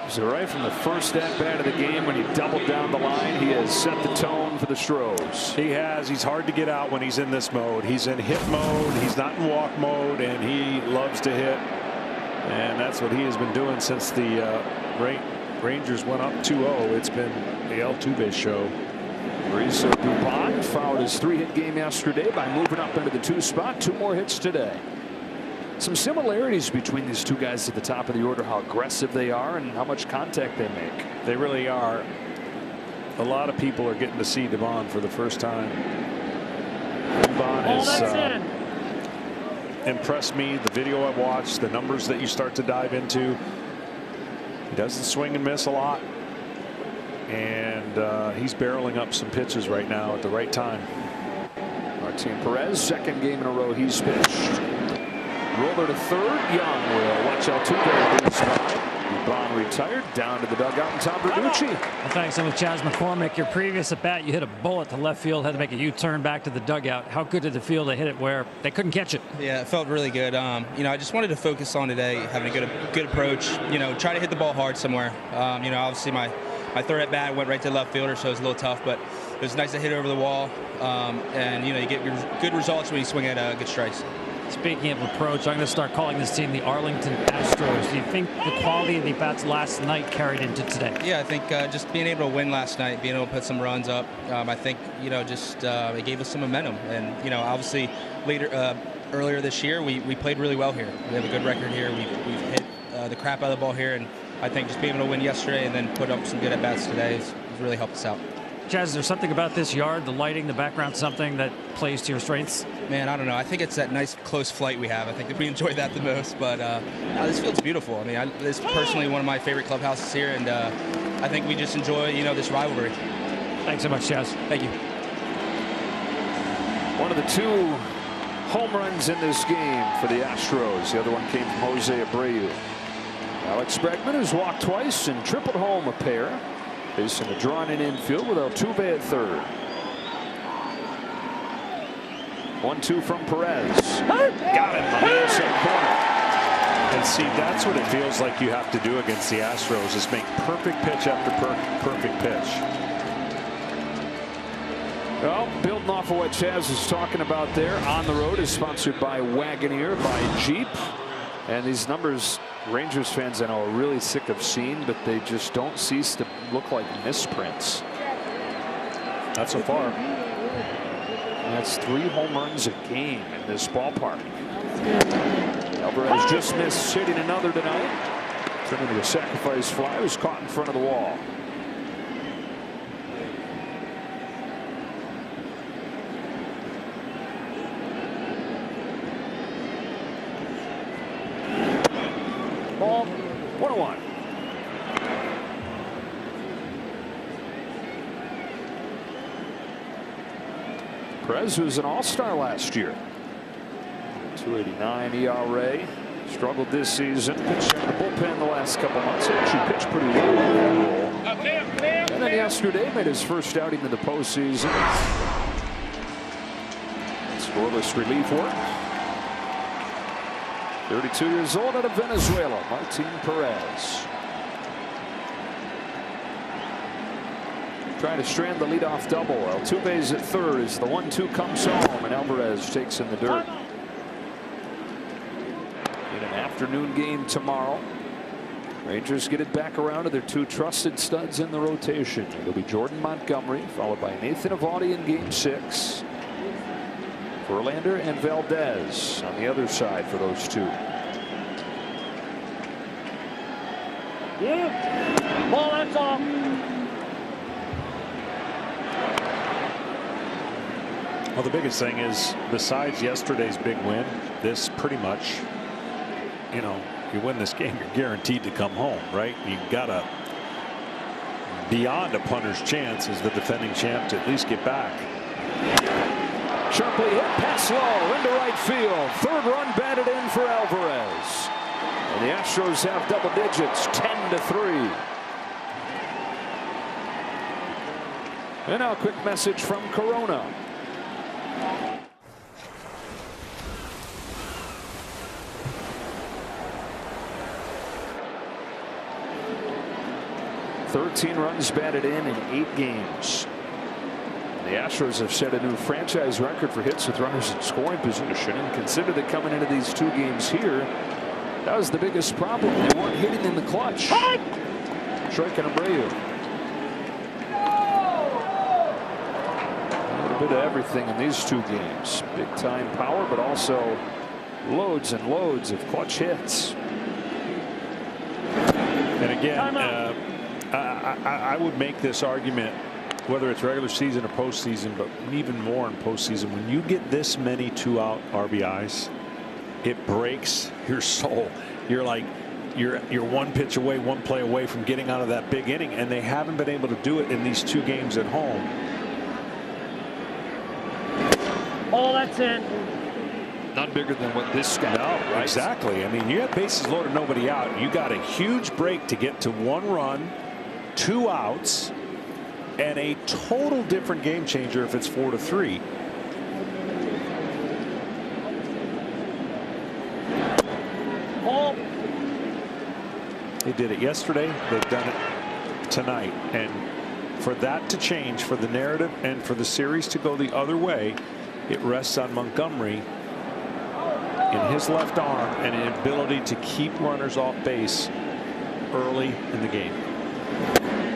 So right from the first at-bat of the game, when he doubled down the line, he has set the tone for the Astros.
He has. He's hard to get out when he's in this mode. He's in hit mode. He's not in walk mode, and he loves to hit. And that's what he has been doing since the Rangers went up 2-0. It's been the Altuve show.
Mauricio Dubon fouled his 3-hit game yesterday by moving up into the 2 spot. 2 more hits today. Some similarities between these 2 guys at the top of the order, how aggressive they are and how much contact they make.
They really are. A lot of people are getting to see Dubon for the first time. Dubon has impressed me. The video I've watched, the numbers that you start to dive into. He doesn't swing and miss a lot. And he's barreling up some pitches right now at the right time.
Martin Perez, 2nd game in a row he's pitched. Roller to 3rd. Young will watch Altuve lose by. Dubon retired. Down to the dugout, and Tom Verducci.
Well, thanks so much, Chaz McCormick. Your previous at bat, you hit a bullet to left field, had to make a U-turn back to the dugout. How good did it feel to hit it where they couldn't catch it?
Yeah, it felt really good. You know, I just wanted to focus on today, having a good approach. You know, try to hit the ball hard somewhere. You know, obviously my 3rd at bat went right to the left fielder, so it was a little tough, but it was nice to hit over the wall. And you know, you get good results when you swing at good strikes.
Speaking of approach, I'm going to start calling this team the Arlington Astros. Do you think the quality of the bats last night carried into today?
Yeah, I think just being able to win last night, being able to put some runs up, I think, you know, just it gave us some momentum. And, you know, obviously earlier this year, we played really well here. We have a good record here. We've hit the crap out of the ball here. And I think just being able to win yesterday and then put up some good at-bats today has really helped us out.
Chaz, is there something about this yard, the lighting, the background, something that plays to your strengths?
Man, I don't know. I think it's that nice close flight we have. I think that we enjoy that the most. But no, this field's beautiful. I mean, this is personally one of my favorite clubhouses here, and I think we just enjoy, you know, this rivalry.
Thanks so much, Chaz.
Thank you.
One of the 2 home runs in this game for the Astros. The other one came from Jose Abreu. Alex Bregman, who's walked twice and tripled home a pair. Facing a drawn-in infield with Altuve at 3rd. 1-2 from Perez. Got it on the inside corner.
And see, that's what it feels like you have to do against the Astros, is make perfect pitch after perfect pitch.
Well, building off of what Chaz is talking about there, On the Road is sponsored by Wagoneer, by Jeep. And these numbers, Rangers fans I know are really sick of seeing, but they just don't cease to look like misprints.
Not so far.
And that's 3 home runs a game in this ballpark. Alvarez just missed hitting another tonight. Turned into a sacrifice fly. Was caught in front of the wall. Ball 1-1. Perez was an all-star last year. 2.89 ERA. Struggled this season. Pitched in the bullpen the last couple months. Actually pitched pretty well. And then yesterday made his first outing in the postseason. Scoreless relief work. 32 years old, out of Venezuela, Martin Perez. Trying to strand the leadoff double. Altuve's at 3rd as the 1-2 comes home, and Alvarez takes in the dirt. In an afternoon game tomorrow, Rangers get it back around to their 2 trusted studs in the rotation. It'll be Jordan Montgomery, followed by Nathan Eovaldi in Game 6. Verlander and Valdez on the other side for those 2.
Yeah. Ball, that's all.
Well, the biggest thing is, besides yesterday's big win, this pretty much, you know, you win this game, you're guaranteed to come home, right? You got to, beyond a punter's chance, as the defending champ, to at least get back.
Sharply hit, pass low, into right field. Third run batted in for Alvarez. And the Astros have double digits, 10-3. And now a quick message from Corona. "13 runs batted in 8 games. The Astros have set a new franchise record for hits with runners in scoring position, and consider that coming into these 2 games here, that was the biggest problem. They weren't hitting in the clutch. Strike and Abreu. A little bit of everything in these 2 games. Big time power, but also loads and loads of clutch hits.
And again, I would make this argument, whether it's regular season or postseason, but even more in postseason. When you get this many 2-out RBIs, it breaks your soul. You're like, you're 1 pitch away, 1 play away from getting out of that big inning, and they haven't been able to do it in these 2 games at home.
Oh, that's in.
None bigger than what this guy.
No, right? Exactly. I mean, you have bases loaded, nobody out. You got a huge break to get to 1 run, 2 outs, and a total different game changer if it's 4-3.
Oh.
They did it yesterday. They've done it tonight. And for that to change, for the narrative and for the series to go the other way, it rests on Montgomery in his left arm and an ability to keep runners off base early in the game.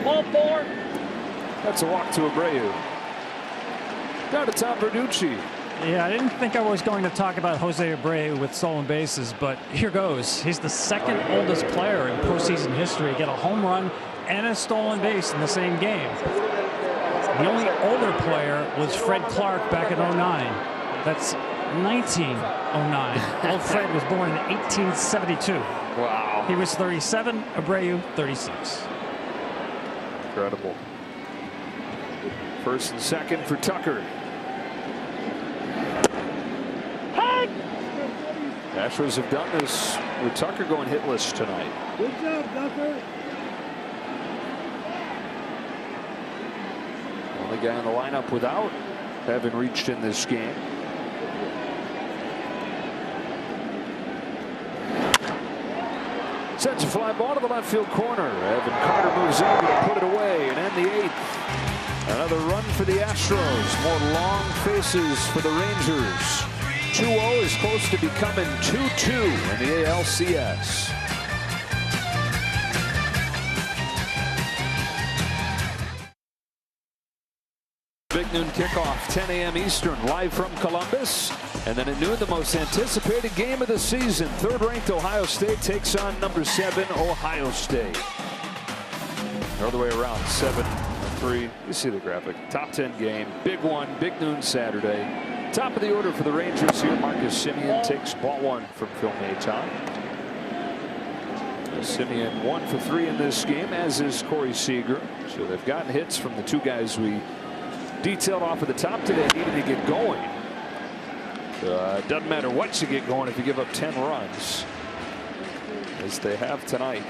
Ball 4.
That's a walk to Abreu. Down to Tom Verducci.
Yeah, I didn't think I was going to talk about Jose Abreu with stolen bases, but here goes. He's the 2nd oldest player in postseason history to get a home run and a stolen base in the same game. The only older player was Fred Clark back in 09. That's 1909. Old Fred was born in 1872.
Wow.
He was 37, Abreu 36.
Incredible. First and second for Tucker. Astros have done this with Tucker going hitless tonight.
Good job, Tucker.
Only guy in the lineup without having reached in this game. Sends a fly ball to the left field corner. Evan Carter moves over to put it away and end the 8th. Another run for the Astros. More long faces for the Rangers. 2-0 is close to becoming 2-2 in the ALCS. Big noon kickoff, 10 a.m. Eastern, live from Columbus. And then at noon, the most anticipated game of the season. 3rd-ranked Ohio State takes on number 7 Ohio State. The other way around, 7-3. You see the graphic. Top 10 game, big one, big noon Saturday. Top of the order for the Rangers here. Marcus Semien takes ball 1 from Phil Maton. Semien 1 for 3 in this game, as is Corey Seager. So they've gotten hits from the 2 guys we detailed off at the top today, needing to get going. It doesn't matter what you get going if you give up 10 runs, as they have tonight.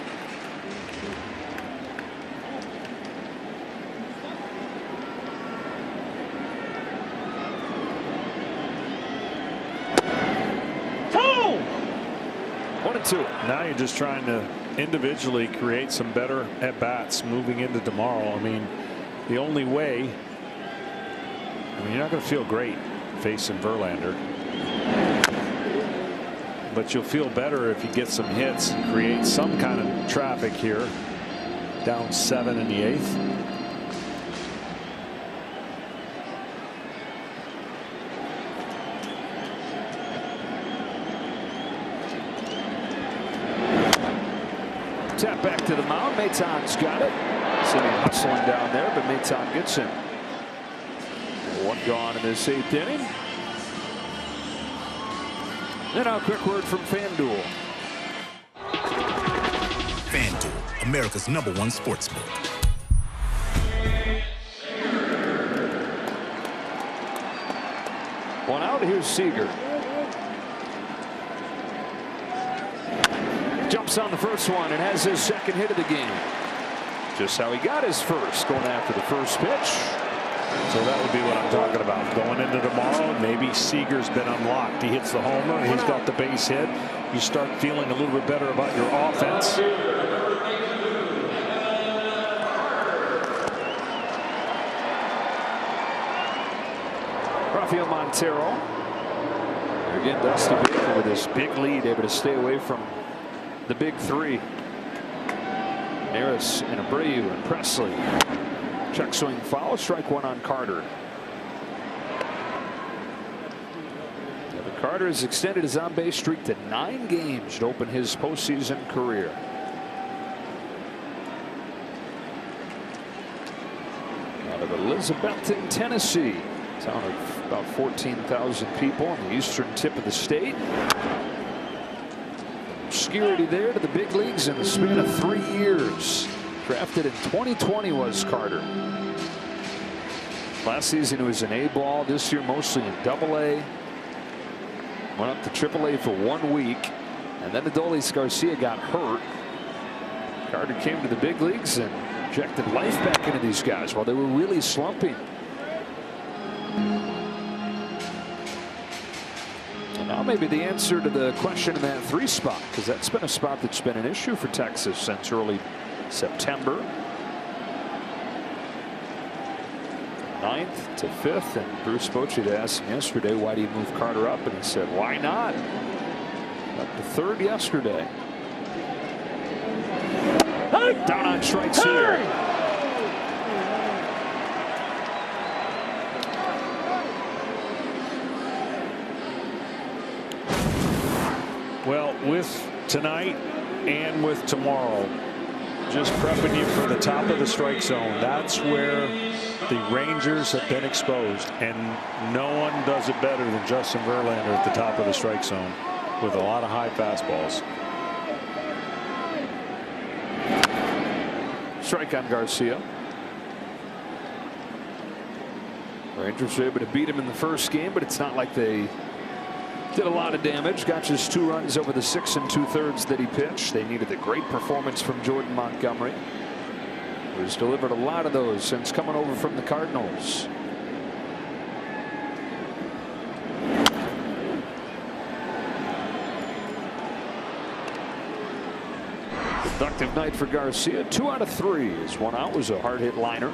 Now you're just trying to individually create some better at-bats moving into tomorrow. I mean, the only way, you're not going to feel great facing Verlander, but you'll feel better if you get some hits and create some kind of traffic here. Down 7 in the 8th.
Tap back to the mound. Maton's got it. Semien hustling down there, but Maton gets him. 1 gone in this 8th inning. And now a quick word from FanDuel.
FanDuel, America's #1 sportsbook.
One out. Here's Seager. Jumps on the first one and has his second hit of the game. Just how he got his first, going after the first pitch.
So that would be what I'm talking about. Going into tomorrow, maybe Seager's been unlocked. He hits the homer. He's got the base hit. You start feeling a little bit better about your offense.
Rafael Montero. Again, Dusty Baker with this big lead, able to stay away from the big three. Harris and Abreu and Presley. Check swing foul. Strike one on Carter. Kevin Carter has extended his on-base streak to 9 games to open his postseason career. Out of Elizabethton, Tennessee. Town of about 14,000 people on the eastern tip of the state. Obscurity there to the big leagues in the span of 3 years. Drafted in 2020 was Carter. Last season he was in A ball. This year mostly in AA. Went up to AAA for 1 week, and then Adolis Garcia got hurt. Carter came to the big leagues and injected life back into these guys while they were really slumping. Now maybe the answer to the question in that 3 spot, because that's been a spot that's been an issue for Texas since early September. 9th to 5th, and Bruce Bochy asked him yesterday, why do you move Carter up? And he said, why not? Up to 3rd yesterday. Down on strikes here.
Well, with tonight and with tomorrow, just prepping you for the top of the strike zone. That's where the Rangers have been exposed, and no one does it better than Justin Verlander at the top of the strike zone with a lot of high fastballs.
Strike on Garcia. Rangers were able to beat him in the first game, but it's not like they did a lot of damage. Got just 2 runs over the 6 2/3 that he pitched. They needed a great performance from Jordan Montgomery, who's delivered a lot of those since coming over from the Cardinals. Productive night for Garcia. 2 out of 3. His 1 out was a hard hit liner.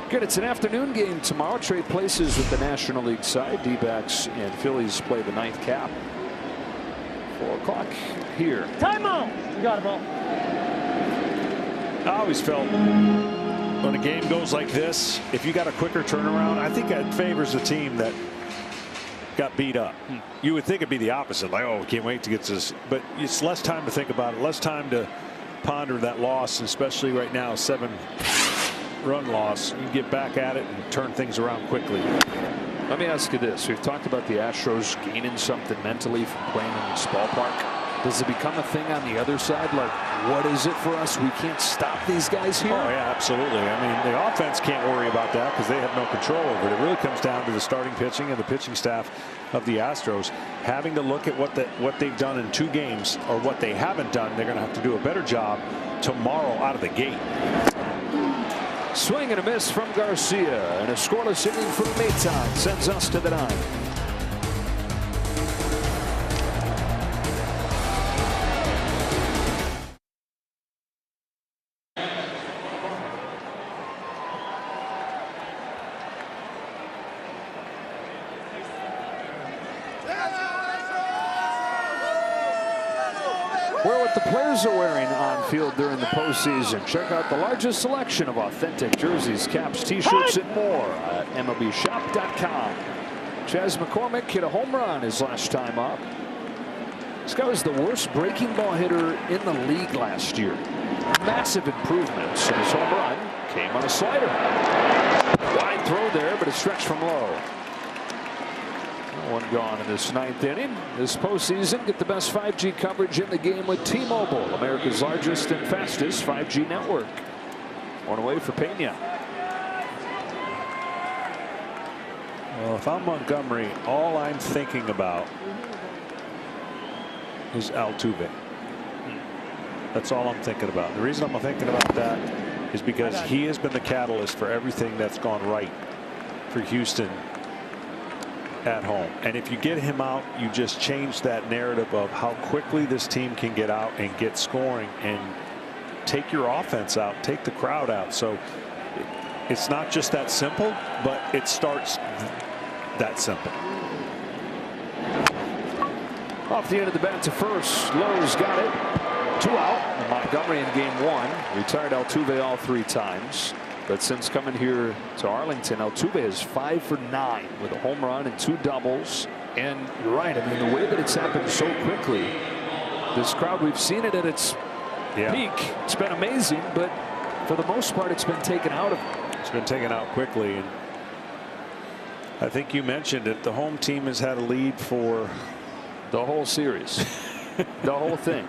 Good. It's an afternoon game tomorrow. Trade places with the National League side. D-backs and Phillies play the 9th cap. 4 o'clock here.
Timeout. You got it, ball.
I always felt when a game goes like this, if you got a quicker turnaround, I think that favors the team that got beat up. You would think it'd be the opposite, like, oh, can't wait to get this, but it's less time to think about it, less time to ponder that loss, especially right now, 7-run loss. You get back at it and turn things around quickly.
Let me ask you this. We've talked about the Astros gaining something mentally from playing in this ballpark. Does it become a thing on the other side? Like, what is it for us? We can't stop these guys here?
Oh, yeah, absolutely. I mean, the offense can't worry about that because they have no control over it. It really comes down to the starting pitching and the pitching staff of the Astros having to look at what they've done in 2 games or what they haven't done. They're going to have to do a better job tomorrow out of the gate.
Swing and a miss from Garcia, and a scoreless inning from Maton sends us to the 9th. Wear what the players are wearing on field during the postseason. Check out the largest selection of authentic jerseys, caps, t-shirts, and more at MLBshop.com. Chas McCormick hit a home run his last time up. This guy was the worst breaking ball hitter in the league last year. Massive improvements, and his home run came on a slider. Wide throw there, but a stretch from low. One gone in this 9th inning. This postseason, get the best 5G coverage in the game with T-Mobile, America's largest and fastest 5G network. One away for Pena.
Well, if I'm Montgomery, all I'm thinking about is Altuve. That's all I'm thinking about. The reason I'm thinking about that is because he has been the catalyst for everything that's gone right for Houston at home. And if you get him out, you just change that narrative of how quickly this team can get out and get scoring and take your offense out, take the crowd out. So it's not just that simple, but it starts that simple.
Off the end of the bat to first. Lowe's got it. 2 out. And Montgomery in game 1 retired Altuve all 3 times. But since coming here to Arlington, Altuve is 5 for 9 with a home run and 2 doubles. And you're right. I mean, the way that it's happened so quickly, this crowd, we've seen it at its peak. It's been amazing, but for the most part, it's been taken out of it.
It's been taken out quickly. And I think you mentioned it. The home team has had a lead for
the whole series, the whole thing.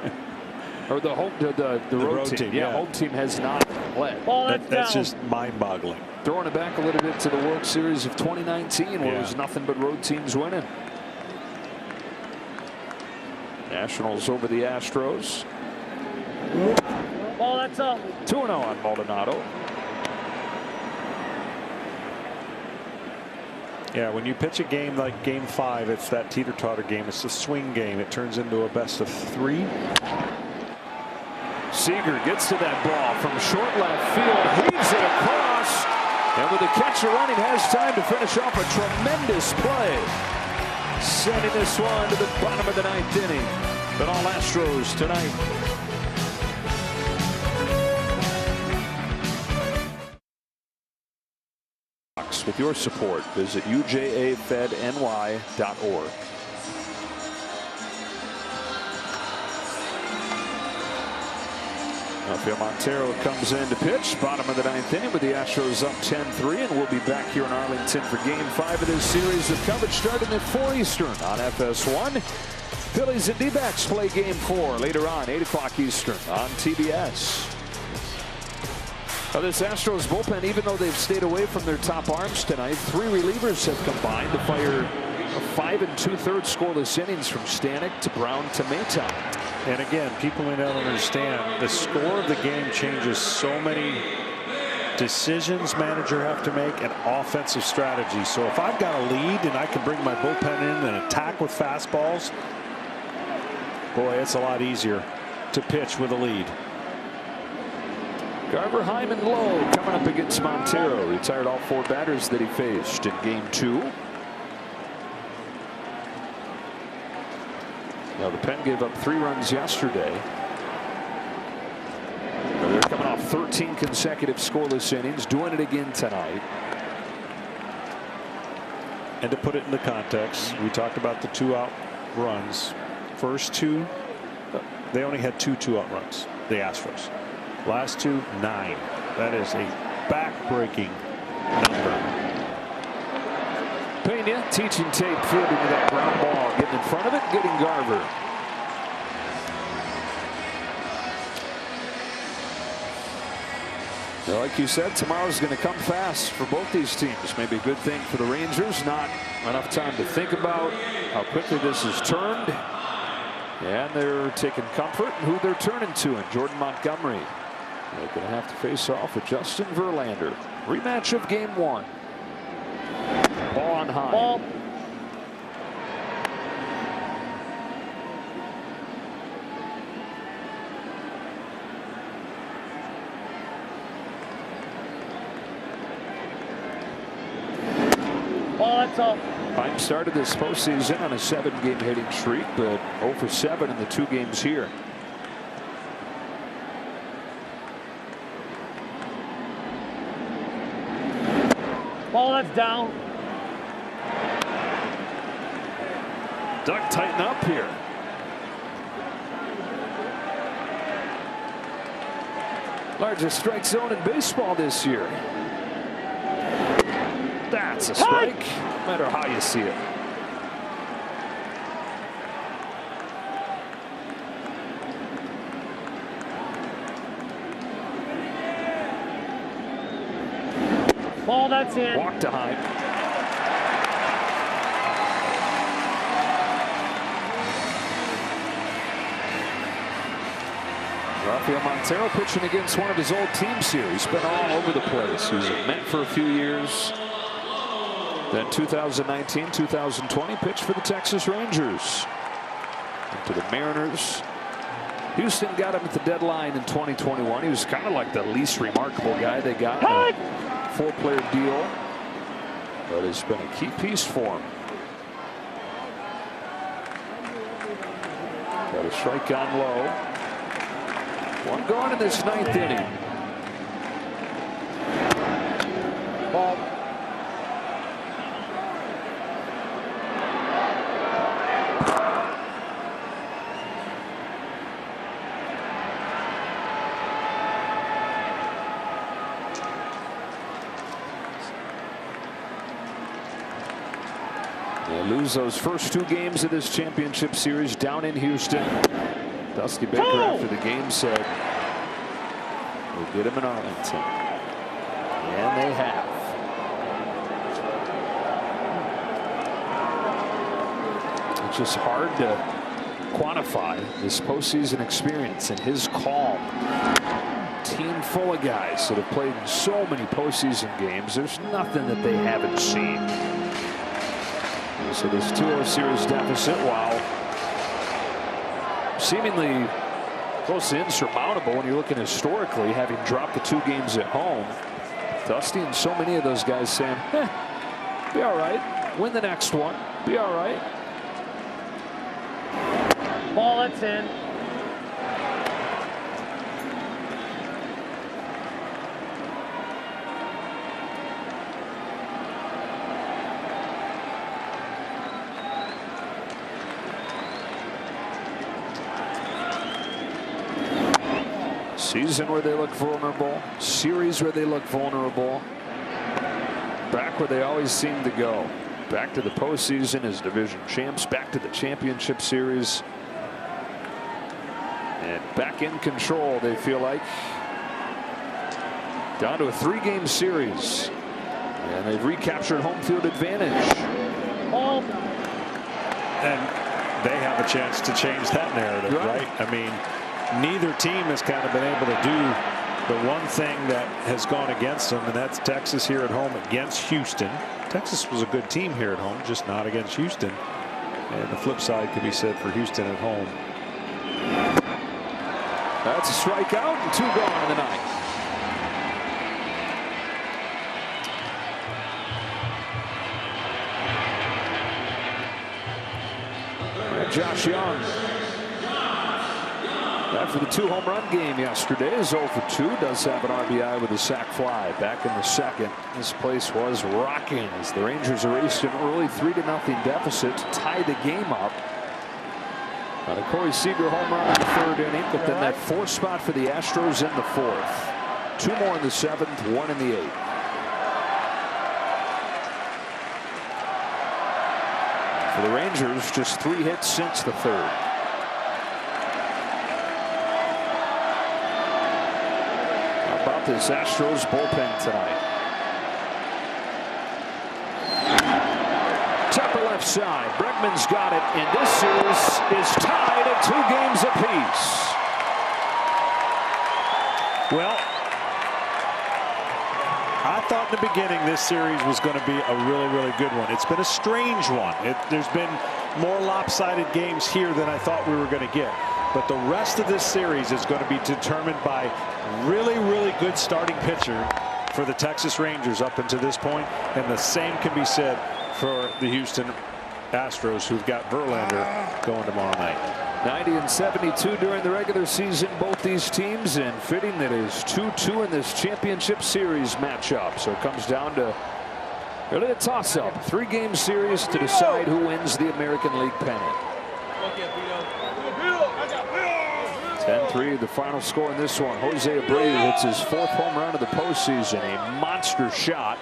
Or the road team. Yeah, home team has not led.
That's just mind-boggling.
Throwing it back a little bit to the World Series of 2019, where it was nothing but road teams winning. Nationals over the Astros.
Ball, that's up.
2-0 on Maldonado.
Yeah, when you pitch a game like game 5, it's that teeter-totter game. It's a swing game. It turns into a best-of-3.
Seager gets to that ball from short left field, heaves it across, and with the catcher running, has time to finish off a tremendous play, sending this one to the bottom of the 9th inning. But all Astros tonight. With your support, visit ujafedny.org. Rafael Montero comes in to pitch, bottom of the 9th inning, with the Astros up 10-3, and we'll be back here in Arlington for game 5 of this series of coverage starting at 4 Eastern on FS1. Phillies and D-backs play game 4 later on, 8 o'clock Eastern on TBS. Now this Astros bullpen, even though they've stayed away from their top arms tonight, 3 relievers have combined to fire 5 2/3 scoreless innings, from Stanek to Brown to Mayton.
And again, people may not understand, the score of the game changes so many decisions manager have to make and offensive strategy. So if I've got a lead and I can bring my bullpen in and attack with fastballs, boy, it's a lot easier to pitch with a lead.
Garver, Hyman, Lowe coming up against Montero. Retired all 4 batters that he faced in game 2. Now the Pen gave up 3 runs yesterday. They're coming off 13 consecutive scoreless innings, doing it again tonight.
And to put it into context, we talked about the 2-out runs. First 2, they only had 2 2-out runs, the Astros. Last 2, 9. That is a back-breaking number.
Pena teaching tape, fielding to that ground ball, getting in front of it, getting Garver. Now, like you said, tomorrow's going to come fast for both these teams. Maybe a good thing for the Rangers. Not enough time to think about how quickly this is turned. And they're taking comfort in who they're turning to in Jordan Montgomery. They're going to have to face off with Justin Verlander. Rematch of game 1. Ball on high.
Ball. Ball, that's up.
Pine started this postseason on a 7-game hitting streak, but 0 for 7 in the 2 games here.
Ball, that's down.
Duck, tighten up here. Largest strike zone in baseball this year. That's a strike, no matter how you see it.
Ball, that's in.
Walk to high. Rafael Montero pitching against one of his old teams here. He's been all over the place. He was a Met for a few years. Then 2019, 2020, pitched for the Texas Rangers. To the Mariners. Houston got him at the deadline in 2021. He was kind of like the least remarkable guy they got. A 4-player deal. But it's been a key piece for him. Got a strike on low. One gone in this 9th inning. Ball. They lose those first 2 games of this championship series down in Houston. Dusty Baker after the game said, we'll get him in Arlington. And they have. It's just hard to quantify this postseason experience and his calm. Team full of guys that have played in so many postseason games. There's nothing that they haven't seen. So this 2-0 series deficit, while seemingly close to insurmountable when you're looking historically, having dropped the 2 games at home, Dusty and so many of those guys saying, be all right, win the next one, be all right.
Ball, that's in.
Season where they look vulnerable, series where they look vulnerable, back where they always seem to go. Back to the postseason as division champs, back to the championship series, and back in control, they feel like. Down to a 3-game series, and they've recaptured home field advantage.
And they have a chance to change that narrative, right? I mean, neither team has kind of been able to do the one thing that has gone against them, and that's Texas here at home against Houston. Texas was a good team here at home, just not against Houston. And the flip side could be said for Houston at home.
That's a strikeout and 2 gone in the 9th. Josh Young, after the 2-home-run game yesterday, is 0 for 2. Does have an RBI with a sac fly. Back in the 2nd, this place was rocking as the Rangers erased an early 3-0 deficit to tie the game up. Got a Corey Seager home run in the 3rd inning, but then that 4th spot for the Astros in the 4th. 2 more in the 7th, 1 in the 8th. For the Rangers, just 3 hits since the 3rd. How about this Astros bullpen tonight? Upper left side, Bregman's got it, and this series is tied at 2 games apiece.
Well, I thought in the beginning this series was going to be a really good one. It's been a strange one. There's been more lopsided games here than I thought we were going to get. But the rest of this series is going to be determined by really good starting pitcher for the Texas Rangers up until this point. And the same can be said for the Houston Astros, who've got Verlander going tomorrow night.
90 and 72 during the regular season, both these teams, and fitting that is 2-2 in this championship series matchup. So it comes down to really a toss-up, 3-game series to decide who wins the American League pennant. 10-3 the final score in this one. Jose Abreu hits his 4th home run of the postseason, a monster shot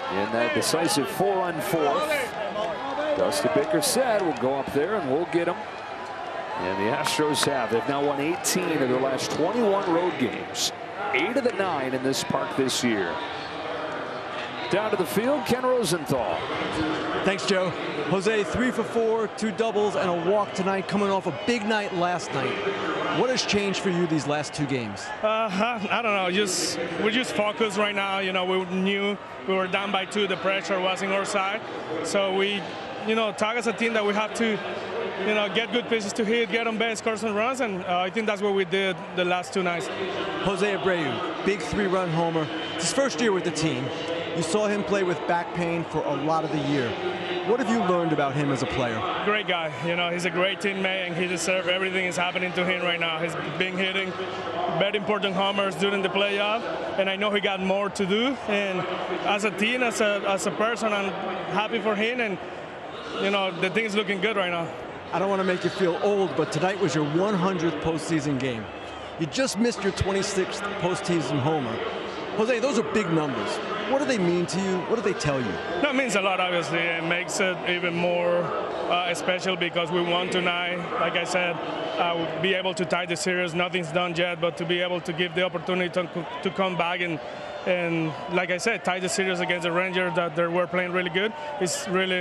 in that decisive 4-run 4th. Dusty Baker said we'll go up there and we'll get him. And the Astros have. They've now won 18 of their last 21 road games. 8 of the 9 in this park this year. Down to the field, Ken Rosenthal.
Thanks, Joe. Jose, 3 for 4, 2 doubles, and a walk tonight, coming off a big night last night. What has changed for you these last 2 games?
I don't know. We're just focused right now. You know, we knew we were down by 2. The pressure was in our side. So we, talk as a team that we have to, get good pitches to hit, get on base, score some runs, and I think that's what we did the last 2 nights.
Jose Abreu, big 3-run homer. It's his first year with the team. You saw him play with back pain for a lot of the year. What have you learned about him as a player?
Great guy. He's a great teammate, and he deserves everything that's happening to him right now. He's been hitting very important homers during the playoff, and I know he got more to do. And as a team, as a person, I'm happy for him, and the thing's looking good right now.
I don't want to make you feel old, but tonight was your 100th postseason game. You just missed your 26th postseason homer. Jose, those are big numbers. What do they mean to you? What do they tell you?
That means a lot, obviously. It makes it even more special because we won tonight. Like I said, be able to tie the series. Nothing's done yet, but to be able to give the opportunity to come back and like I said, tie the series against the Rangers that they were playing really good is really,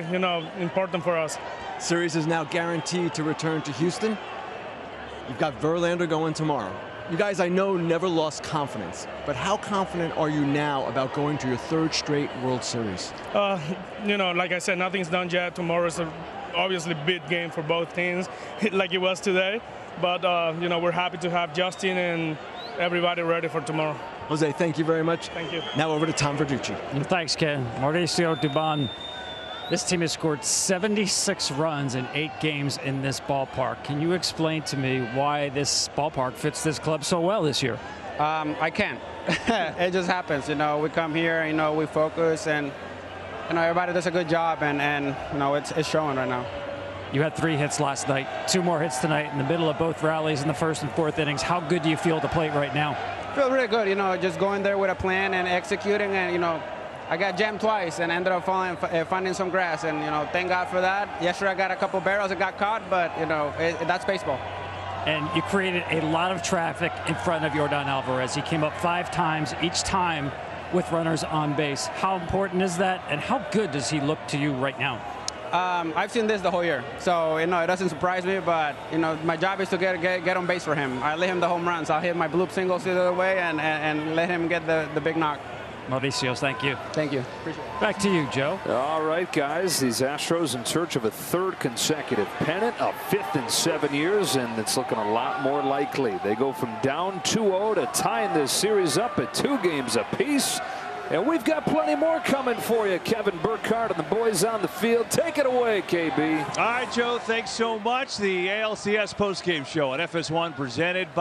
important for us.
Series is now guaranteed to return to Houston. You've got Verlander going tomorrow. You guys, I know, never lost confidence, but how confident are you now about going to your 3rd straight World Series?
Like I said, nothing's done yet. Tomorrow is obviously a big game for both teams, like it was today. But, we're happy to have Justin and everybody ready for tomorrow.
Jose, thank you very much.
Thank you.
Now over to Tom Verducci.
Thanks, Ken. Mauricio Dubon. This team has scored 76 runs in 8 games in this ballpark. Can you explain to me why this ballpark fits this club so well this year?
I can't. It just happens. We come here, we focus, and everybody does a good job, and it's showing right now.
You had 3 hits last night, 2 more hits tonight in the middle of both rallies in the 1st and 4th innings. How good do you feel at the plate right now?
I feel really good. Just going there with a plan and executing, and I got jammed twice and ended up finding some grass, and thank God for that. Yesterday I got a couple barrels that got caught, but that's baseball.
And you created a lot of traffic in front of Yordan Alvarez. He came up 5 times, each time with runners on base. How important is that, and how good does he look to you right now?
I've seen this the whole year, so it doesn't surprise me. But my job is to get on base for him. I let him the home runs. I'll hit my bloop singles the other way and let him get the big knock.
Mauricio, thank you.
Thank you. Appreciate it.
Back to you, Joe.
All right, guys. These Astros in search of a 3rd consecutive pennant, a 5th in 7 years, and it's looking a lot more likely. They go from down 2-0 to tying this series up at 2 games apiece. And we've got plenty more coming for you. Kevin Burkhardt and the boys on the field. Take it away, KB.
All right, Joe. Thanks so much. The ALCS postgame show on FS1 presented by